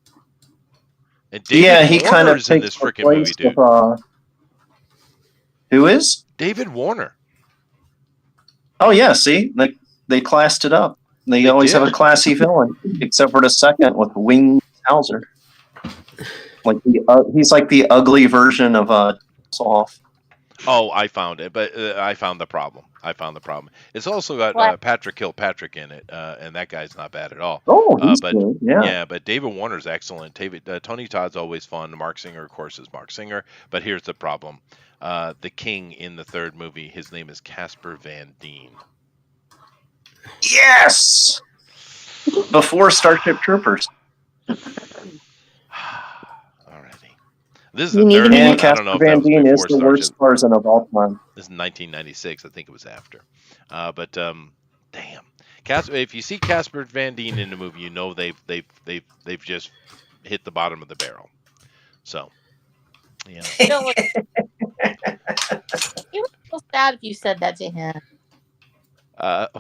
And David he kind of Warner's in takes this the freaking movie, place dude. of, who is? David Warner. Oh yeah, see, they classed it up. They always have a classy villain, except for the second with Wing Hauser. Like he's like the ugly version of Soft. Oh, I found it, but I found the problem. It's also got Patrick Kilpatrick in it, and that guy's not bad at all. Oh, he's but good. Yeah. but David Warner's excellent. Tony Todd's always fun. Mark Singer, of course, is Mark Singer. But here's the problem: the king in the third movie, his name is Casper Van Dien. Yes. Before Starship Troopers. This is the third one. And I don't know Casper if that Van was Dien is before the worst Starship. Tarzan of all time. This is 1996. I think it was after. But damn, if you see Casper Van Dien in the movie, you know they've just hit the bottom of the barrel. So, yeah. He would feel sad if you said that to him. Well,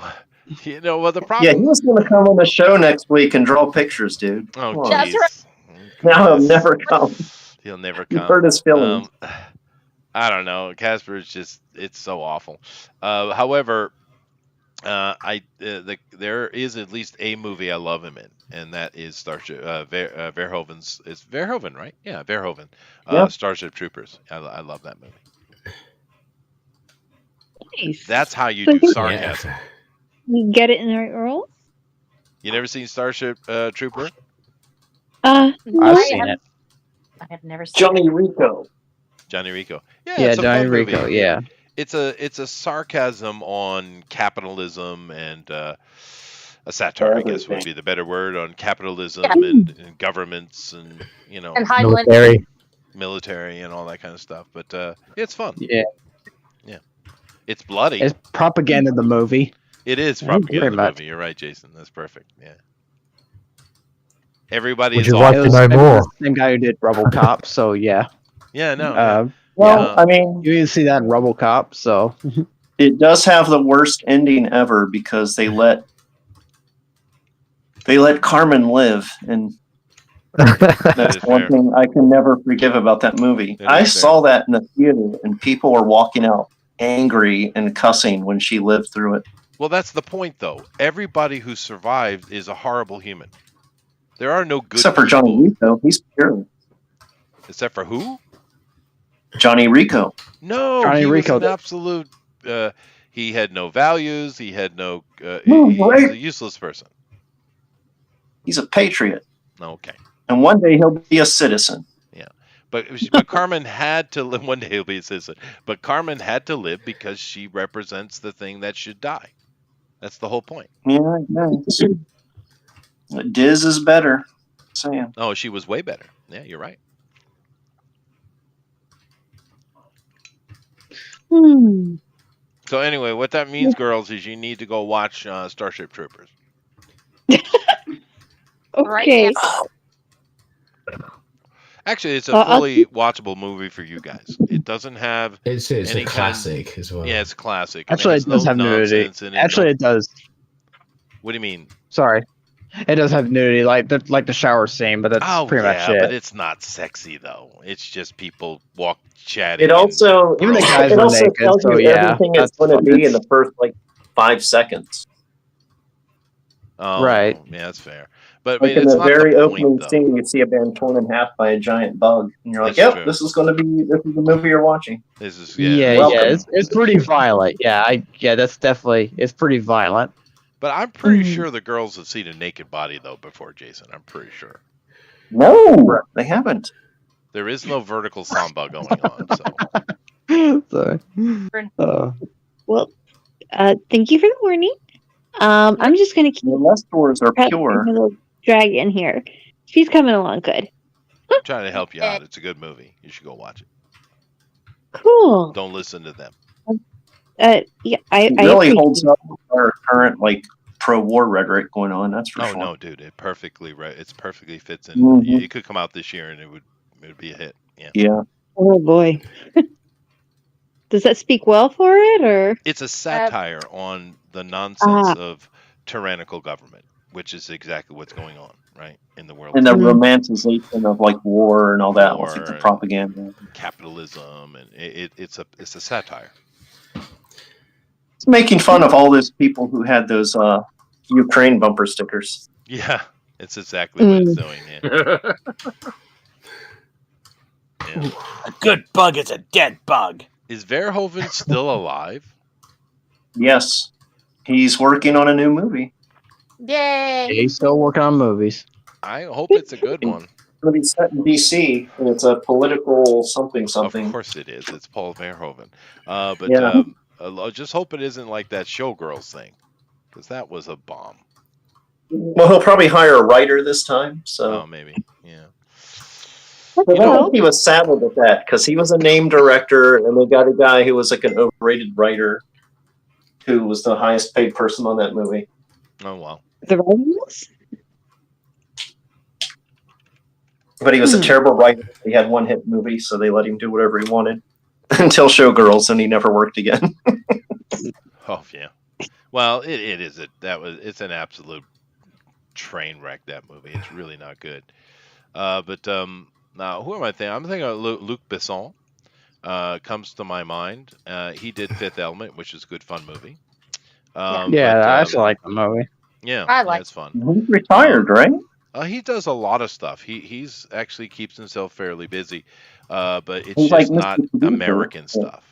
the problem. Yeah, he was going to come on the show next week and draw pictures, dude. Oh, Come on. That's right. Now he'll never come. He'll never He come. hurt his feelings. I don't know. Casper is just—it's so awful. However, there is at least a movie I love him in, and that is Starship Verhoeven's. It's Verhoeven, right? Yeah, Verhoeven. Yep. Starship Troopers. I love that movie. Nice. That's how you So do you- sarcasm. You get it in the right role? You never seen Starship Trooper? No. I've seen it. I have never seen Johnny Rico. Johnny Rico. Yeah, it's a Johnny fun Rico. movie. Yeah. It's a sarcasm on capitalism and a satire, I guess would be the better word, on capitalism and governments and And Highlander. military and all that kind of stuff. But it's fun. Yeah. Yeah, it's bloody. It's propaganda. The movie. It is Yeah, propaganda pretty the much. movie. You're right, Jason. That's perfect. Yeah. Everybody Would is you like awful. to know more? The same guy who did RoboCop. So yeah. Yeah, no. Well, Yeah. I mean, You can see that in RoboCop. So it does have the worst ending ever because they let Carmen live, and That that's is one fair. thing I can never forgive about that movie. That I is fair. saw that in the theater, and people were walking out angry and cussing when she lived through it. Well, that's the point, though. Everybody who survived is a horrible human. There are no good Except for people. Johnny Rico, he's pure. Except for who? Johnny Rico. No, Johnny he Rico. was an absolute. He had no values. He had no. No, he was right. a useless person. He's a patriot, Okay, and one day he'll be a citizen. but Carmen had to live. One day he'll be a citizen. But Carmen had to live because she represents the thing that should die. That's the whole point. Yeah, Diz is better. Sam. Oh, she was way better. Yeah, you're right. So anyway, what that means, girls, is you need to go watch Starship Troopers. Okay. Actually, it's a I'll fully watchable movie for you guys. It doesn't have. It's any a kind- classic as well. Yeah, it's classic. and actually, there's it does no have nudity. nonsense in it, Actually, no- it does. What do you mean? Sorry, it does have nudity, like the shower scene, but that's Oh, pretty yeah, much but it. it's not sexy though. It's just people chatting. It also Even the guys it were also naked, tells so you yeah, everything it's that's going to fun. be in the first 5 seconds. Oh, Right. Yeah, that's fair. But Like in it's the not very the opening point, though. scene, you see a man torn in half by a giant bug, and you're like, That's "Yep, true. this is the movie you're watching." This is Yeah, Welcome. it's pretty violent. That's definitely it's pretty violent. But I'm pretty sure the girls have seen a naked body though before, Jason. I'm pretty sure. No, they haven't. There is no vertical samba going on. So Sorry. Well, thank you for the warning. I'm just gonna keep The Lestors are petting pure. my little dragon here. She's coming along good. I'm trying to help you out. It's a good movie. You should go watch it. Cool. Don't listen to them. Yeah, I It really appreciate holds up with our current pro-war rhetoric going on. That's for Oh sure. no, dude! It perfectly fits in. Mhm. It could come out this year and it would be a hit. Yeah. Yeah. Oh boy. Does that speak well for it, or? It's a satire on the nonsense of tyrannical government, which is exactly what's going on, right, in the world. And the romanticization of war and all that, with the War propaganda, capitalism, and it's a satire. It's making fun of all those people who had those Ukraine bumper stickers. Yeah, it's exactly what it's doing. Yeah. Yeah. A good bug is a dead bug. Is Verhoeven still alive? Yes, he's working on a new movie. Yay! He's still working on movies. I hope it's a good one. It's going to be set in DC, and it's a political something. Of course it is. It's Paul Verhoeven. But Yeah. I just hope it isn't like that Showgirls thing, because that was a bomb. Well, he'll probably hire a writer this time. So maybe, yeah. But I think he was saddled with that because he was a name director, and they got a guy who was an overrated writer, who was the highest paid person on that movie. Oh wow! The writers? But he was a terrible writer. He had one hit movie, so they let him do whatever he wanted until Showgirls, and he never worked again. Oh yeah. Well, it's an absolute train wreck, that movie. It's really not good. But now who am I thinking? I'm thinking of Luc Besson. Comes to my mind. He did Fifth Element, which is a good fun movie. I actually like the movie. Yeah, I like it's fun. He's retired, right? He does a lot of stuff. He's actually keeps himself fairly busy, but it's He's just like not Mr. Producer. American stuff.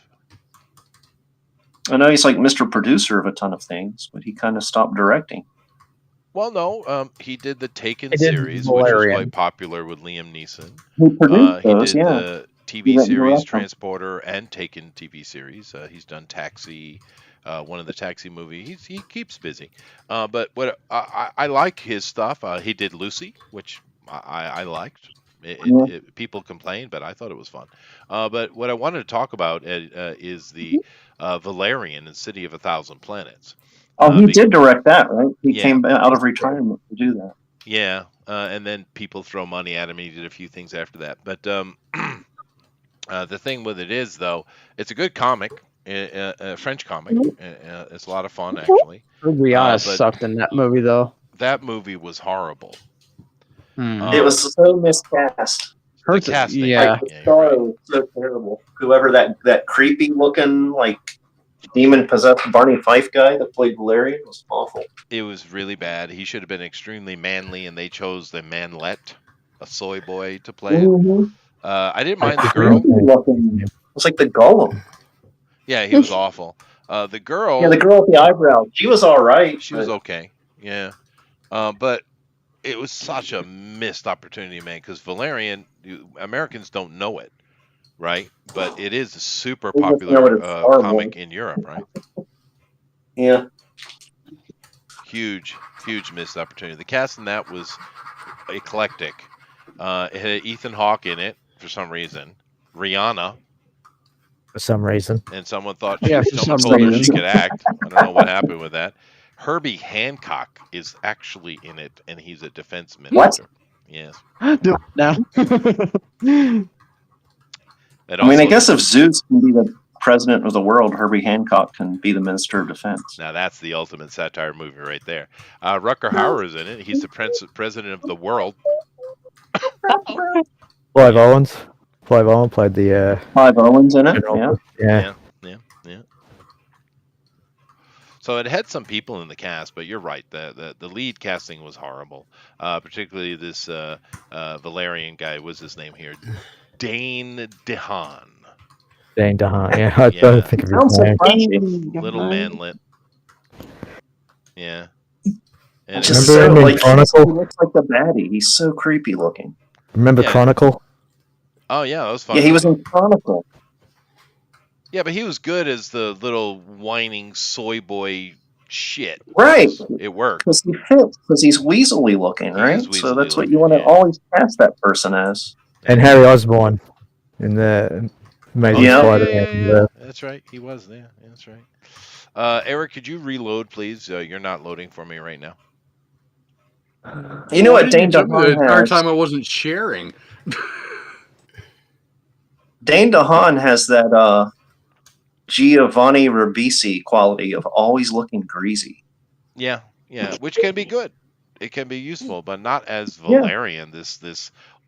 I know he's like Mr. Producer of a ton of things, but he kind of stopped directing. Well, no, he did the Taken He did series, which was Valerian. quite popular with Liam Neeson. He produced He those, did yeah. the He TV didn't series direct them. Transporter and Taken TV series. He's done Taxi, one of the Taxi movies. He keeps busy. But what I like his stuff. He did Lucy, which I liked. People complained, but I thought it was fun. But what I wanted to talk about is the Valerian and City of a Thousand Planets. Oh, he did direct that, right? He came out of retirement to do that. Yeah, and then people throw money at him, and he did a few things after that. But the thing with it is, though, it's a good comic, a French comic. It's a lot of fun, actually. Rihanna sucked in that movie, though. That movie was horrible. It was so miscast. The casting, yeah. The star was so terrible. Whoever that creepy looking demon possessed Barney Fife guy that played Valerian was awful. It was really bad. He should have been extremely manly, and they chose the manlet, a soy boy, to play it. Mhm. I didn't mind the girl. It was like the Golem. Yeah, he was awful. The girl. Yeah, the girl with the eyebrow. She was all right. She was okay. Yeah, but it was such a missed opportunity, man. Because Valerian, Americans don't know it, right? But it is a super They just know popular it's horrible. comic in Europe, right? Yeah. Huge missed opportunity. The cast in that was eclectic. It had Ethan Hawke in it for some reason. Rihanna. For some reason. And someone thought some someone told her she reason. could act. I don't know what happened with that. Herbie Hancock is actually in it, and he's a defense minister. Yes. Do it now. I guess if Zeus can be the president of the world, Herbie Hancock can be the Minister of Defense. Now that's the ultimate satire movie right there. Rutger Hauer is in it. He's the president of the world. Clive Owens. Clive Owen played the. Clive Owens in it. Yeah. Yeah. So it had some people in the cast, but you're right. The lead casting was horrible. Particularly this Valerian guy. What's his name here? Dane DeHaan. Dane DeHaan. Yeah, I don't think of his name. Little manlet. Yeah. And Just Remember him in he Chronicle? looks like the baddie. He's so creepy looking. Remember Yeah. Chronicle? Oh yeah, that was fun. Yeah, he was in Chronicle. Yeah, but he was good as the little whining soy boy shit. Right. It worked. Because he fits, because he's weaselly looking, He right? is So weaselly that's what you looking, want to yeah. always cast that person as. And Harry Osborn in the Amazing Yeah. Spider-Man. That's right. He was there. Yeah, that's right. Eric, could you reload, please? You're not loading for me right now. You know Why what didn't Dane you tell me the DeHaan entire has? time I wasn't sharing. Dane DeHaan has that Giovanni Ribisi quality of always looking greasy. Yeah, which can be good. It can be useful, but not as Yeah. Valerian, this Yeah,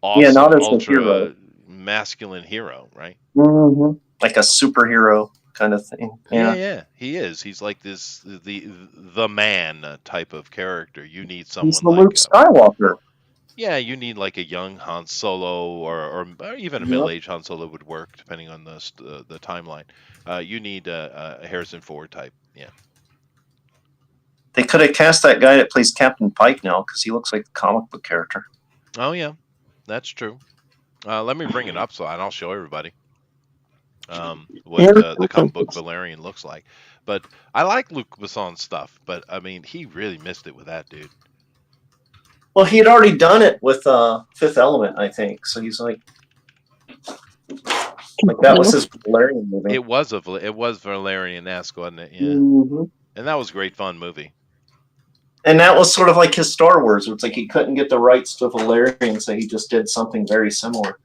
awesome, not as a ultra hero. masculine hero, right? Mm-hmm. Like a superhero kind of thing. Yeah, he is. He's like the man type of character. You need someone He's the like Luke Skywalker. yeah, you need like a young Han Solo or even a Yep. middle-aged Han Solo would work depending on the timeline. You need a Harrison Ford type. Yeah. They could have cast that guy that plays Captain Pike now because he looks like the comic book character. Oh yeah, that's true. Let me bring it up and I'll show everybody what the comic book Valerian looks like. But I like Luc Besson's stuff, but I mean he really missed it with that dude. Well, he had already done it with Fifth Element, I think. So he's like that was his Valerian movie. It was Valerian-esque, wasn't it? Yeah. Mm-hmm. And that was a great fun movie. And that was sort of like his Star Wars. It's like he couldn't get the rights to Valerian, so he just did something very similar.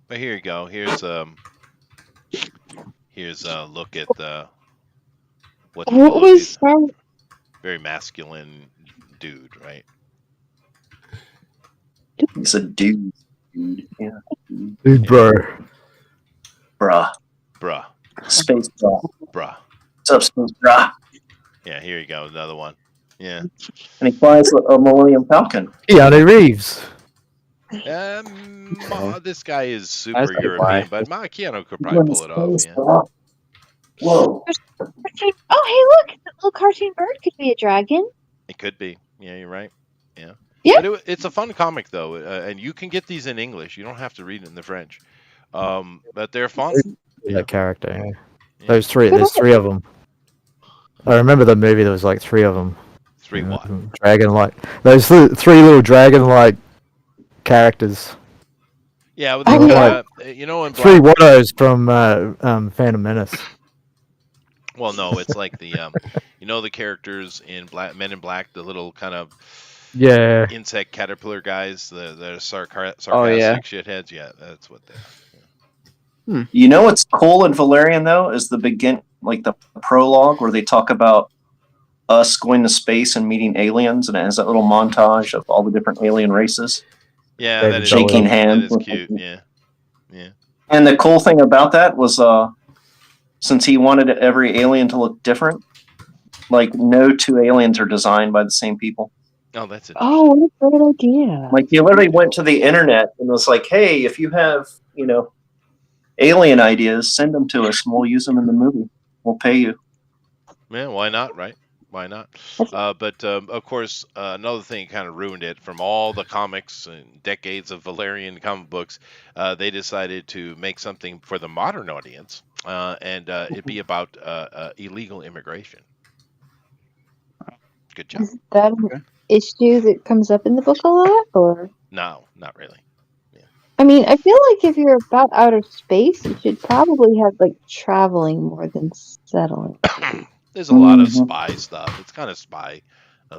But here you go. Here's a look at what was very masculine dude, right? He's a dude. Yeah. Dude, bro. Bruh. Space bra. Bruh. What's up, Space bra? Yeah, here you go. Another one. Yeah. And he flies a Millennium Falcon. Keanu Reeves. This guy is super That's pretty European, fly. but Keanu could probably pull it off. Yeah. Whoa. Oh, hey, look! The little cartoon bird could be a dragon. It could be. Yeah, you're right. Yeah. Yeah. But it's a fun comic though, and you can get these in English. You don't have to read it in the French. But they're fun. That character. Yeah. Yeah. There's three of them. I remember the movie. There was like three of them. Three what? Dragon-like. Those three little dragon-like characters. Yeah, well, you know, in Three Black, Wattos from Phantom Menace. well, no, it's like the you know the characters in Men in Black, the little kind of Yeah. insect caterpillar guys, the sarcastic shitheads. Yeah, that's what they are. You know what's cool in Valerian though is the prologue where they talk about us going to space and meeting aliens, and it has that little montage of all the different alien races. Yeah, David that is shaking That hands. is cute. Yeah, yeah. And the cool thing about that was since he wanted every alien to look different, like no two aliens are designed by the same people. Oh, that's it. Oh, what a great idea! Like you literally went to the internet and was like, "Hey, if you have alien ideas, send them to us, and we'll use them in the movie. We'll pay you." Yeah, why not, right? Why not? But of course, another thing kind of ruined it. From all the comics and decades of Valerian comic books, they decided to make something for the modern audience, and it'd be about illegal immigration. Good job. Is that an issue that comes up in the book a lot, or? No, not really. I mean, I feel like if you're about outer space, you should probably have like traveling more than settling. There's a lot of spy stuff. It's kind of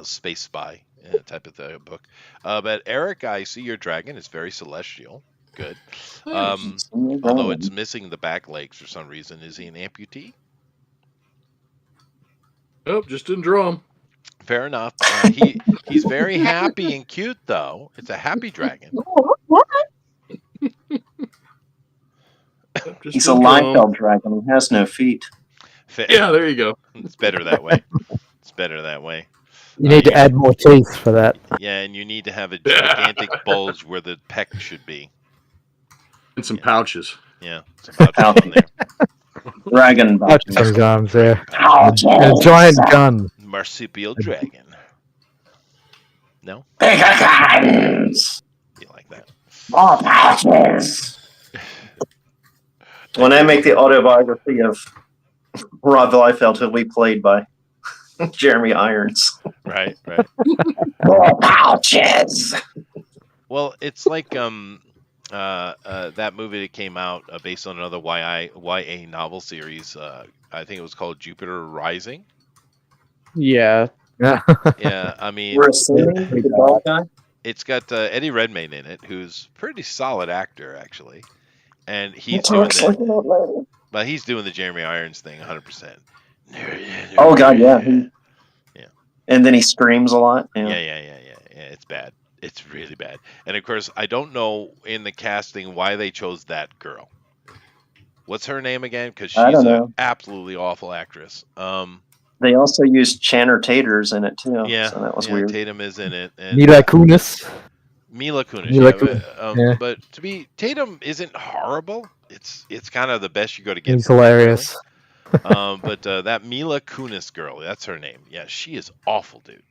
space spy type of book. But Eric, I see your dragon is very celestial. Good. Although it's missing the back legs for some reason. Is he an amputee? Nope, just didn't draw him. Fair enough. He's very happy and cute, though. It's a happy dragon. He's a Liefeld dragon. He has no feet. Yeah, there you go. It's better that way. It's better that way. You need to add more teeth for that. Yeah, and you need to have a gigantic bulge where the peck should be. And some pouches. Yeah, some pouches in there. Dragon Pouches on his arms there. And a giant gun. Marsupial dragon. No? Bigger guns. You like that? More pouches. When I make the autobiography of Rob Liefeld, he'll be played by Jeremy Irons. Right. More pouches. Well, it's like that movie that came out based on another YA novel series. I think it was called Jupiter Rising. Yeah. Yeah, I mean, We're assuming the bald guy. it's got Eddie Redmayne in it, who's a pretty solid actor actually, and He he's doing talks like that. an old lady. But he's doing the Jeremy Irons thing 100%. Oh God, yeah. Yeah. And then he screams a lot. Yeah. Yeah. It's bad. It's really bad. And of course, I don't know in the casting why they chose that girl. What's her name again? Because I she's don't an know. absolutely awful actress. They also used Channer Taters in it too. Yeah, So that was yeah, weird. Tatum is in it. And Mila Kunis. Mila Kunis. Mila Yeah, Kunis, yeah. But to be Tatum isn't horrible. It's kind of the best you got to get. He's from her, really. hilarious. But that Mila Kunis girl, that's her name. Yeah, she is awful, dude.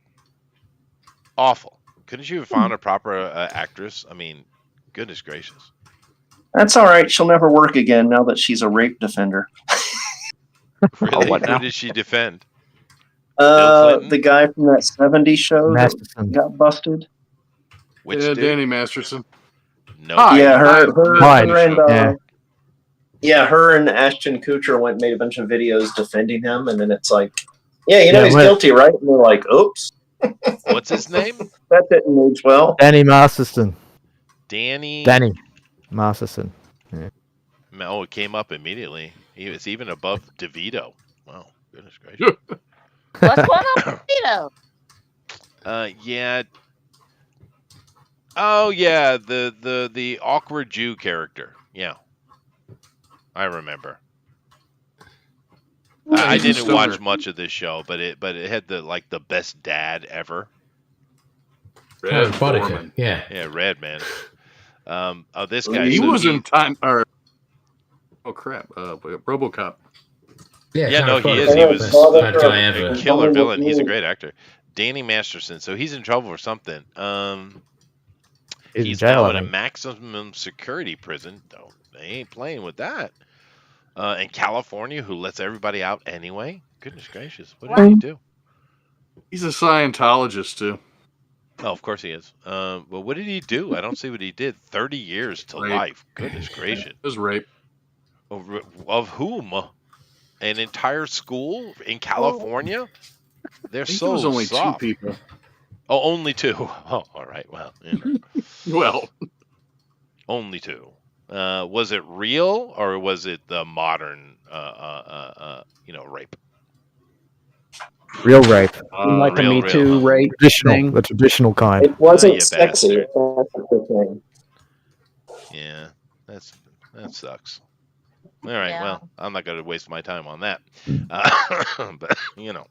Awful. Couldn't you have found a proper actress? I mean, goodness gracious. That's all right. She'll never work again now that she's a rape defender. Really? what Who now? did she defend? Clinton? The guy from that '70s show that Masterson. got busted. Which Yeah, dude? Danny Masterson. No. Hi. Yeah, Hyde. her and Yeah. yeah, her and Ashton Kutcher went and made a bunch of videos defending him, and then it's like, yeah, you know Yeah, he's well- guilty, right? And they're like, oops, What's his name? that didn't age well. Danny Masterson. Danny. Danny Masterson. Oh, it came up immediately. He was even above DeVito. Wow, goodness gracious. What's going on, Vito? Yeah. Oh yeah, the awkward Jew character. Yeah, I remember. I he's a didn't watch stoner. much of this show, but it had the best dad ever. Red Boddicker. Foreman. Yeah. Yeah, Red Man. This guy. He so was in time. Or, oh crap! RoboCop. Yeah, no, he Boddicker. is. He was Best Father bad from- guy a ever. killer villain. He's a great actor. Danny Masterson. So he's in trouble for something. He's in He's jail, now I in a think. maximum security prison. No, they ain't playing with that. In California, who lets everybody out anyway. Goodness gracious, what did he do? He's a Scientologist too. Oh, of course he is. Well, what did he do? I don't see what he did. 30 years to Rape. life. Goodness gracious. It was rape. Of whom? An entire school in California? They're I think so it was only soft. 2 people. Oh, only 2. Oh, all right. Well, Well, only 2. Was it real or was it the modern, rape? Real rape. Like a real, Me real, Too huh? rape Traditional. thing. The traditional kind. It wasn't you sexy. bastard. That's the thing. Yeah, that sucks. All right, Yeah. well, I'm not going to waste my time on that. But Yeah.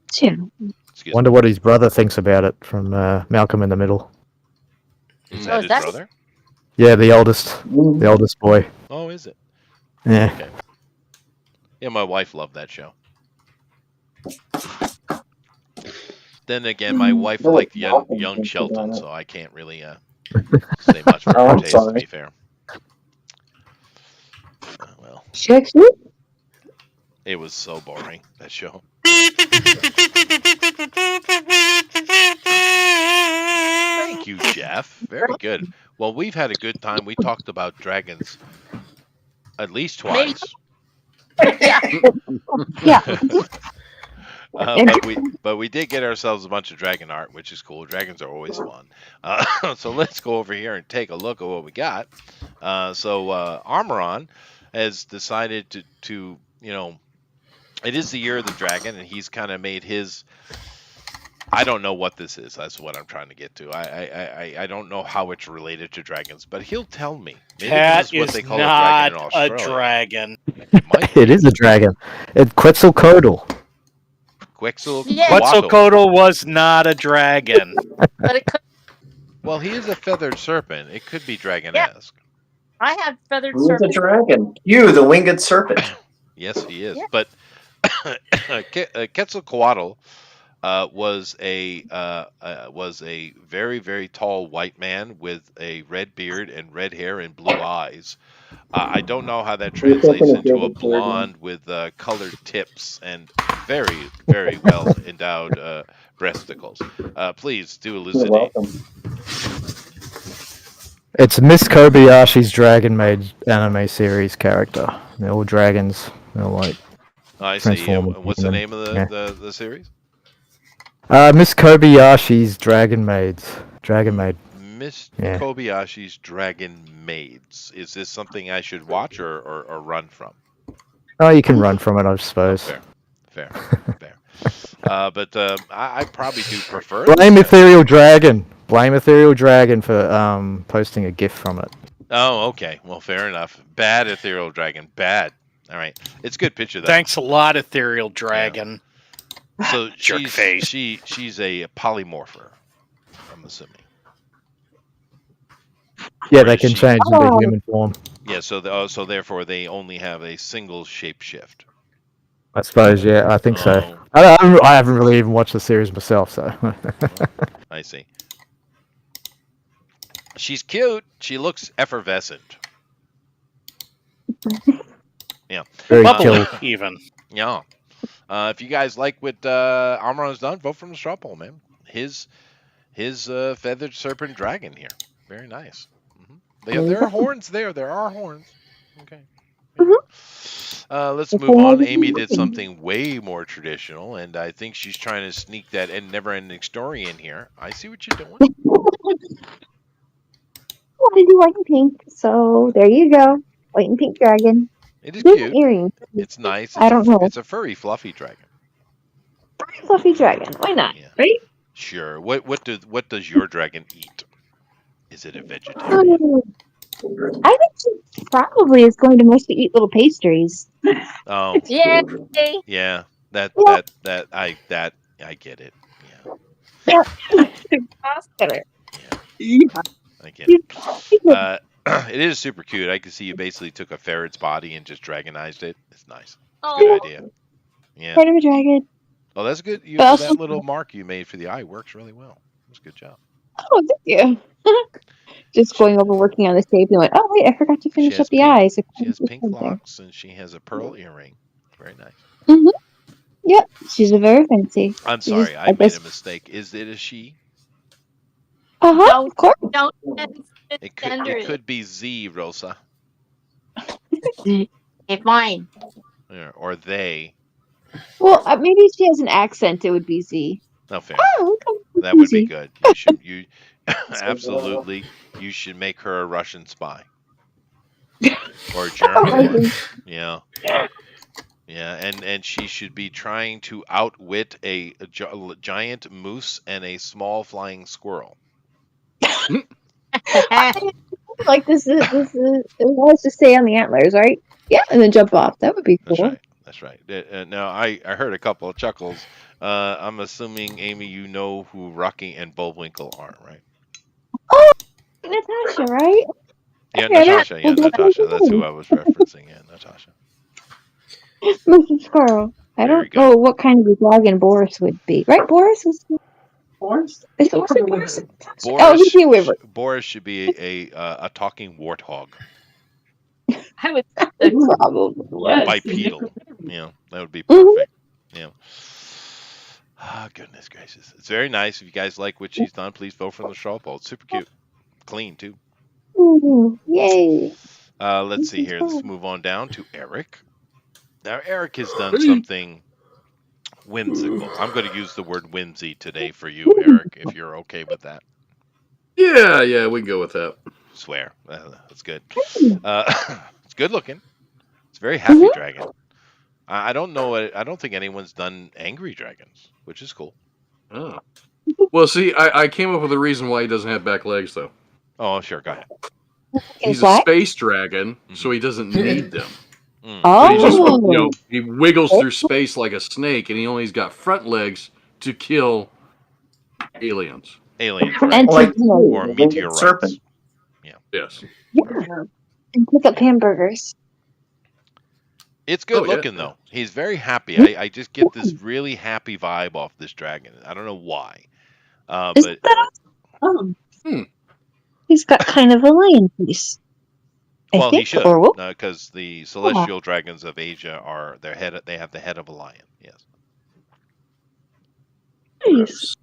excuse me. Wonder what his brother thinks about it from Malcolm in the Middle. Is Oh, that is his that- brother? Yeah, the oldest boy. Oh, is it? Yeah. Okay. Yeah, my wife loved that show. Then again, my wife No, liked it's Malcolm young thinks Shelton, about it. so I can't really say much for Oh, her I'm taste, to sorry. be fair. Well, Sexy? it was so boring, that show. Thank you, Jeff. Very good. Well, we've had a good time. We talked about dragons at least Maybe- twice. Yeah. Yeah. But we did get ourselves a bunch of dragon art, which is cool. Dragons are always fun. So let's go over here and take a look at what we got. Armoron has decided to it is the year of the dragon, and he's kind of made his. I don't know what this is. That's what I'm trying to get to. I don't know how it's related to dragons, but he'll tell me. Maybe That this is what is they call not a dragon in a Australia. dragon. It might be. It is a dragon. It's Quetzalcoatl. Quetzalcoatl. Yeah. Quetzalcoatl was not a dragon. But it could, Well, he is a feathered serpent. It could be dragon-esque. I have feathered Who's the serpent. dragon? You, the winged serpent. Yes, he is. Yeah. But Quetzalcoatl was a very, very tall white man with a red beard and red hair and blue eyes, I don't know how that translates into a blonde with colored tips and very, very well endowed breasticles. Please do elucidate. It's Miss Kobayashi's Dragon Maid anime series character. They're all dragons. They're like I see. And transform what's the human. name of Yeah. the series? Miss Kobayashi's Dragon Maids. Dragon Maid. Miss Yeah. Kobayashi's Dragon Maids. Is this something I should watch or run from? Oh, you can run from it, I suppose. Fair. But I probably do prefer. Blame Ethereal Dragon. Blame Ethereal Dragon for posting a GIF from it. Oh, okay. Well, fair enough. Bad Ethereal Dragon. Bad. All right. It's a good picture though. Thanks a lot, Ethereal Dragon. Yeah. So Jerkface. she's a polymorpher, I'm assuming. Yeah, Or they is can she- change into human form. Yeah. So so therefore they only have a single shapeshift. I suppose. Yeah, I think so. Oh. I haven't really even watched the series myself, so. I see. She's cute. She looks effervescent. Yeah. Very Bubbly, chill. even. Yeah. If you guys like what Amron's done, vote from the straw poll, man. His feathered serpent dragon here. Very nice. There are horns there. There are horns. Okay. Let's move on. Amy did something way more traditional, and I think she's trying to sneak that never-ending story in here. I see what you're doing. I do white and pink, so there you go. White and pink dragon. It is With cute. earrings. It's nice. I don't know. It's a furry, fluffy dragon. Pretty fluffy dragon. Why not? Yeah. Right? Sure. What does your dragon eat? Is it a vegetarian? I think she probably is going to mostly eat little pastries. Oh, Yeah. yeah. That I get it. Yeah. Hospital. I get it. It is super cute. I can see you basically took a ferret's body and just dragonized it. It's nice. It's a good idea. Yeah. Part of a dragon. Oh, that's good. But also- That little mark you made for the eye works really well. That's a good job. Oh, thank you. Just going over working on the shape and went, oh, wait, I forgot to finish has up the pink- eyes. She has pink locks and she has a pearl earring. Very nice. Mm-hmm. Yep, she's a very fancy. I'm She's sorry, just- I made a mistake. Is it a she? Uh-huh, of course. Don't It could be Z, Rosa. Okay, fine. Yeah, or they. Well, maybe if she has an accent, it would be Z. No fair. Oh, okay. That would be Easy. good. You absolutely you should make her a Russian spy. Or German. Yeah. Yeah, and she should be trying to outwit a giant moose and a small flying squirrel. Like this is it wants to stay on the antlers, right? Yeah, and then jump off. That would be cool. That's right. Now I heard a couple of chuckles. I'm assuming, Amy, you know who Rocky and Bullwinkle are, right? Oh, Natasha, right? Yeah, Okay, Natasha. Yeah, Natasha. That's who I was referencing. Yeah, Natasha. Mrs. Squirrel. I don't know what kind of a dragon Boris would be. Right, Boris? Boris? Is it Boris? Oh, he'd be a wyvern. Boris should be a talking warthog. I would probably Bipedal. Yeah, that would be perfect. Yeah. Ah, goodness gracious. It's very nice. If you guys like what she's done, please vote for the straw poll. It's super cute. Clean, too. Ooh, yay. Let's see here. Let's move on down to Eric. Now, Eric has done something whimsical. I'm going to use the word whimsy today for you, Eric, if you're okay with that. Yeah, we can go with that. Swear. That's good. It's good looking. It's a very happy dragon. I don't know. I don't think anyone's done angry dragons, which is cool. Oh. Well, see, I came up with a reason why he doesn't have back legs, though. Oh, sure. Go ahead. He's a space dragon, so he doesn't need them. Oh. He just, he wiggles through space like a snake, and he only's got front legs to kill aliens. Aliens, And right? to- Or meteorites. Serpent. Yeah. Yes. Yeah. And pick up hamburgers. It's good Oh, yeah. looking, though. He's very happy. I just get this really happy vibe off this dragon. I don't know why. But Isn't that awesome? He's got kind of a lion piece. Well, he think, should, or will. because the celestial dragons of Asia are their head. They have the head of a lion. Yes. Nice.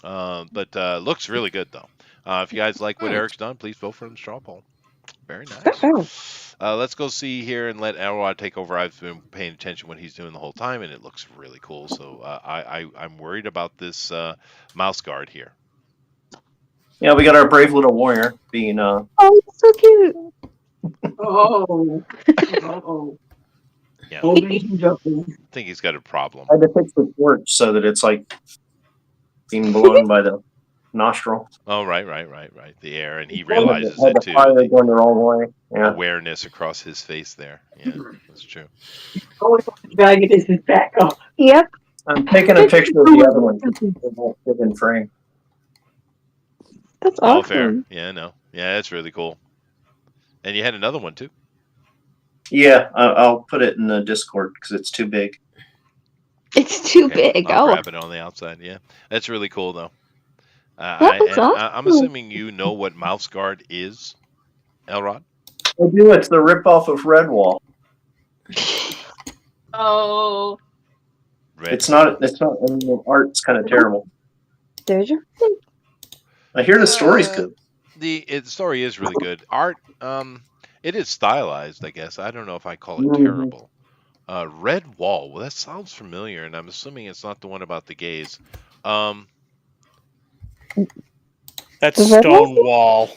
But looks really good though. If you guys like what Eric's done, please vote for him straw poll. Very nice. Let's go see here and let Elrod take over. I've been paying attention to what he's doing the whole time, and it looks really cool. So I'm worried about this mouse guard here. Yeah, we got our brave little warrior being. Oh, it's so cute. Oh. Oh. Yeah. Oh, I think he's got a problem. I had to fix the torch so that it's like being blown by the nostril. Oh, right. The air, and he Had realizes the it too. fire going the wrong way. Yeah. Awareness across his face there. Yeah, that's true. Oh, the dragon is his back up. Yep. I'm taking a picture of the other one. It won't fit in frame. That's Oh, awesome. fair. Yeah, no. Yeah, that's really cool. And you had another one too. Yeah, I'll put it in the Discord because it's too big. It's too big. I'll Oh, grab it on the outside. Yeah, that's really cool though. That looks awesome. I'm assuming you know what mouse guard is, Elrod. I do. It's the ripoff of Redwall. Oh. It's not. It's not. I mean, the art's kind of terrible. there's your. I hear the story's good. The story is really good. Art, it is stylized, I guess. I don't know if I call it Mhm. terrible. Red Wall. Well, that sounds familiar, and I'm assuming it's not the one about the gays. That's The red Stone Wall.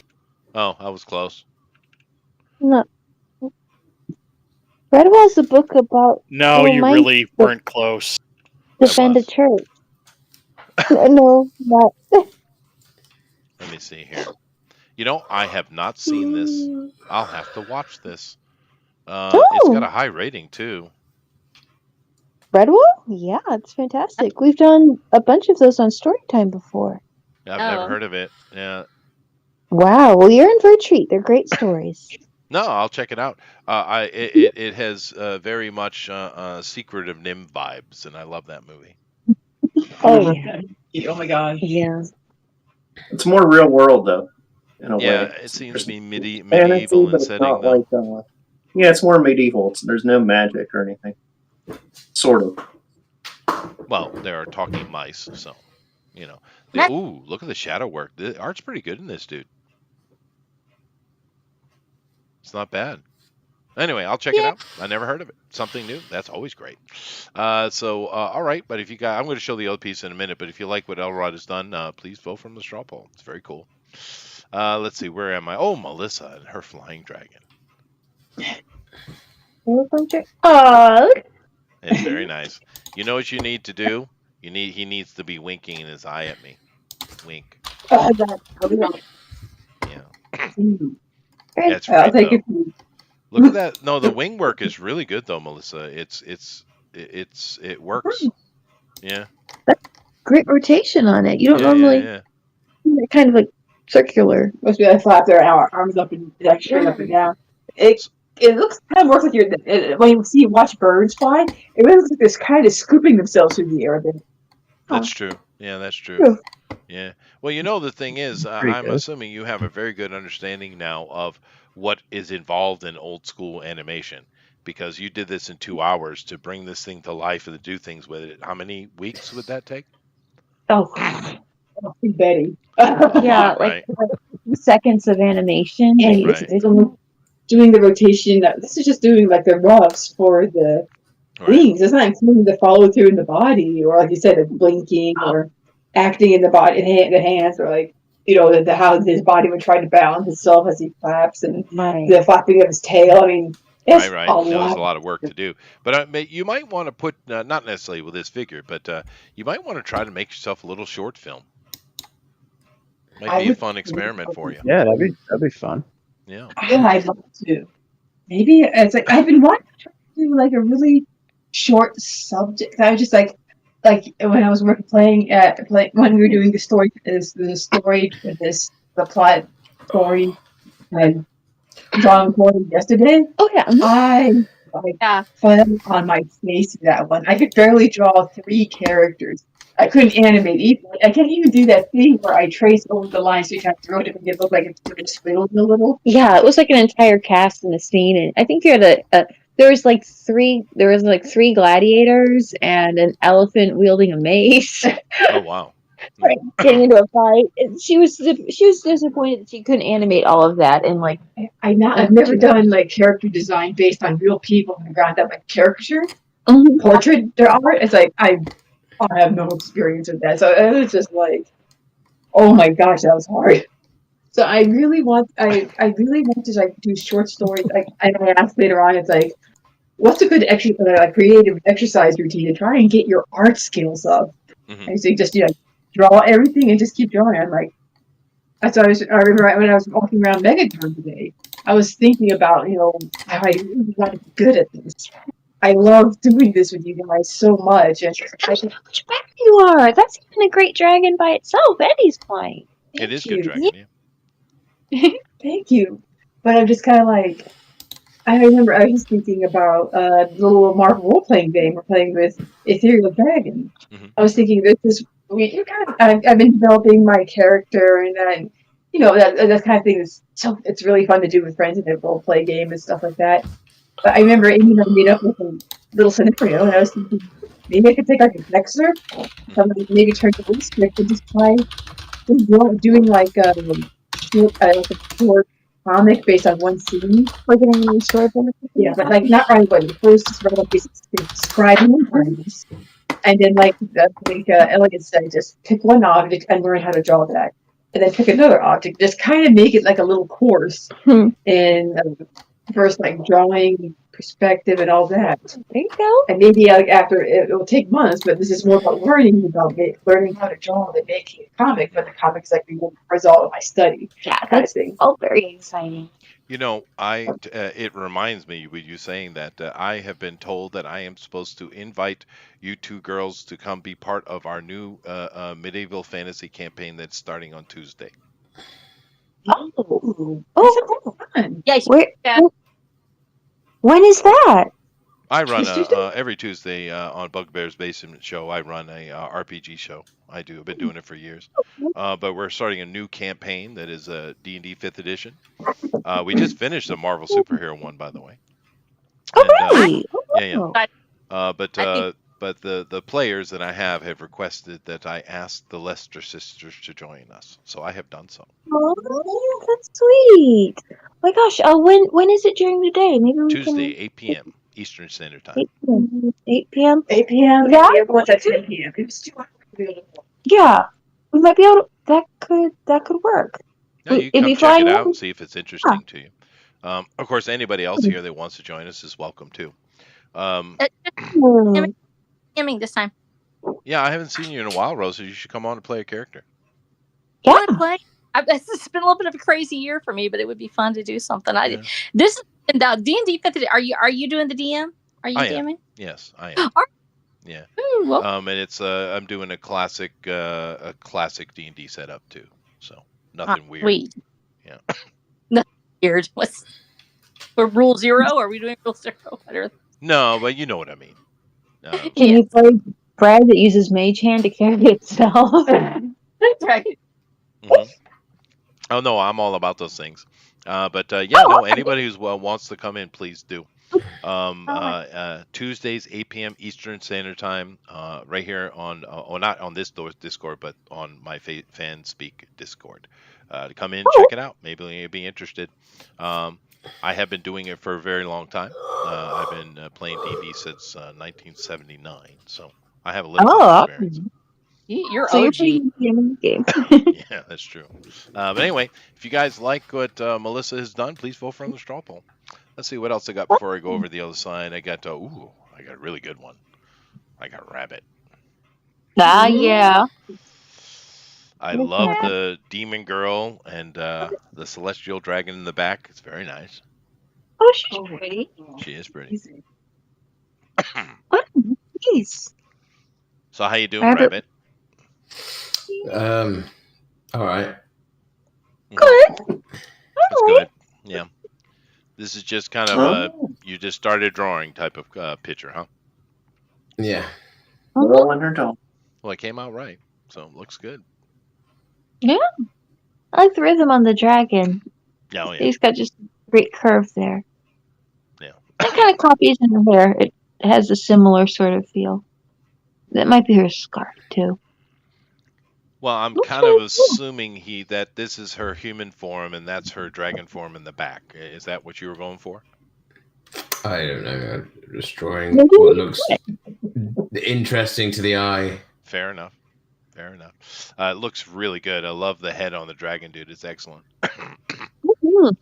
Oh, I was close. No. Redwall's a book about No, Oh, you mine- really weren't close. defend a was. church. No, not. Let me see here. You know, I have not seen this. I'll have to watch this. It's got a high rating too. Redwall? Yeah, it's fantastic. We've done a bunch of those on Storytime before. I've never Oh. heard of it. Yeah. Wow. Well, you're in for a treat. They're great stories. No, I'll check it out. It has very much Secret of Nim vibes, and I love that movie. Oh, yeah. Oh my god. Yeah. It's more real world though. In a Yeah, way. it seems to be Fantasy, medieval in but it's setting. not Though. like. Yeah, it's more medieval. There's no magic or anything. Sort of. Well, there are talking mice, so you know. Ooh, look at the shadow work. The art's pretty good in this, dude. It's not bad. Anyway, I'll check it out. I never heard of it. Something new. That's always great. All right. But if you guys, I'm going to show the other piece in a minute. But if you like what Elrod has done, please vote from the straw poll. It's very cool. Let's see. Where am I? Oh, Melissa and her flying dragon. Oh, It's very nice. You know what you need to do? He needs to be winking in his eye at me. Wink. Oh, Yeah. Mm. That's I'll right. take Though. it. Look at that. No, the wing work is really good though, Melissa. It works. Yeah. great rotation on it. You don't Yeah, normally. yeah. They're kind of like circular. Must be like flap their arms up and like straight up and down. It looks kind of more like when you watch birds fly. It really looks like they're kind of scooping themselves through the air a bit. That's true. Yeah, that's true. True. Yeah. Well, you know, the thing is, Pretty I'm good. assuming you have a very good understanding now of what is involved in old school animation because you did this in 2 hours to bring this thing to life and to do things with it. How many weeks would that take? Oh, Betty. yeah, lot, like 2 seconds of animation. And Right. it's only doing the rotation. This is just doing like the roughs for the wings. It's not including the follow through in the body, or like you said, the blinking or acting in the body, the hands, or like the how his body would try to balance itself as he flaps, and the flapping of his tail. I mean, it's Right. a No, there's lot. a lot of work to do. But you might want to put, not necessarily with this figure, but you might want to try to make yourself a little short film. Might be a fun experiment for you. Yeah, that'd be fun. Yeah. Yeah, I'd love to. Maybe it's like I've been wanting to do like a really short subject. I was just like when I was playing when we were doing the story the plot story and drawing board yesterday. Oh yeah. I fell on my face in that one. I could barely draw 3 characters. I couldn't animate either. I can't even do that thing where I trace over the lines so you kind of throw it and it look like it's sort of squiggled a little. Yeah, it was like an entire cast in the scene, and I think you had there was like three gladiators and an elephant wielding a mace. Oh wow. Like, getting into a fight. And she was disappointed that she couldn't animate all of that, and like I've never done like character design based on real people from the ground up, like caricature, portrait their art. It's like I have no experience with that, so it was just like, oh my gosh, that was hard. So I really want to like do short stories. Like I know I asked later on, it's like, what's a good creative exercise routine to try and get your art skills up? And so you just draw everything and just keep drawing. I'm like, that's what I remember when I was walking around Megatron today. I was thinking about how I really got to be good at this. I love doing this with you guys so much, and how much better you are. That's even a great dragon by itself. Eddie's playing. It is good dragon. Yeah. Thank you. But I'm just kind of like, I remember I was thinking about the little Marvel role-playing game we're playing with Ethereal Dragon. I was thinking I've been developing my character, and then that kind of thing is so it's really fun to do with friends in a role-play game and stuff like that. But I remember Amy and I made up with a little scenario, and I was thinking maybe I could take like an excerpt, maybe turn to a script and just try doing like a short comic based on one scene. Like an anime story. Yeah, but like not right away. First, just write up describing the frames, and then like Elliot said, just pick one object and learn how to draw that, and then pick another object. Just kind of make it like a little course in first like drawing, perspective, and all that. There you go. And maybe after it will take months, but this is more about learning how to draw than making a comic. But the comic is like the result of my study. Yeah, kind of thing. All very exciting. It reminds me with you saying that I have been told that I am supposed to invite you two girls to come be part of our new medieval fantasy campaign that's starting on Tuesday. Oh, fun. Yeah. When is that? I run every Tuesday on Bugbear's Basement Show. I run a RPG show. I've been doing it for years. But we're starting a new campaign that is a D&D 5th edition. We just finished the Marvel superhero one, by the way. Really? But the players that I have requested that I ask the Lester sisters to join us, so I have done so. Oh, that's sweet. My gosh, when is it during the day? Maybe we Tuesday, can... 8 p.m. Eastern Standard Time. 8 p.m. 8 p.m. Yeah. Everyone's at 10 p.m. It was too hard. Yeah, we might be able to. That could work. No, you can come check it out and see if it's interesting to you. Of course, anybody else here that wants to join us is welcome too. Gaming this time. Yeah, I haven't seen you in a while, Rosa. You should come on and play a character. Yeah. I want to play. It's been a little bit of a crazy year for me, but it would be fun to do something. This is D&D 5th. Are you doing the DM? Are you DMing? Yes, I am. Yeah. Ooh, well. And it's I'm doing a classic D&D setup too. So nothing weird. Sweet. Yeah. Nothing weird. We're rule 0? Are we doing rule 0? No, but you know what I mean. Can you play Brad that uses Mage Hand to carry itself? Right. Mm-hmm. Oh no, I'm all about those things. Anybody who wants to come in, please do. Tuesdays, 8 p.m. Eastern Standard Time, right here on, not on this Discord, but on my Fan Speak Discord. To come in, check it out. Maybe you'll be interested. I have been doing it for a very long time. I've been playing D&D since 1979, so I have a little bit of experience. You're so OG. You're playing the game. Yeah, that's true. But anyway, if you guys like what Melissa has done, please vote for the straw poll. Let's see what else I got before I go over the other side. I got a really good one. I got Rabbit. Yeah. I love the demon girl and the celestial dragon in the back. It's very nice. Oh, she's pretty. She is pretty. What? Jeez. So how you doing, Rabbit? All right. Good. That's good. Yeah. This is just kind of you just started drawing type of picture, huh? Yeah. Rolling her doll. Well, it came out right, so it looks good. Yeah. I like the rhythm on the dragon. Oh, yeah. He's got just great curve there. Yeah. That kind of copies in her hair. It has a similar sort of feel. That might be her scarf too. Well, I'm Looks kind really of cool. assuming that this is her human form and that's her dragon form in the back. Is that what you were going for? I don't know. Just drawing Maybe what we looks interesting to the eye. Fair enough. Fair enough. It looks really good. I love the head on the dragon, dude. It's excellent. Looks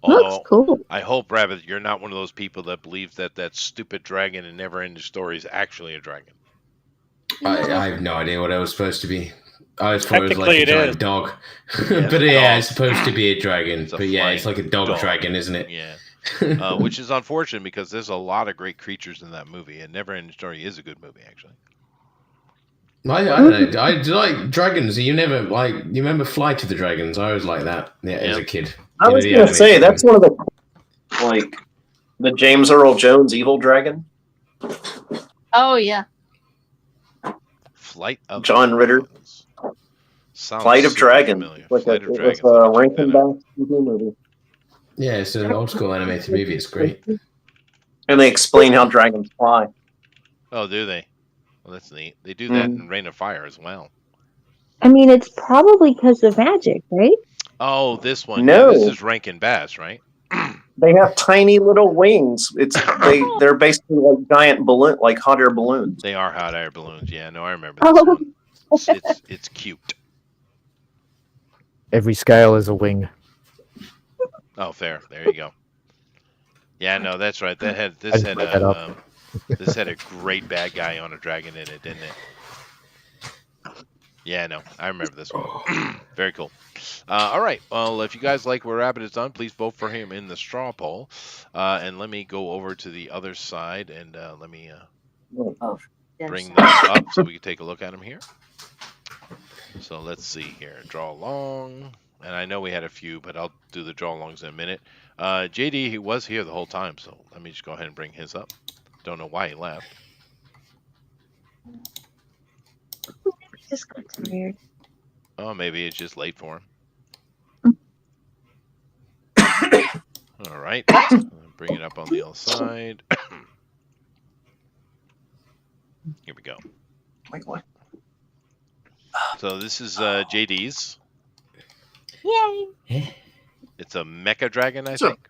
Although, cool. I hope, Rabbit, you're not one of those people that believes that that stupid dragon in Never-Ending Story is actually a dragon. I have no idea what it was supposed to be. I was thought it was like Technically a it giant is. dog. Yeah, But it's a yeah, dog. it's supposed to be a dragon. It's a But yeah, it's like a flying dog dog. dragon, isn't it? Yeah. Which is unfortunate because there's a lot of great creatures in that movie, and Never-Ending Story is a good movie, actually. I don't know. I like dragons. You remember Flight of the Dragons? I always like that. Yeah, as Yeah. a kid. I was the going to say, animated that's one of the, the James Earl Jones Evil Dragon. Oh yeah. Flight of John Ritter. Dragons. Sounds Flight of super Dragons. familiar. Like Flight it of was Dragons. a Let me check Rankin that out. Bass TV movie. Yeah, it's an old school animated movie. It's great. And they explain how dragons fly. Oh, do they? Well, that's neat. They do that in Rain of Fire as well. I mean, it's probably because of magic, right? Oh, this one. No. Yeah, this is Rankin Bass, right? They have tiny little wings. They're basically like giant balloon, like hot air balloons. They are hot air balloons. Yeah, no, I remember this one. It's cute. Every scale is a wing. Oh, fair. There you go. Yeah, no, that's right. I just made that up. This had a great bad guy on a dragon in it, didn't it? Yeah, no, I remember this one. Very cool. All right. Well, if you guys like where Rabbit is done, please vote for him in the straw poll. And let me go over to the other side and let me bring those up so we can take a look at them here. So let's see here. Draw long. And I know we had a few, but I'll do the draw longs in a minute. JD, he was here the whole time, so let me just go ahead and bring his up. Don't know why he left. This got tired. Oh, maybe it's just late for him. All right. Bring it up on the other side. Here we go. Wait, what? So this is JD's. Yay. It's a mecha dragon, I It's think.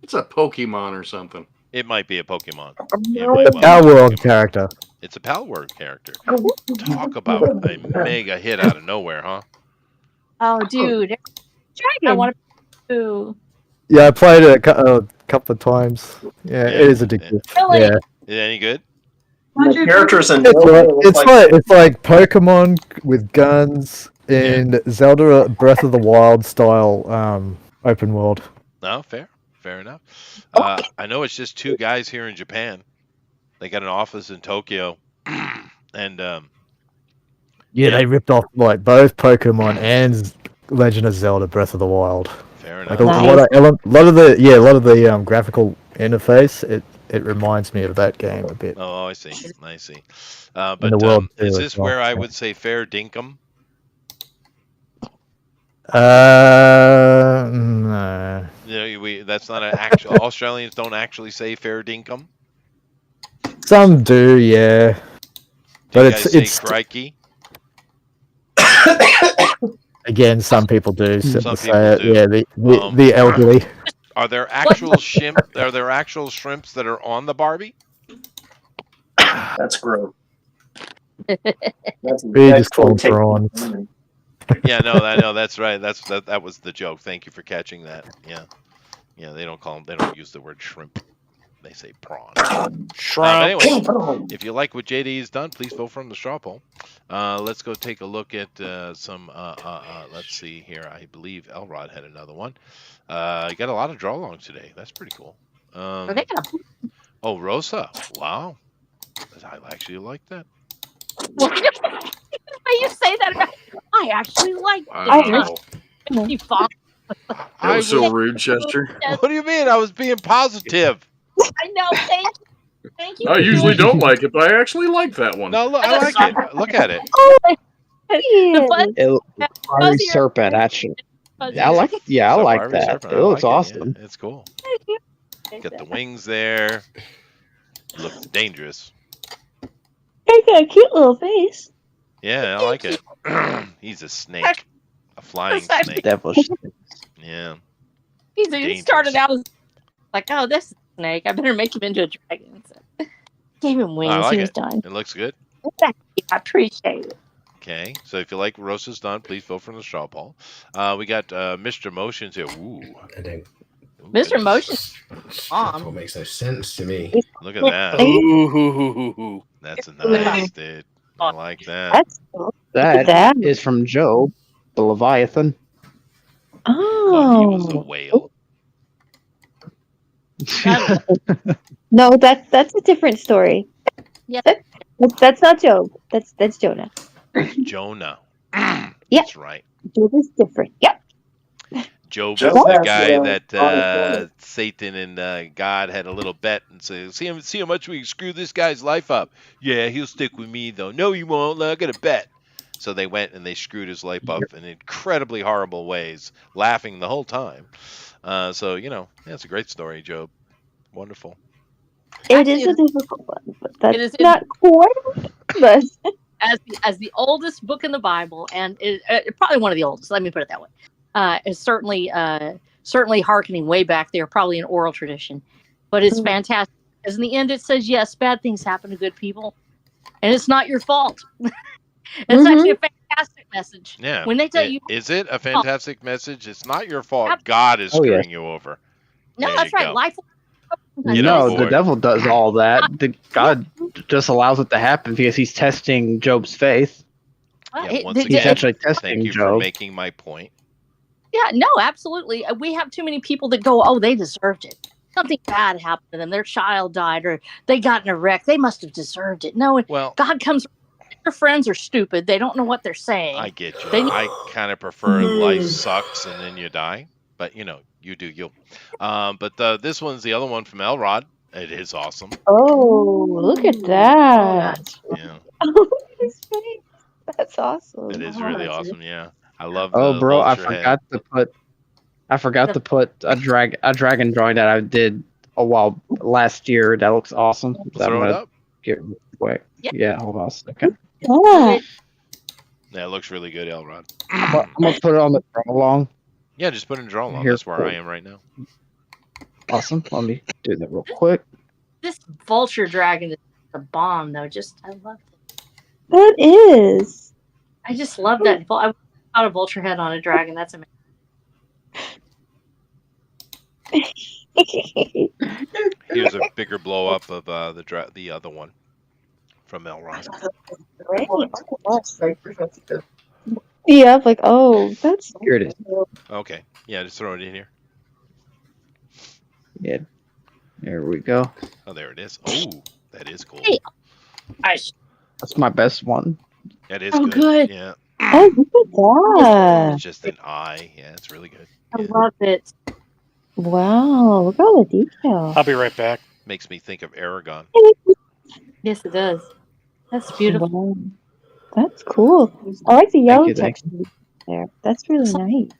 It's a Pokemon or something. It might be a Pokemon. The Power World character. It's a Pal Word character. Talk about a mega hit out of nowhere, huh? Oh, dude. I Dragon. want to. Yeah, I played it a couple of times. Yeah, it is addictive. Really? Yeah, Is it any good? The characters in it's like Pokemon with guns in Zelda Breath of the Wild style open world. No, fair enough. I know it's just two guys here in Japan. They got an office in Tokyo, and Yeah, they ripped off like both Pokemon and Legend of Zelda Breath of the Wild. fair Like enough. a lot of the graphical interface, it reminds me of that game a bit. Oh, I see. the But world too, is as this well, where I yeah. would say fair dinkum? No. You know, that's not an actual. Australians don't actually say fair dinkum. Some do, yeah. Do But you guys say it's crikey? again, some people do Some say people it. do. Yeah, the elderly. Are there actual shrimp? Are there actual shrimps that are on the Barbie? That's gross. That's We just call them prawns. Yeah, no, I know that's right. That was the joke. Thank you for catching that. Yeah, they don't call them. They don't use the word shrimp. They say prawn. Shrimp. Anyway, if you like what JD's done, please vote for him the straw poll. Let's go take a look at some. Let's see here. I believe Elrod had another one. You got a lot of draw longs today. That's pretty cool. Are they gonna? Oh, Rosa. Wow. I actually like that. Why you say that about? I actually like Wow. You fall. That was so rude, Chester. What do you mean? I was being positive. I know. Thank you. Thank you. I usually don't like it, but I actually like that one. No, look, I like it. Look at it. The fun- It looks like a fiery fuzzier- serpent, actually. fuzzier. I like. Yeah, I So like Barbie that. Serpent, It I looks like awesome. Yeah, it's cool. Got the wings there. Looks dangerous. He's got a cute little face. Yeah, I like it. He's a snake. A flying That's snake. Devilish. Yeah. He Dangerous. started out as like, oh, this is a snake. I better make him into a dragon. So, gave him wings. I like He was it. done. It looks good. Thank you. I appreciate it. Okay, so if you like roasted done, please vote for the straw poll. We got Mr. Motions here. Ooh. I don't. Mr. Motion. What makes no sense to me? Look at that. Ooh. That's a nice, dude. I like that. That's cool. That is from Job, the Leviathan. Thought he was a Oh. whale. No, that's a different story. Yeah. That's not Job. That's Jonah. Jonah. Yep. That's right. Job is different. Yep. Job Job was the has guy the- that Satan and God had a little bet and said, see how much we can screw this guy's life up. Yeah, he'll stick with me though. No, he won't. I got a bet. So they went and they screwed his life up in incredibly horrible ways, laughing the whole time. So, yeah, it's a great story, Job. Wonderful. It is a difficult one, but that's It is- not quite. But As the oldest book in the Bible, and probably one of the oldest. Let me put it that way. It's certainly hearkening way back there, probably an oral tradition, but it's fantastic. Because in the end, it says yes, bad things happen to good people, and it's not your fault. It's actually a fantastic message. Yeah. When they tell you, Is it a fantastic message? It's not your fault. Yep. God is Oh, yeah. screwing you over. no, There that's you right. go. Life. Get No, on the board. devil does all that. God just allows it to happen because he's testing Job's faith. Yeah, once He's again, actually thank testing you for Job. making my point. Yeah, no, absolutely. We have too many people that go, oh, they deserved it. Something bad happened to them. Their child died, or they got in a wreck. They must have deserved it. No, Well, God comes. Your friends are stupid. They don't know what they're saying. I get you. They- I kind of prefer life sucks and then you die, but you do you. But this one's the other one from Elrod. It is awesome. oh, look at that! Yeah, Oh, look at his face. That's awesome. it is really awesome. Yeah, I love. Oh, the bro, I vulture head. forgot to put a dragon drawing that I did a while last year. That looks awesome. So I'm Throw it gonna up. get real quick. Yep. Yeah, hold on a second. Yeah. Yeah, it looks really good, Elrod. I'm gonna put it on the draw along. Yeah, just put in draw along. Here. That's where I am right now. Awesome. Let me do that real quick. This vulture dragon is a bomb, though. I love it. That is. I just love that. I got a vulture head on a dragon. That's amazing. Here's a bigger blow up of the other one from Elrod. Yeah, I'm like, oh, that's. Here it is. Okay, yeah, just throw it in here. Yeah. There we go. Oh, there it is. Oh, that is cool. Hey. That's my best one. That is Oh, good. Yeah, Oh, look at that! it's just an eye. Yeah, it's really good. I Yeah. love it. Wow, look at all the detail. I'll be right back. Makes me think of Aragon. Yes, it does. That's beautiful. Wow. That's cool. I like the yellow you, thank text there. That's really nice.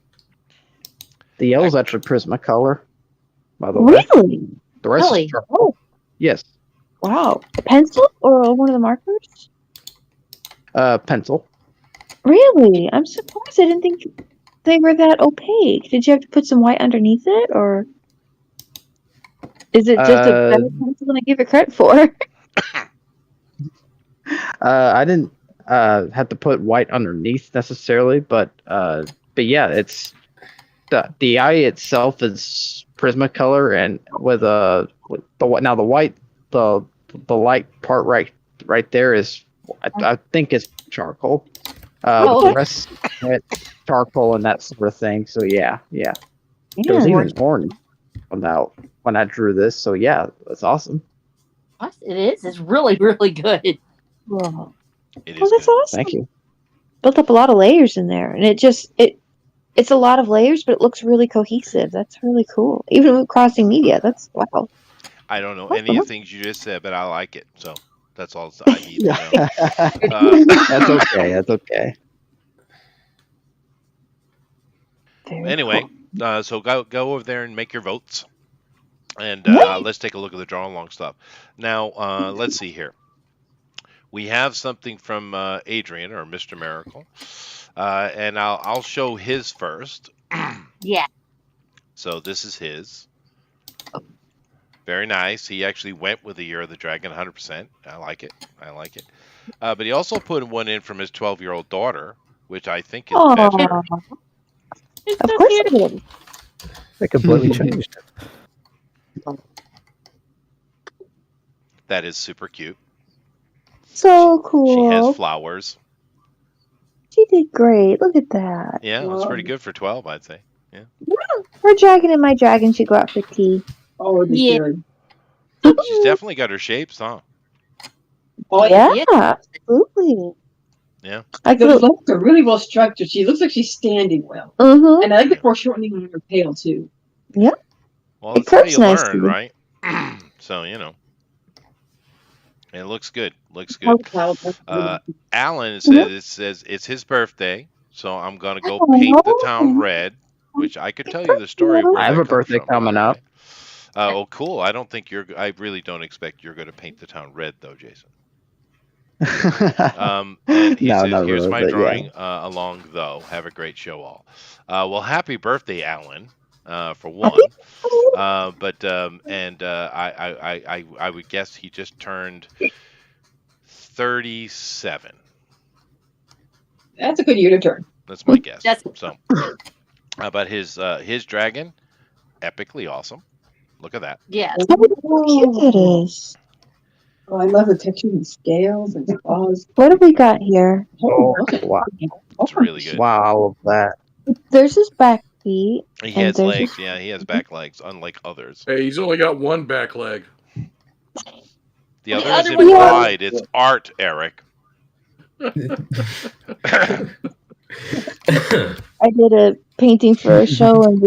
The yellow's actually Prismacolor, by the way. Really? The rest Really? is charcoal. Yes. Wow. A pencil or one of the markers? Pencil. Really? I'm surprised. I didn't think they were that opaque. Did you have to put some white underneath it, or is it just a better pencil than I give it credit for? I didn't have to put white underneath necessarily, but yeah, it's the eye itself is Prismacolor, and with the white the light part right there is I think it's charcoal. But the rest it's charcoal and that sort of thing. So yeah. It was even orange when I drew this. So yeah, it's awesome. It is. It's really, really good. Whoa. It Well, is that's good. awesome. Thank you. Built up a lot of layers in there, and it's a lot of layers, but it looks really cohesive. That's really cool. Even with crossing media, that's wow. I don't know any of the things you just said, but I like it. So that's all I need to know. That's okay. That's okay. Anyway, so go over there and make your votes, and let's take a look at the draw along stuff. Now, let's see here. We have something from Adrian or Mr. Miracle, and I'll show his first. Yeah. So this is his. Very nice. He actually went with the Year of the Dragon 100%. I like it. I like it. But he also put one in from his 12-year-old daughter, which I think is better. Of course it is. They completely changed it. That is super cute. So cool. She has flowers. She did great. Look at that. Yeah, that's pretty good for 12, I'd say. Yeah. Her dragon and my dragon should go out for tea. Oh, yeah. She's definitely got her shapes, huh? Oh, yeah, absolutely. Yeah. Like the legs are really well structured. She looks like she's standing well. Mm-hmm. And I like the foreshortening on her tail too. Yep. Well, that's how you learn, right? So, you know. It looks good. Looks good. Alan says it's his birthday, so I'm gonna go paint the town red, which I could tell you the story of where I have that a birthday comes from, coming up. Oh, cool. I don't think I really don't expect you're going to paint the town red, though, Jason. And he says, not here's really, my but drawing along, though. Have a great show, all. Well, happy birthday, Alan, for one. I would guess he just turned 37. That's a good year to turn. That's my guess. So, but his dragon, epically awesome. Look at that. Yeah. Look how cute it is. Oh, I love the texture and scales and claws. What have we got here? Oh, wow. It's really good. Wow, I love that. There's his back feet. He and has there's legs. his- Yeah, he has back legs, unlike others. Hey, he's only got one back leg. The other other is one- implied. It's art, Eric. I did a painting for a show, and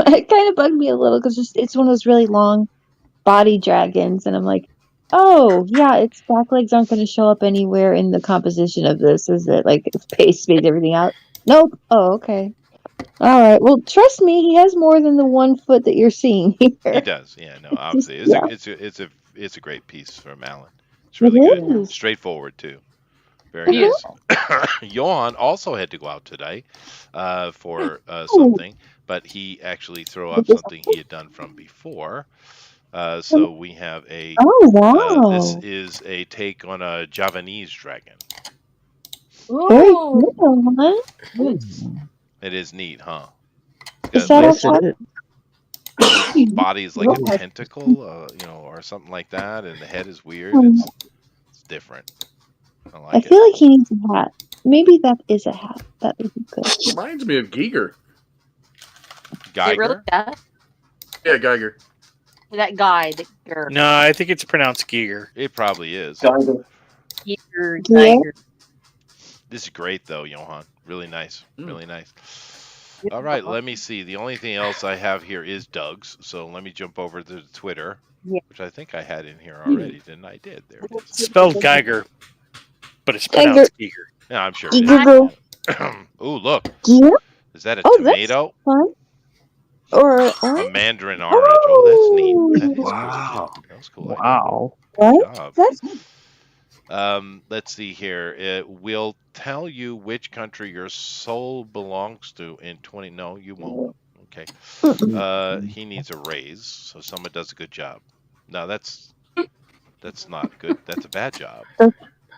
it kind of bugged me a little because it's one of those really long body dragons, and I'm like, oh yeah, its back legs aren't going to show up anywhere in the composition of this, is it? Like its paste made everything out. Nope. Oh, okay. All right. Well, trust me, he has more than the 1 foot that you're seeing here. He does. Yeah, no, obviously, it's a great piece from Alan. It's It really good, is. straightforward too. Very nice. Johan also had to go out today for something, but he actually threw up something he had done from before. So we have a. Oh wow! This is a take on a Javanese dragon. Very cool, huh? It is neat, huh? Is Got that legs- outside? his body is like a tentacle, or something like that, and the head is weird. It's different. I I like it. feel like he needs a hat. Maybe that is a hat. That would be good. Reminds me of Giger. Geiger? It really does. Yeah, Geiger. That guy, the girl. No, I think it's pronounced Giger. It probably is. Geiger. This is great, though, Johan. Really nice. Really nice. All right, let me see. The only thing else I have here is Doug's. So let me jump over to Twitter, which I think I had in here already, didn't I? Did. There it is. It's spelled Geiger, but it's pronounced Giger. Yeah, I'm sure it Giger. is. Ooh, look. Yeah. Is that a Oh, tomato? that's fun. Or A mandarin orange. Oh, that's neat. That is Wow. cool. That was cool. Wow. Good job. That's Let's see here. It will tell you which country your soul belongs to in 20. No, you won't. Okay. He needs a raise, so someone does a good job. No, that's not good. That's a bad job.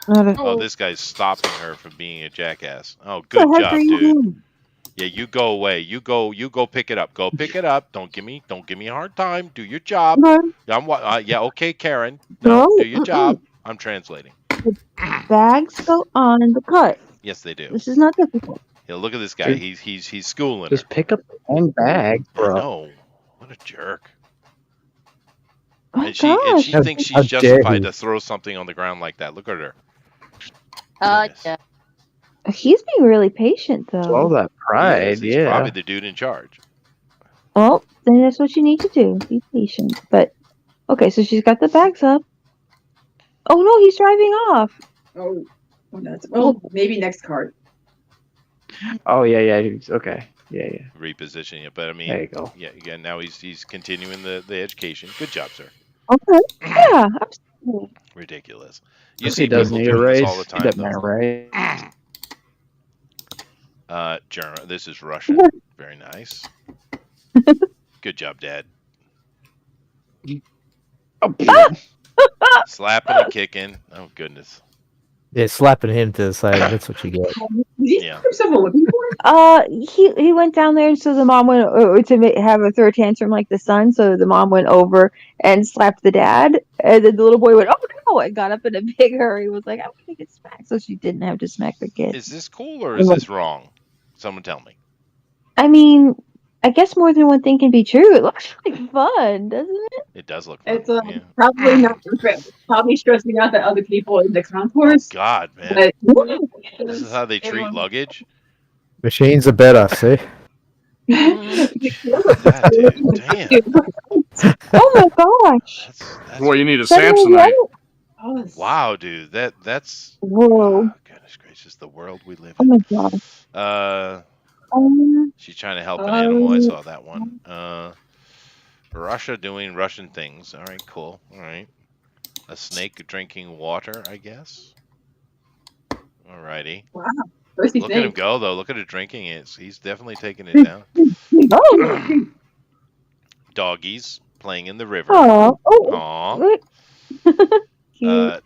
Oh, this guy's stopping her from being a jackass. Oh, good What the heck job, are you dude. doing? Yeah, you go away. You go pick it up. Go pick it up. Don't give me a hard time. Do your job. Yeah, okay, Karen. No, No, do your job. I'm translating. Bags go on the cart. Yes, they do. This is not difficult. Yeah, look at this guy. He's schooling her. Just pick up the dang bag, I bro. know. What a jerk. My And she gosh. thinks How she's dare justified he. to throw something on the ground like that. Look at her. Yeah. He's being really patient, though. Swallow that pride, He's yeah. probably the dude in charge. Well, then that's what you need to do. Be patient. But Okay, so she's got the bags up. Oh no, he's driving off. Oh, that's maybe next card. Oh yeah. Okay. Yeah. Repositioning it, but I mean, There you go. yeah. Now he's continuing the education. Good job, sir. Okay. Yeah, absolutely. Ridiculous. You He see does people need a doing this raise. all the He time, doesn't though. have a raise. This is Russian. Very nice. Good job, Dad. Slapping and kicking. Oh goodness. Yeah, slapping him to the side. That's what you get. Yeah. He went down there, and so the mom went have a throw tantrum like the son. So the mom went over and slapped the dad, and then the little boy went, "Oh no!" and got up in a big hurry. Was like, "I'm gonna get smacked," so she didn't have to smack the kid. Is this cool or is this wrong? Someone tell me. I mean, I guess more than one thing can be true. It looks like fun, doesn't it? It does look fun. It's probably not perfect. Probably stressing out the other people in the concourse. Oh God, man. But This is how they treat luggage. Machines are better. See. That dude, damn. Oh my gosh! Well, you need a Suddenly, Samsonite. Wow, dude, that's. Whoa! Goodness gracious, the world we live Oh in. my god! She's trying to help an animal. I saw that one. Russia doing Russian things. All right, cool. All right. A snake drinking water, I guess. Alrighty. Wow. Look at him go, though. Look at it drinking it. He's definitely taking it down. Oh. Doggies playing in the river. Aw. Aw.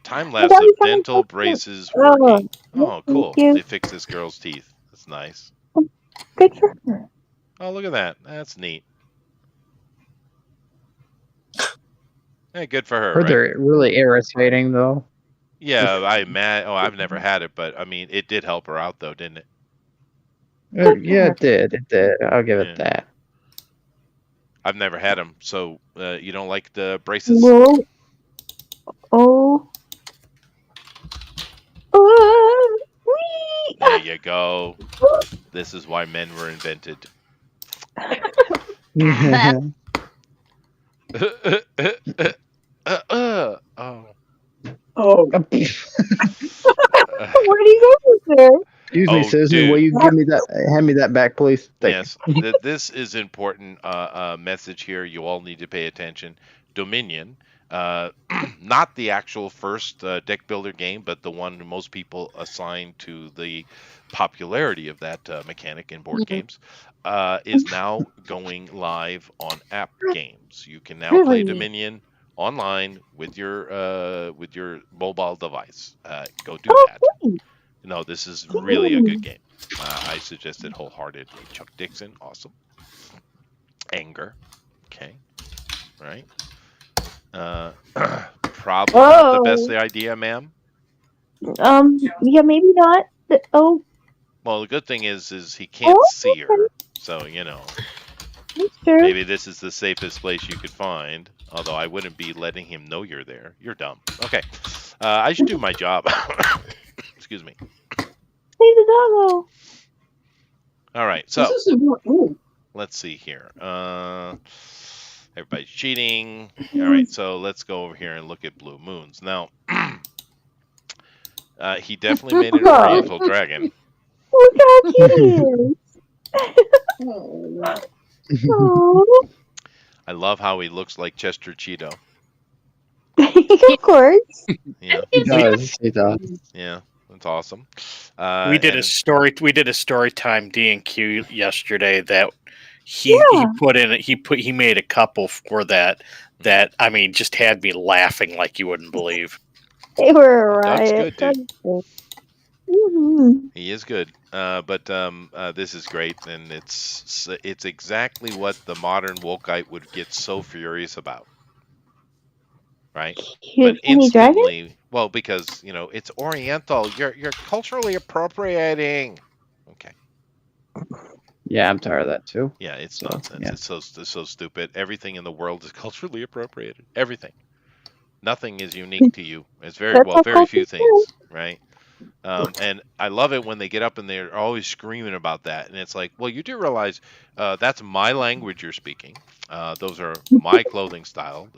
Time lapse of dental braces working. Oh, cool. They fixed this girl's teeth. That's nice. Good for her. Oh, look at that. That's neat. Hey, good for her, Heard right? they're really irritating though. Yeah, I've never had it, but I mean, it did help her out, though, didn't it? Yeah, it did. It did. I'll give it that. I've never had them, so you don't like the braces? Whoa. Oh. Whee! There you go. This is why men were invented. Oh. Oh. Where do you go with there? Excuse me, Susan. Will you give me that? Hand me that back, please. Yes, this is important message here. You all need to pay attention. Dominion, not the actual first deck builder game, but the one most people assign to the popularity of that mechanic in board games, is now going live on app games. You can now play Dominion online with your mobile device. Go do that. No, this is really a good game. I suggest it wholeheartedly. Chuck Dixon, awesome. Anger, okay, right. Probably not the best idea, ma'am. Yeah, maybe not. Oh. Well, the good thing is he can't see her, so you know. Sure. Maybe this is the safest place you could find. Although I wouldn't be letting him know you're there. You're dumb. Okay, I should do my job. Excuse me. Leave the doggo. All right, so let's see here. Everybody's cheating. All right, so let's go over here and look at blue moons. Now, he definitely made an Oriental dragon. Look how cute he is. I love how he looks like Chester Cheeto. Of course. Yeah, He does. He does. yeah, that's awesome. We did a story time D&Q yesterday that he made a couple for that I mean just had me laughing like you wouldn't believe. They were Doug's right. good, dude. He is good, but this is great, and it's exactly what the modern wokeite would get so furious about, right? But instantly, well, because you know it's Oriental, you're culturally appropriating. Okay. Yeah, I'm tired of that too. Yeah, it's nonsense. Yeah. It's so stupid. Everything in the world is culturally appropriated. Everything. Nothing is unique to you. It's very few things, right? And I love it when they get up and they're always screaming about that. And it's like, well, you do realize that's my language you're speaking. Those are my clothing style.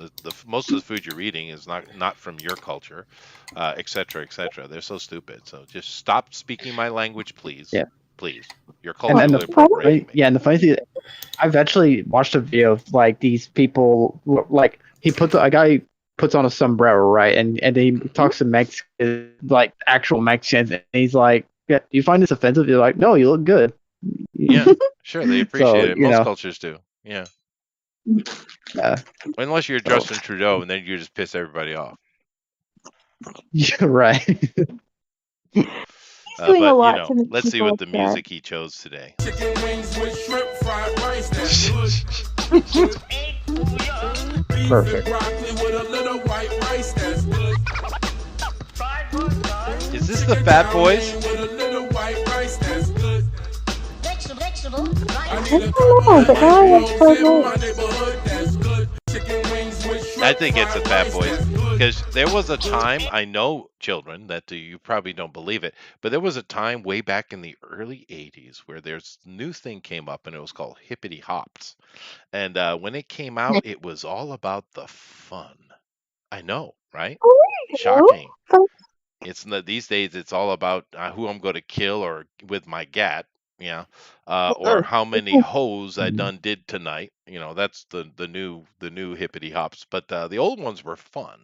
Most of the food you're eating is not from your culture, et cetera, et cetera. They're so stupid. So just stop speaking my language, please. Yeah. Please. You're And then culturally appropriating me. yeah, and the funny thing, I've actually watched a video of like these people, like a guy puts on a sombrero, right, and he talks to Mexican, like actual Mexicans, and he's like, "Yeah, do you find this offensive?" They're like, "No, you look good." Yeah, sure, they appreciate it. Most cultures do. Yeah. Unless you're Justin Trudeau, and then you just piss everybody off. You're right. Doing a lot to make let's see people what the upset. music he chose today. Chicken wings with shrimp fried rice. That's good. Perfect. Broccoli with a little white rice. That's good. Is this the Fat Boys? With a little white rice. That's good. I don't know, but now I have trouble. I think it's the Fat Boys because there was a time, I know, children, that you probably don't believe it, but there was a time way back in the early 80s where there's a new thing came up and it was called Hippity Hops. And when it came out, it was all about the fun. I know, right? Shocking. It's these days it's all about who I'm going to kill or with my gat. Yeah, or how many hoes I done did tonight. That's the new hippity hops. But the old ones were fun,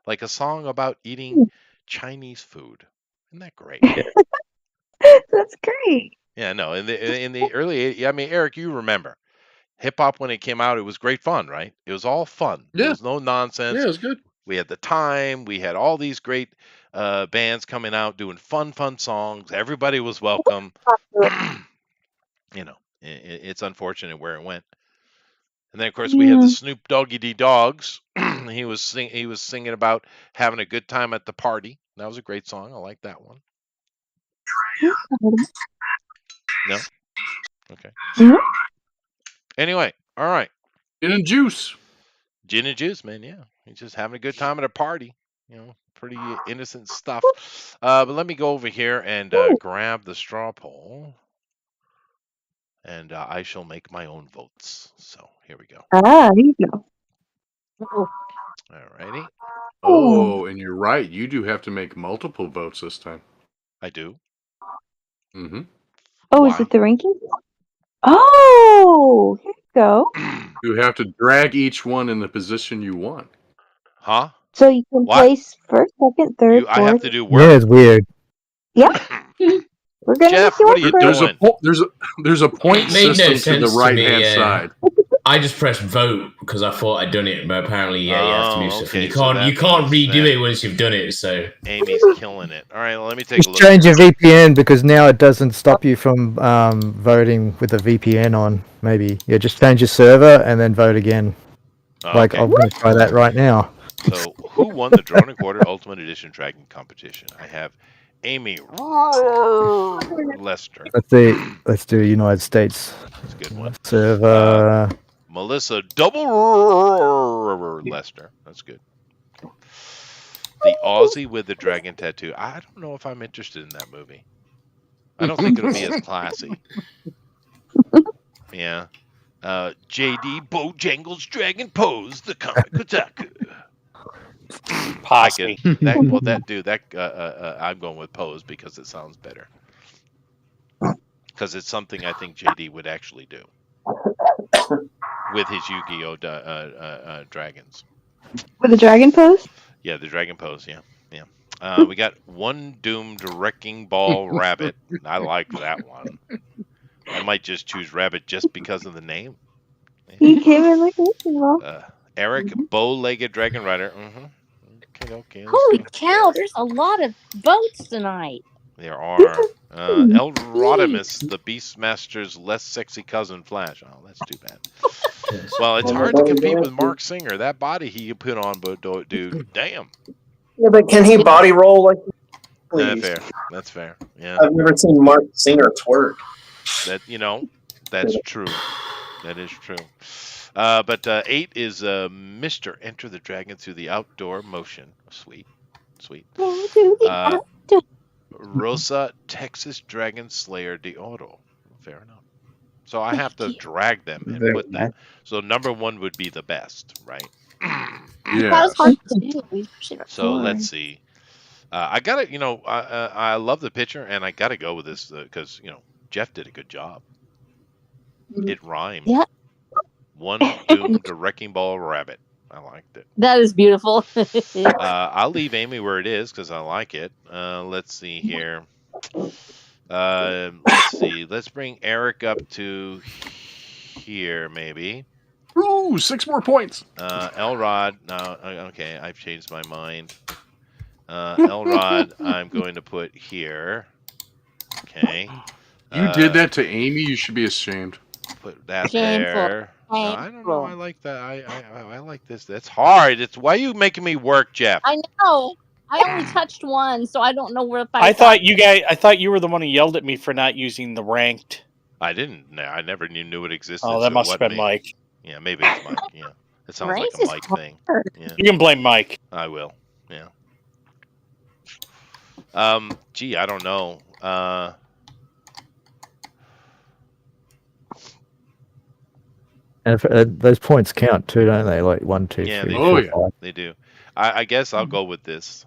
like a song about eating Chinese food. Isn't that great? That's great. Yeah, no. In the early 80s, I mean, Eric, you remember hip hop when it came out? It was great fun, right? It was all fun. Yeah. There was no nonsense. Yeah, it was good. We had the time. We had all these great bands coming out doing fun songs. Everybody was welcome. It's unfortunate where it went. And then of course we had the Snoop Doggy D Dogs. he was singing about having a good time at the party. That was a great song. I like that one. No? Okay. Anyway, all right. Gin and juice. Gin and juice, man, yeah. He's just having a good time at a party. Pretty innocent stuff. But let me go over here and grab the straw poll. And I shall make my own votes. So here we go. Ah, here you go. All righty. Oh, and you're right. You do have to make multiple votes this time. I do. Mm-hmm. Oh, is it the ranking? Oh, here you go. You have to drag each one in the position you want. Huh? So you can place first, second, third, fourth. I have to do work. Yeah, it's weird. Yeah. We're gonna Jeff, make you what are you doing? There's a point Made no system to sense the to right me, hand side. I just pressed vote because I thought I'd done it, but apparently, you have to do stuff. Okay, You so can't that means redo it once you've done it. So Amy's killing it. All right, well, let me take a Just look. change your VPN because now it doesn't stop you from voting with the VPN on. Maybe just change your server and then vote again. Like Okay. I'm going to try that right now. So, who won the Drone and Quarter Ultimate Edition Dragon competition? I have Amy Lester. Let's do United States. That's a good one. Server. Melissa Double Lester. That's good. The Aussie with the dragon tattoo. I don't know if I'm interested in that movie. I don't think it'll be as classy. Yeah. JD Bojangles Dragon Pose, the comic Kotaku. Possibly. I'm going with Pose because it sounds better. Because it's something I think JD would actually do with his Yu-Gi-Oh dragons. With the dragon pose? Yeah, the dragon pose. Yeah. We got One Doomed Wrecking Ball Rabbit. I like that one. I might just choose Rabbit just because of the name. He came in like this. Eric, bow-legged Dragon Rider. Mm-hmm. Okay. Holy cow! There's a lot of votes tonight. There are. El Rodimus, the Beastmaster's less sexy cousin Flash. Oh, that's too bad. Well, it's hard to compete with Mark Singer. That body he put on, dude, damn. Yeah, but can he body roll like please? That's fair. Yeah. I've never seen Mark Singer twerk. That's true. That is true. But 8 is Mr. Enter the Dragon through the outdoor motion. Sweet. Rosa, Texas Dragon Slayer de Oro. Fair enough. So I have to drag them and Very put them. nice. So number 1 would be the best, right? That Yeah. was hard to do. We pushed it So forward. let's see. I gotta, I love the picture, and I gotta go with this because Jeff did a good job. It rhymed. Yeah. One doomed wrecking ball rabbit. I liked it. That is beautiful. I'll leave Amy where it is because I like it. Let's see here. Let's see. Let's bring Eric up to here, maybe. Ooh, 6 more points. Elrod. No, okay, I've changed my mind. Elrod, I'm going to put here. Okay. You did that to Amy. You should be ashamed. Put that Shameful. there. No, I don't know. Shameful. I like that. I like this. That's hard. It's why are you making me work, Jeff? I know. I only touched one, so I don't know where if I thought you were the one who yelled at me for not using the ranked. I didn't. No, I never knew it existed. Oh, that so must what have been me? Mike. Yeah, maybe it's Mike. Yeah, it sounds Ranked like a is Mike thing. hard. Yeah, You can blame Mike. I will. Yeah. Gee, I don't know. And those points count too, don't they? Like 1, 2, Yeah, 3, they 4, do. 5. They do. I guess I'll go with this.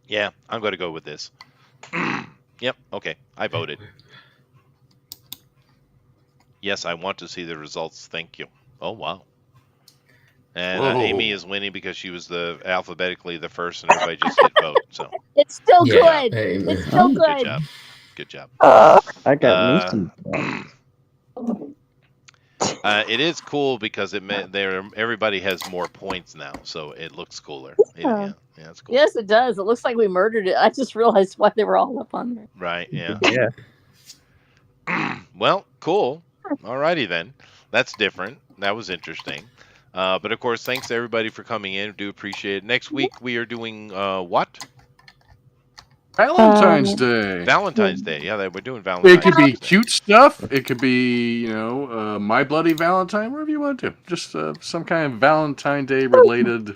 Yeah, I'm going to go with this. Yep. Okay, I voted. Yes, I want to see the results. Thank you. Oh wow. And Whoa. Amy is winning because she was alphabetically the first, and everybody just hit vote. So It's still Yeah, good. Amy. It's still good good. job. Good job. I got me some. It is cool because everybody has more points now, so it looks cooler. Yeah, it's cool. Yes, it does. It looks like we murdered it. I just realized why they were all up on there. Right. Yeah. Yeah. Well, cool. Alrighty then. That's different. That was interesting. But of course, thanks to everybody for coming in. Do appreciate it. Next week we are doing what? Valentine's Day. Valentine's Day. Yeah, we're doing Valentine's. It could be Day. cute stuff. It could be, My Bloody Valentine, whatever you want to. Just some kind of Valentine Day related,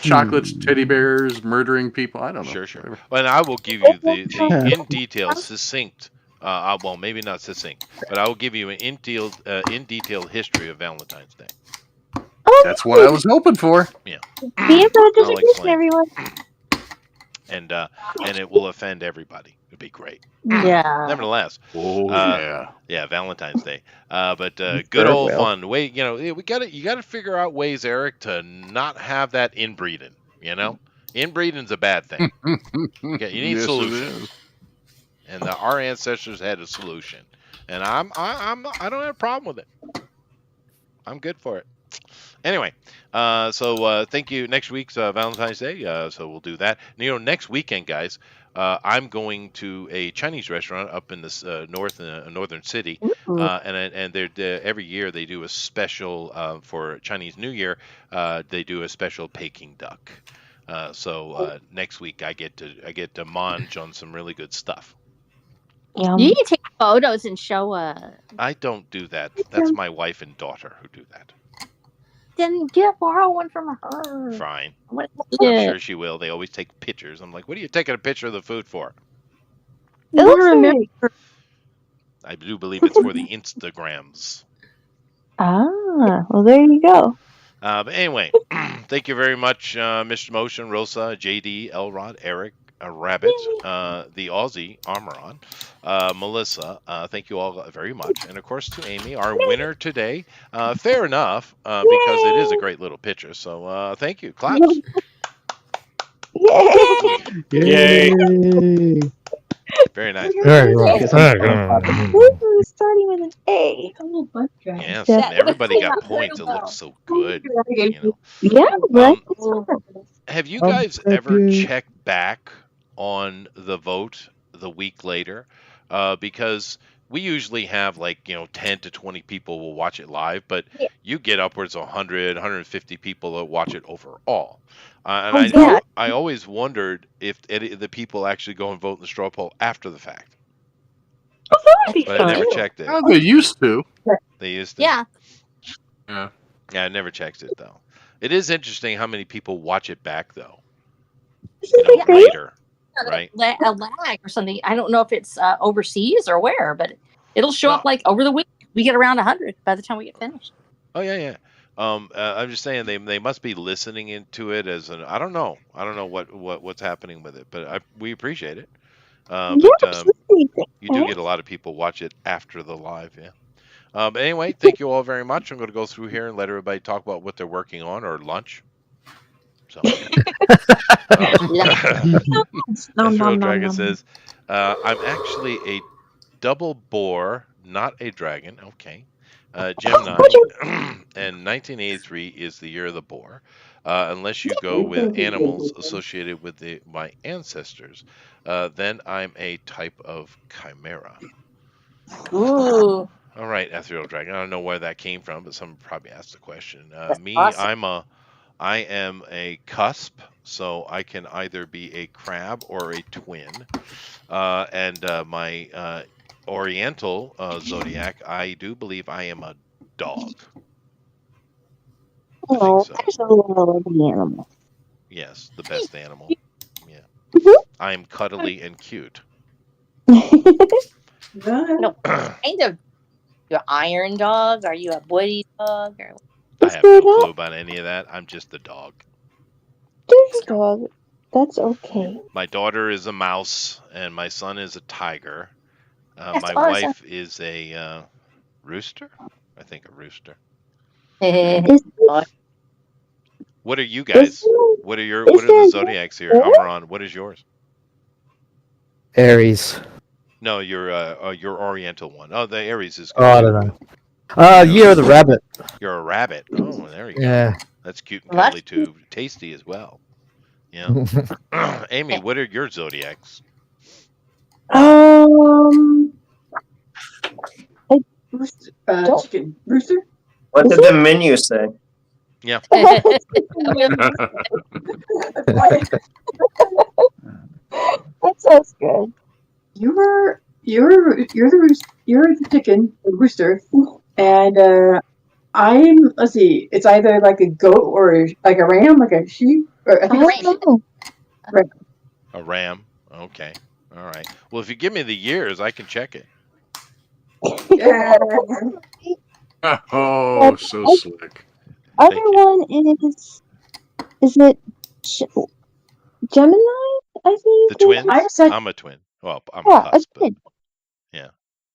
chocolates, teddy bears, murdering people. I don't know. Sure. Well, and I will give you the in detail, succinct. Well, maybe not succinct, but I will give you an in detail history of Valentine's Day. That's what I was hoping for. Yeah. Be about I'll education, explain. everyone. And it will offend everybody. It'd be great. Yeah. Nevertheless. Oh yeah. Yeah, Valentine's Day. But good Very old well. fun. You gotta figure out ways, Eric, to not have that inbreeding. Inbreeding's a bad thing. You need Yes, it solutions. is. And our ancestors had a solution, and I don't have a problem with it. I'm good for it. Anyway, so thank you. Next week's Valentine's Day, so we'll do that. Next weekend, guys, I'm going to a Chinese restaurant up in this northern city, and they're every year they do a special for Chinese New Year. They do a special Peking duck. So next week I get to munch on some really good stuff. You can take photos and show I don't do that. That's my wife and daughter who do that. Then borrow one from her. Fine. What? I'm sure she will. They always take pictures. I'm like, what are you taking a picture of the food for? It looks like... I do believe it's for the Instagrams. Ah, well, there you go. But anyway, thank you very much, Mr. Motion, Rosa, JD, Elrod, Eric, Rabbit, the Aussie, Armoron, Melissa. Thank you all very much. And of course to Amy, our winner today. Fair enough, because it is a great little picture. So thank you. Claps. Yay. Very nice. Starting with an A. Yes, and everybody got points. It looks so good. Yeah, right. Have you guys ever checked back on the vote the week later? Because we usually have 10 to 20 people will watch it live, but you get upwards of 100, 150 people that watch it overall. And I always wondered if any of the people actually go and vote in the straw poll after the fact. Oh, that would be But fun. I never checked it. Oh, they used to. They used to. Yeah. Yeah. Yeah, I never checked it though. It is interesting how many people watch it back though. Isn't it crazy? Later, right? A lag or something. I don't know if it's overseas or where, but it'll show up like over the week. We get around 100 by the time we get finished. Oh yeah. I'm just saying they must be listening into it as an I don't know what's happening with it, but we appreciate it. You do get a lot of people watch it after the live, yeah. Anyway, thank you all very much. I'm going to go through here and let everybody talk about what they're working on or lunch. So, Ethereal Dragon says, "I'm actually a double boar, not a dragon." Okay. Gemini, and 1983 is the year of the boar, unless you go with animals associated with my ancestors. Then I'm a type of chimera. Ooh. All right, Ethereal Dragon. I don't know where that came from, but someone probably asked the question. Me, awesome. I am a cusp, so I can either be a crab or a twin. And my Oriental zodiac, I do believe I am a dog. Oh, there's a little of the animal. Yes, the best animal. Yeah. I'm cuddly and cute. No, kind of. You're an iron dog? Are you a woody dog? Or... I have no clue about any of that. I'm just a dog. There's a dog. That's okay. My daughter is a mouse, and my son is a tiger. My awesome. wife is a rooster. I think a rooster. What are you guys? What are the zodiacs here? Amaran, what is yours? Aries. No, your Oriental one. Oh, the Aries is good. Oh, I don't know. Year of the rabbit. You're a rabbit. Oh, there you go. Yeah. That's cute and cuddly too. Tasty as well. Yeah. Amy, what are your zodiacs? Chicken rooster. What did the menu say? Yeah. That sounds good. You're the rooster. You're the chicken, the rooster, and I'm. Let's see. It's either like a goat or like a ram, like a sheep. Or I think A ram. Okay. All right. Well, if you give me the years, I can check it. Oh, so slick. Other one is it Gemini? I think. The twins? I'm a twin. Well, I'm a cusp. Yeah.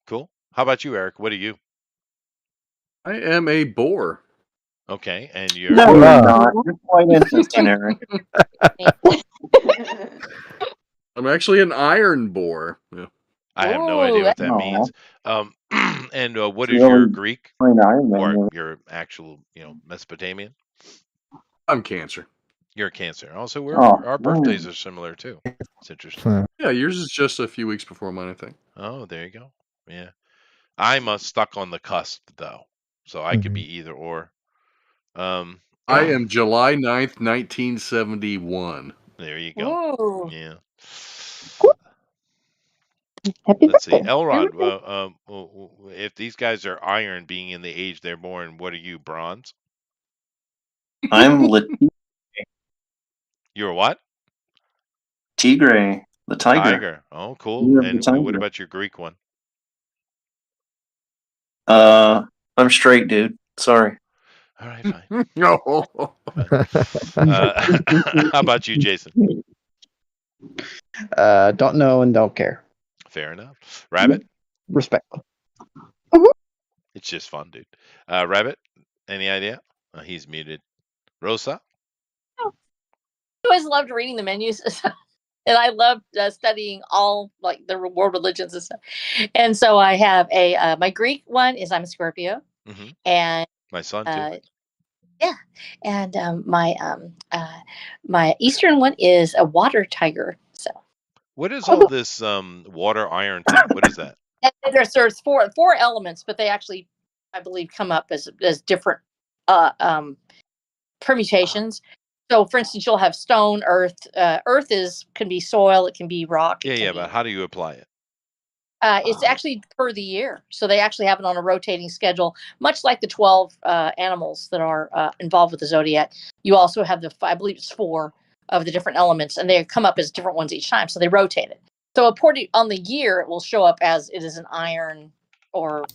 Cool. How about you, Eric? What are you? I am a boar. Okay, and you're No, you're not. You're quite interesting, Eric. I'm actually an iron boar. Yeah. I have no idea what that means. And what is Really your Greek plain Iron Man, or yeah. your actual, Mesopotamian? I'm Cancer. You're a Cancer. Also, Oh, our birthdays are similar too. It's interesting. Yeah, yours is just a few weeks before mine, I think. Oh, there you go. Yeah, I'm stuck on the cusp though, so I could be either or. I am July 9th, 1971. There you go. Ooh. Yeah. Happy Let's see, birthday. Elrod. If these guys are iron, being in the age they're born, what are you, bronze? I'm You're what? Tigre, the tiger. Oh, cool. Year of the And tiger. what about your Greek one? I'm straight, dude. Sorry. All right, fine. No. How about you, Jason? Don't know and don't care. Fair enough. Rabbit? Respect. It's just fun, dude. Rabbit? Any idea? He's muted. Rosa? I always loved reading the menus. And I loved studying all like the world religions and stuff. And so I have my Greek one is I'm a Scorpio, and my son too. Yeah, and my Eastern one is a water tiger. So what is all this water iron thing? What is that? and there's four elements, but they actually, I believe, come up as different permutations. So, for instance, you'll have stone, earth. Earth can be soil, it can be rock. Yeah, but how do you apply it? It's actually per the year, so they actually have it on a rotating schedule, much like the 12 animals that are involved with the zodiac. You also have I believe it's 4 of the different elements, and they come up as different ones each time, so they rotate it. So according on the year, it will show up as it is an iron or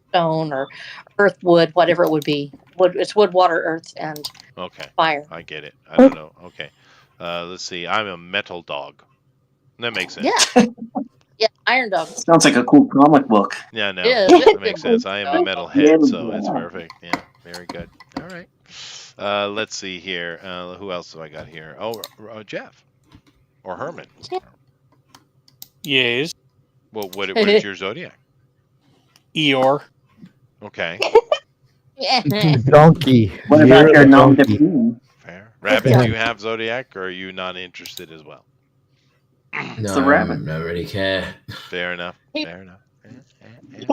stone or earth, wood, whatever it would be. It's wood, water, earth, and fire. I get it. I don't know. Okay. Let's see. I'm a metal dog. That makes sense. Yeah. Yeah, Iron Dog. Sounds like a cool comic book. Yeah, no, Yeah. that makes sense. I am a metalhead, so it's perfect. Yeah, very good. All right. Let's see here. Who else do I got here? Oh, Jeff or Herman. Yes. Well, what is your zodiac? Eeyore. Okay. Donkey. What Year about of your the nom de donkey. plume? Fair. Rabbit, do you have zodiac, or are you not interested as well? No, the rabbit. I don't really care. Fair enough. Fair enough. Yeah.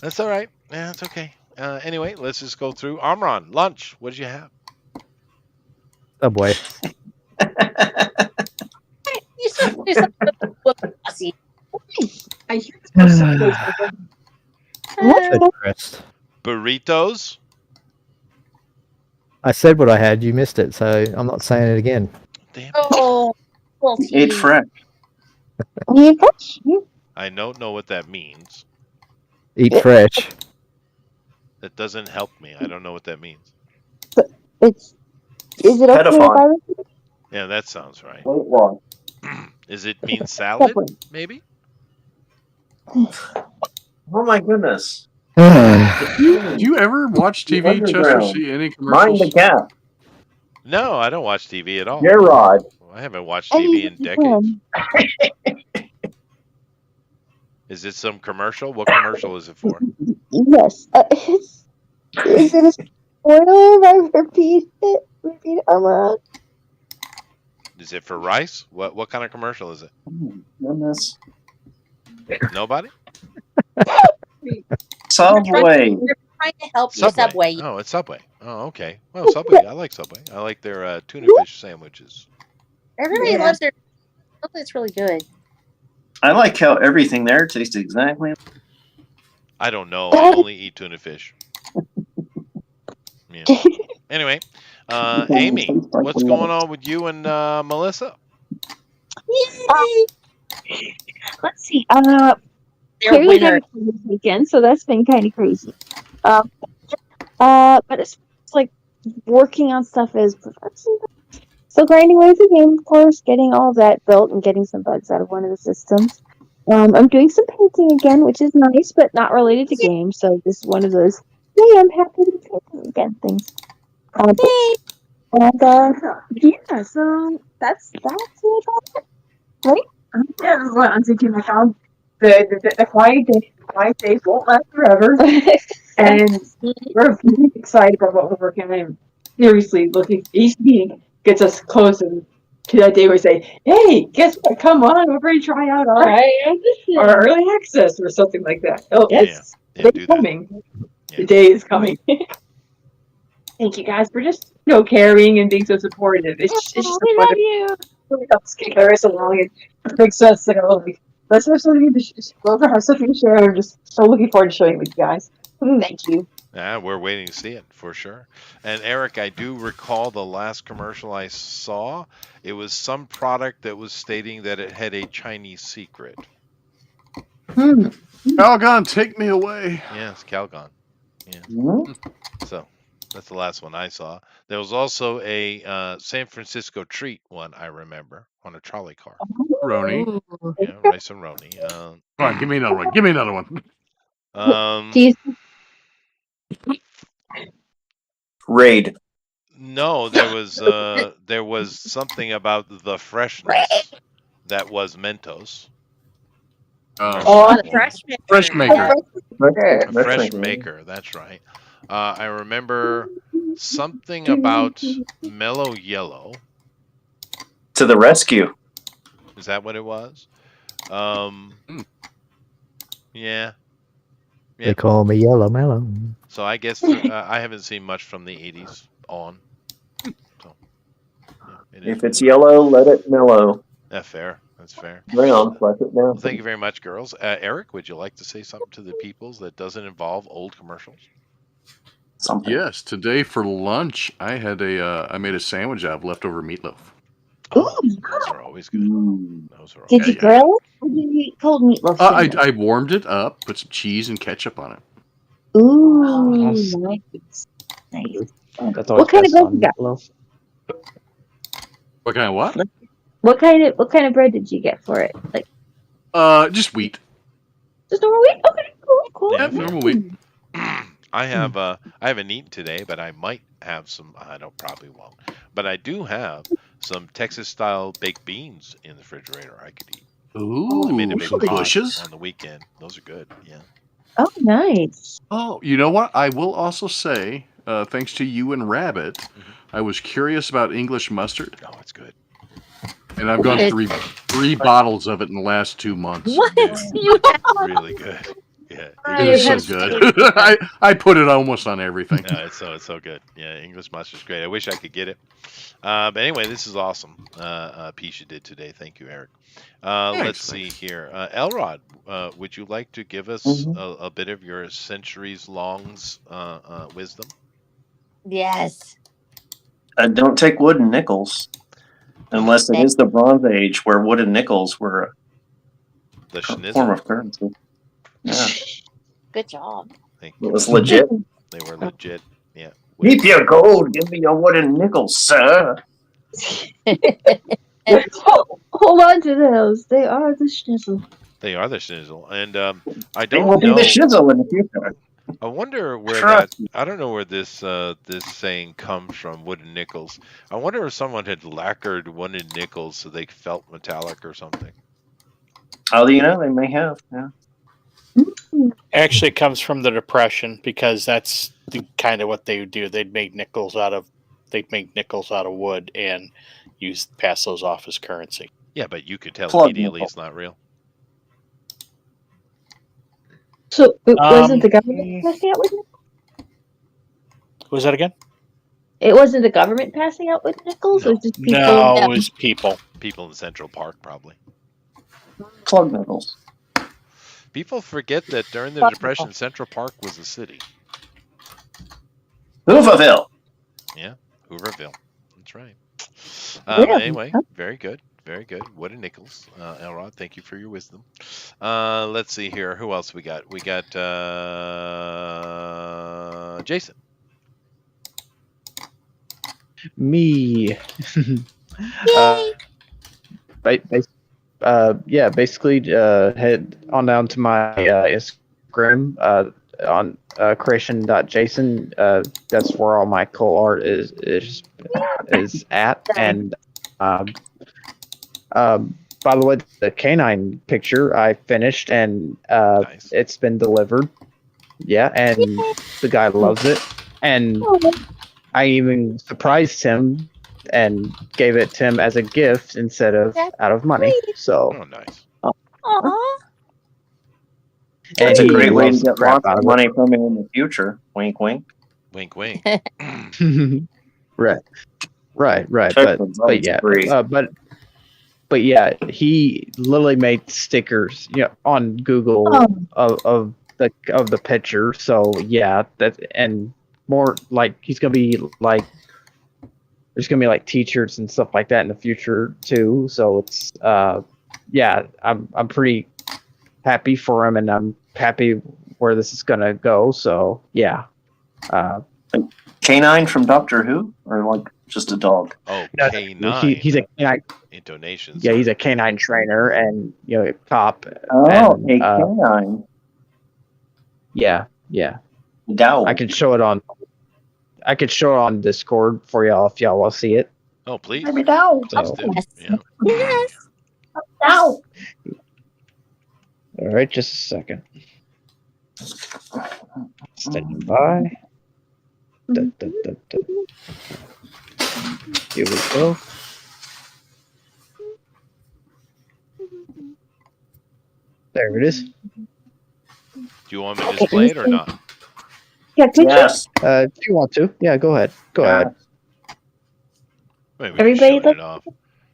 That's all right. Yeah, that's okay. Anyway, let's just go through. Amron, lunch. What did you have? Subway. You said something. I hear this person. What? Burritos. I said what I had. You missed it, so I'm not saying it again. Damn. Oh, well, Eat fresh. I don't know what that means. Eat fresh. That doesn't help me. I don't know what that means. Is it okay Pedophile. if I Yeah, that sounds right. Weight loss. Does it mean salad? Maybe. Oh my goodness. Do you ever watch TV, Chester? Underground. See any Mind commercials? the gap. No, I don't watch TV at all. Gerard. I haven't watched TV in decades. Is it some commercial? What commercial is it for? Yes. Is it a spoiler if I repeat it, Amara? Is it for rice? What kind of commercial is it? Goodness. Nobody? Subway. We're trying to help you, Subway. Oh, it's Subway. Oh, okay. Well, Subway. I like Subway. I like their tuna fish sandwiches. Everybody loves their. It's really good. I like how everything there tastes exactly. I don't know. I only eat tuna fish. Yeah. Anyway, Amy, what's going on with you and Melissa? Let's see. Clearly haven't played this weekend, so that's been kind of crazy. But it's like working on stuff is perfection. So grinding away the game, of course, getting all that built and getting some bugs out of one of the systems. I'm doing some painting again, which is nice, but not related to games. So this is one of those, hey, I'm happy to be painting again things. Yeah, so that's it about it, right? Yeah, well, I'm thinking I found the quiet days won't last forever, and we're really excited about what we're working on. I'm seriously looking. Each meeting gets us closer to that day where we say, "Hey, guess what? Come on, we're going to try out our early access or something like that." Oh, yes, it's coming. Yeah. The day is coming. Thank you guys for just caring and being so supportive. It's just we love you. Really helps carry us along. It makes us like, let's have something to have something to share. I'm just so looking forward to showing it with you guys. Thank you. We're waiting to see it for sure. And Eric, I do recall the last commercial I saw. It was some product that was stating that it had a Chinese secret. Calgon, take me away. Yes, Calgon. Yeah. Mm-hmm. So that's the last one I saw. There was also a San Francisco treat one, I remember, on a trolley car. Roni. Yeah, rice and Roni. Come on, give me another one. Give me another one. Raid. No, there was something about the freshness that was Mentos. The fresh maker. Fresh maker. A fresh maker, that's right. I remember something about mellow yellow. To the rescue. Is that what it was? Yeah. They call me Yellow Melon. So I guess I haven't seen much from the 80s on. So, yeah, If it's yellow, let it mellow. That's fair. That's fair. Right on, flush it down. Well, thank you very much, girls. Eric, would you like to say something to the peoples that doesn't involve old commercials? Something. Yes, today for lunch I had I made a sandwich out of leftover meatloaf. Oh, those are always good. Those are Did you grill it? Or did you eat cold meatloaf? I warmed it up, put some cheese and ketchup on it. Ooh, Nice. nice. Nice. That's What kind of bread you got? meatloaf. What kind of what? What kind of bread did you get for it? Like Just wheat. just normal wheat? Okay, cool. Yeah, normal wheat. I haven't eaten today, but I might have some. I don't probably won't, but I do have some Texas style baked beans in the refrigerator. I could eat. Ooh, I made a big some pot bushes on the weekend. Those are good. Yeah. Oh, nice. Oh, you know what? I will also say, thanks to you and Rabbit, I was curious about English mustard. Oh, it's good. And I've gone through three bottles of it in the last 2 months. What? Yeah. You have? Really good. Yeah. It is so good. I put it almost on everything. No, it's so good. Yeah, English mustard's great. I wish I could get it. But anyway, this is awesome. Piece you did today. Thank you, Eric. Let's see here. Elrod, would you like to give us a bit of your centuries-long wisdom? Yes. Don't take wooden nickels. Unless it is the Bronze Age where wooden nickels were The a form of currency. Yeah. Good job. It was legit. They were legit. Yeah. Keep your gold. Give me your wooden nickels, sir. Hold on to those. They are the schnizzle. They are the schnizzle. And I They don't will be know. the shizzle in the future. I wonder where Trust I don't know where this saying comes from, wooden nickels. I wonder if someone had lacquered wooden nickels so they felt metallic or something. Oh, you know, they may have. Yeah. Actually, it comes from the Depression because that's the kind of what they would do. They'd make nickels out of wood and pass those off as currency. Yeah, but you could tell Plug immediately nickel. it's not real. So it wasn't the government passing out with nickels? Was that again? It wasn't the government passing out with nickels, or just people? No, it was people. People in Central Park, probably. Plug nickels. People forget that during the Depression, Central Park was a city. Hooverville. Yeah, Hooverville. That's right. Yeah. Anyway, very good. Very good. Wooden nickels. Elrod, thank you for your wisdom. Let's see here. Who else we got? We got Jason. Me. Basically, head on down to my Instagram on creation.jason. That's where all my cool art is at. And by the way, the canine picture I finished and Nice. it's been delivered. Yeah, and the guy loves it. And I even surprised him and gave it to him as a gift instead of out of money. So, Oh, nice. Aw. and It's a he great way to loves the get crap lots out of of money from him in the future. Wink, wink. Wink, wink. it. right. Check the But zones yeah, free. but yeah, he literally made stickers, on Google of the picture. So yeah, and more like he's gonna be like. There's gonna be like T-shirts and stuff like that in the future too. So it's I'm pretty happy for him, and I'm happy where this is gonna go. So yeah, Canine from Doctor Who, or like just a dog? Oh, No, K9. he's a canine. Intonations. Yeah, he's a canine trainer and cop. Oh, and, a canine. Yeah. Dow. I could show it on Discord for y'all if y'all want to see it. Oh, please. Baby Dow. Please do. Yes. Yeah. Yes. Dow. All right, just a second. Standing by. Da. Here we go. There it is. Do you want me to display it or not? Yeah, could Yes. If you want to, yeah, go ahead. Go ahead. Wait, we Everybody can shut look- it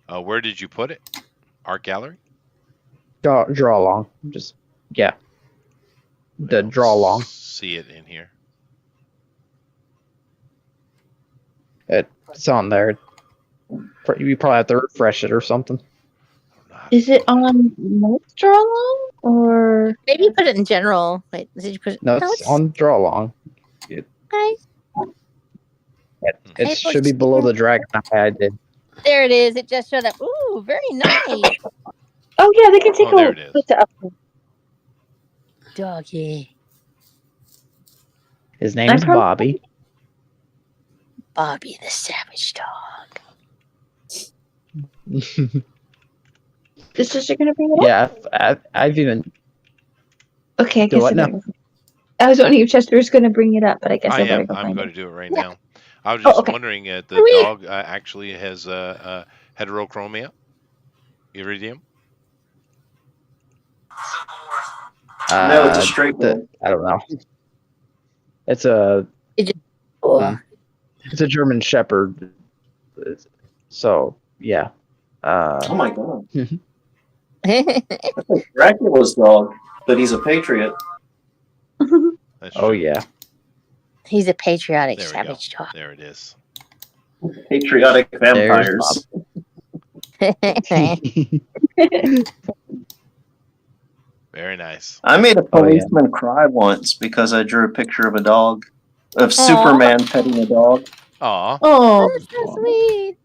off. Where did you put it? Art gallery. Draw along. Just yeah. The draw along. See it in here. It's on there. You probably have to refresh it or something. Is it on most draw along or Maybe put it in general. Wait, did you put it? No, it's on draw along. Okay. It should be below the dragon I did. There it is. It just showed up. Ooh, very nice. Oh yeah, they can take there it is. put the up. Doggy. His name is Bobby. Bobby the Savage Dog. Is sister gonna bring it up? Yeah, I've even. Okay, I Do guess what I now? better go. I was wondering if Chester's gonna bring it up, but I guess I better go I'm find going it. to do it right now. I was just okay. wondering, the dog actually has heterochromia. Iridium. No, it's a straight one. I don't know. It's a. It's a German Shepherd. So yeah. Oh my god. That's like Dracula's dog, but he's a patriot. Oh yeah. He's a patriotic There we savage go. dog. There it is. Patriotic vampires. Very nice. I made a policeman cry once because I drew a picture of a dog, of Superman petting a dog. Aw. Oh, that's so sweet.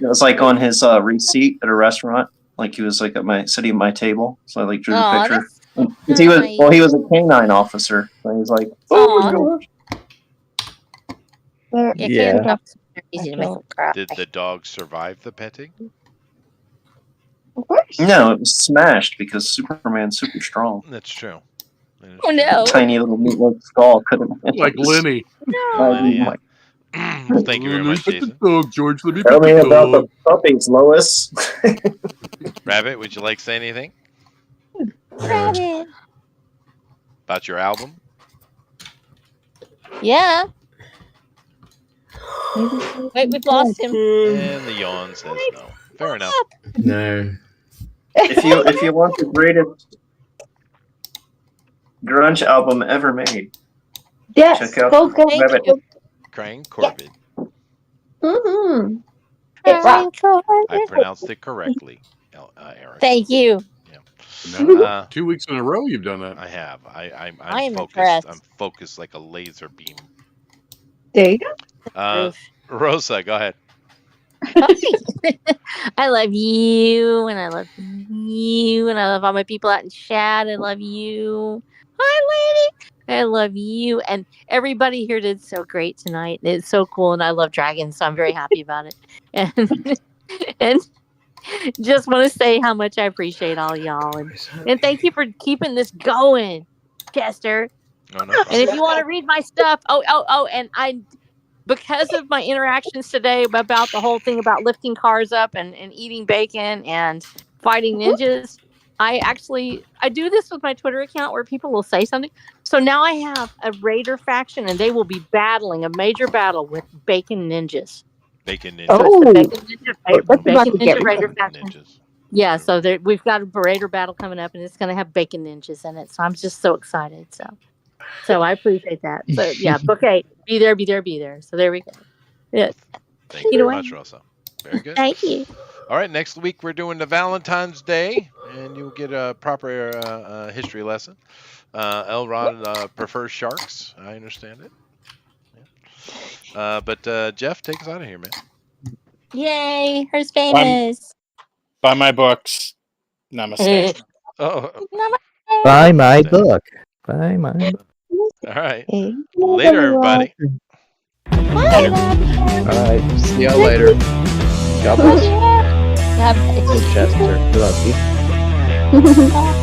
It was like on his receipt at a restaurant. Like he was like sitting at my table, so I like drew the Aw, picture. that's Because he was a canine officer. So he was like, Aw. There- Yeah, canine dogs are easy to make them cry. Did the dog survive the petting? Of course. no, it was smashed because Superman's super strong. That's true. That is Oh true. no. Tiny little meatloaf skull couldn't. Like Lenny. Lenny, yeah. Well, thank you very much, Pet the Jason. dog, George. Let me Tell pet me the about the dog. puppies, Lois. Rabbit, would you like to say anything Rabbit. about your album? Yeah. Wait, we've lost him. And the yawn says no. Fair enough. No. if you want the greatest grunge album ever made, Yes. check out Go. Rabbit. Crane Corbett. Mm-hmm. It rocks. I pronounced it correctly, Eric. Thank you. No, 2 weeks in a row you've done that. I have. I'm I am focused. impressed. I'm focused like a laser beam. There you go. Rosa, go ahead. I love you, and I love you, and I love all my people out in chat. I love you. Hi, lady. I love you, and everybody here did so great tonight. It's so cool, and I love dragons, so I'm very happy about it. And just want to say how much I appreciate all y'all, and thank you for keeping this going, Chester. No, no And problem. if you want to read my stuff, and I, because of my interactions today about the whole thing about lifting cars up and eating bacon and fighting ninjas, I do this with my Twitter account where people will say something. So now I have a Raider faction, and they will be battling a major battle with bacon ninjas. Bacon ninja. Oh. So it's the What's about bacon to get ninja Raider faction. Ninjas. Yeah, so we've got a Raider battle coming up, and it's going to have bacon ninjas in it. So I'm just so excited. So I appreciate that. So yeah, book 8, be there. So there we go. Yeah. Thank you very much, Rosa. Very good. Thank you. All right, next week we're doing the Valentine's Day, and you'll get a proper history lesson. Elrod prefers sharks. I understand it. Yeah. But Jeff, take us out of here, man. Yay, her's famous. Buy my books. Namaste. Oh, Buy my book. Buy my book. all right. Later, everybody. All right. See y'all later. God bless. God bless you. Chester. Love you.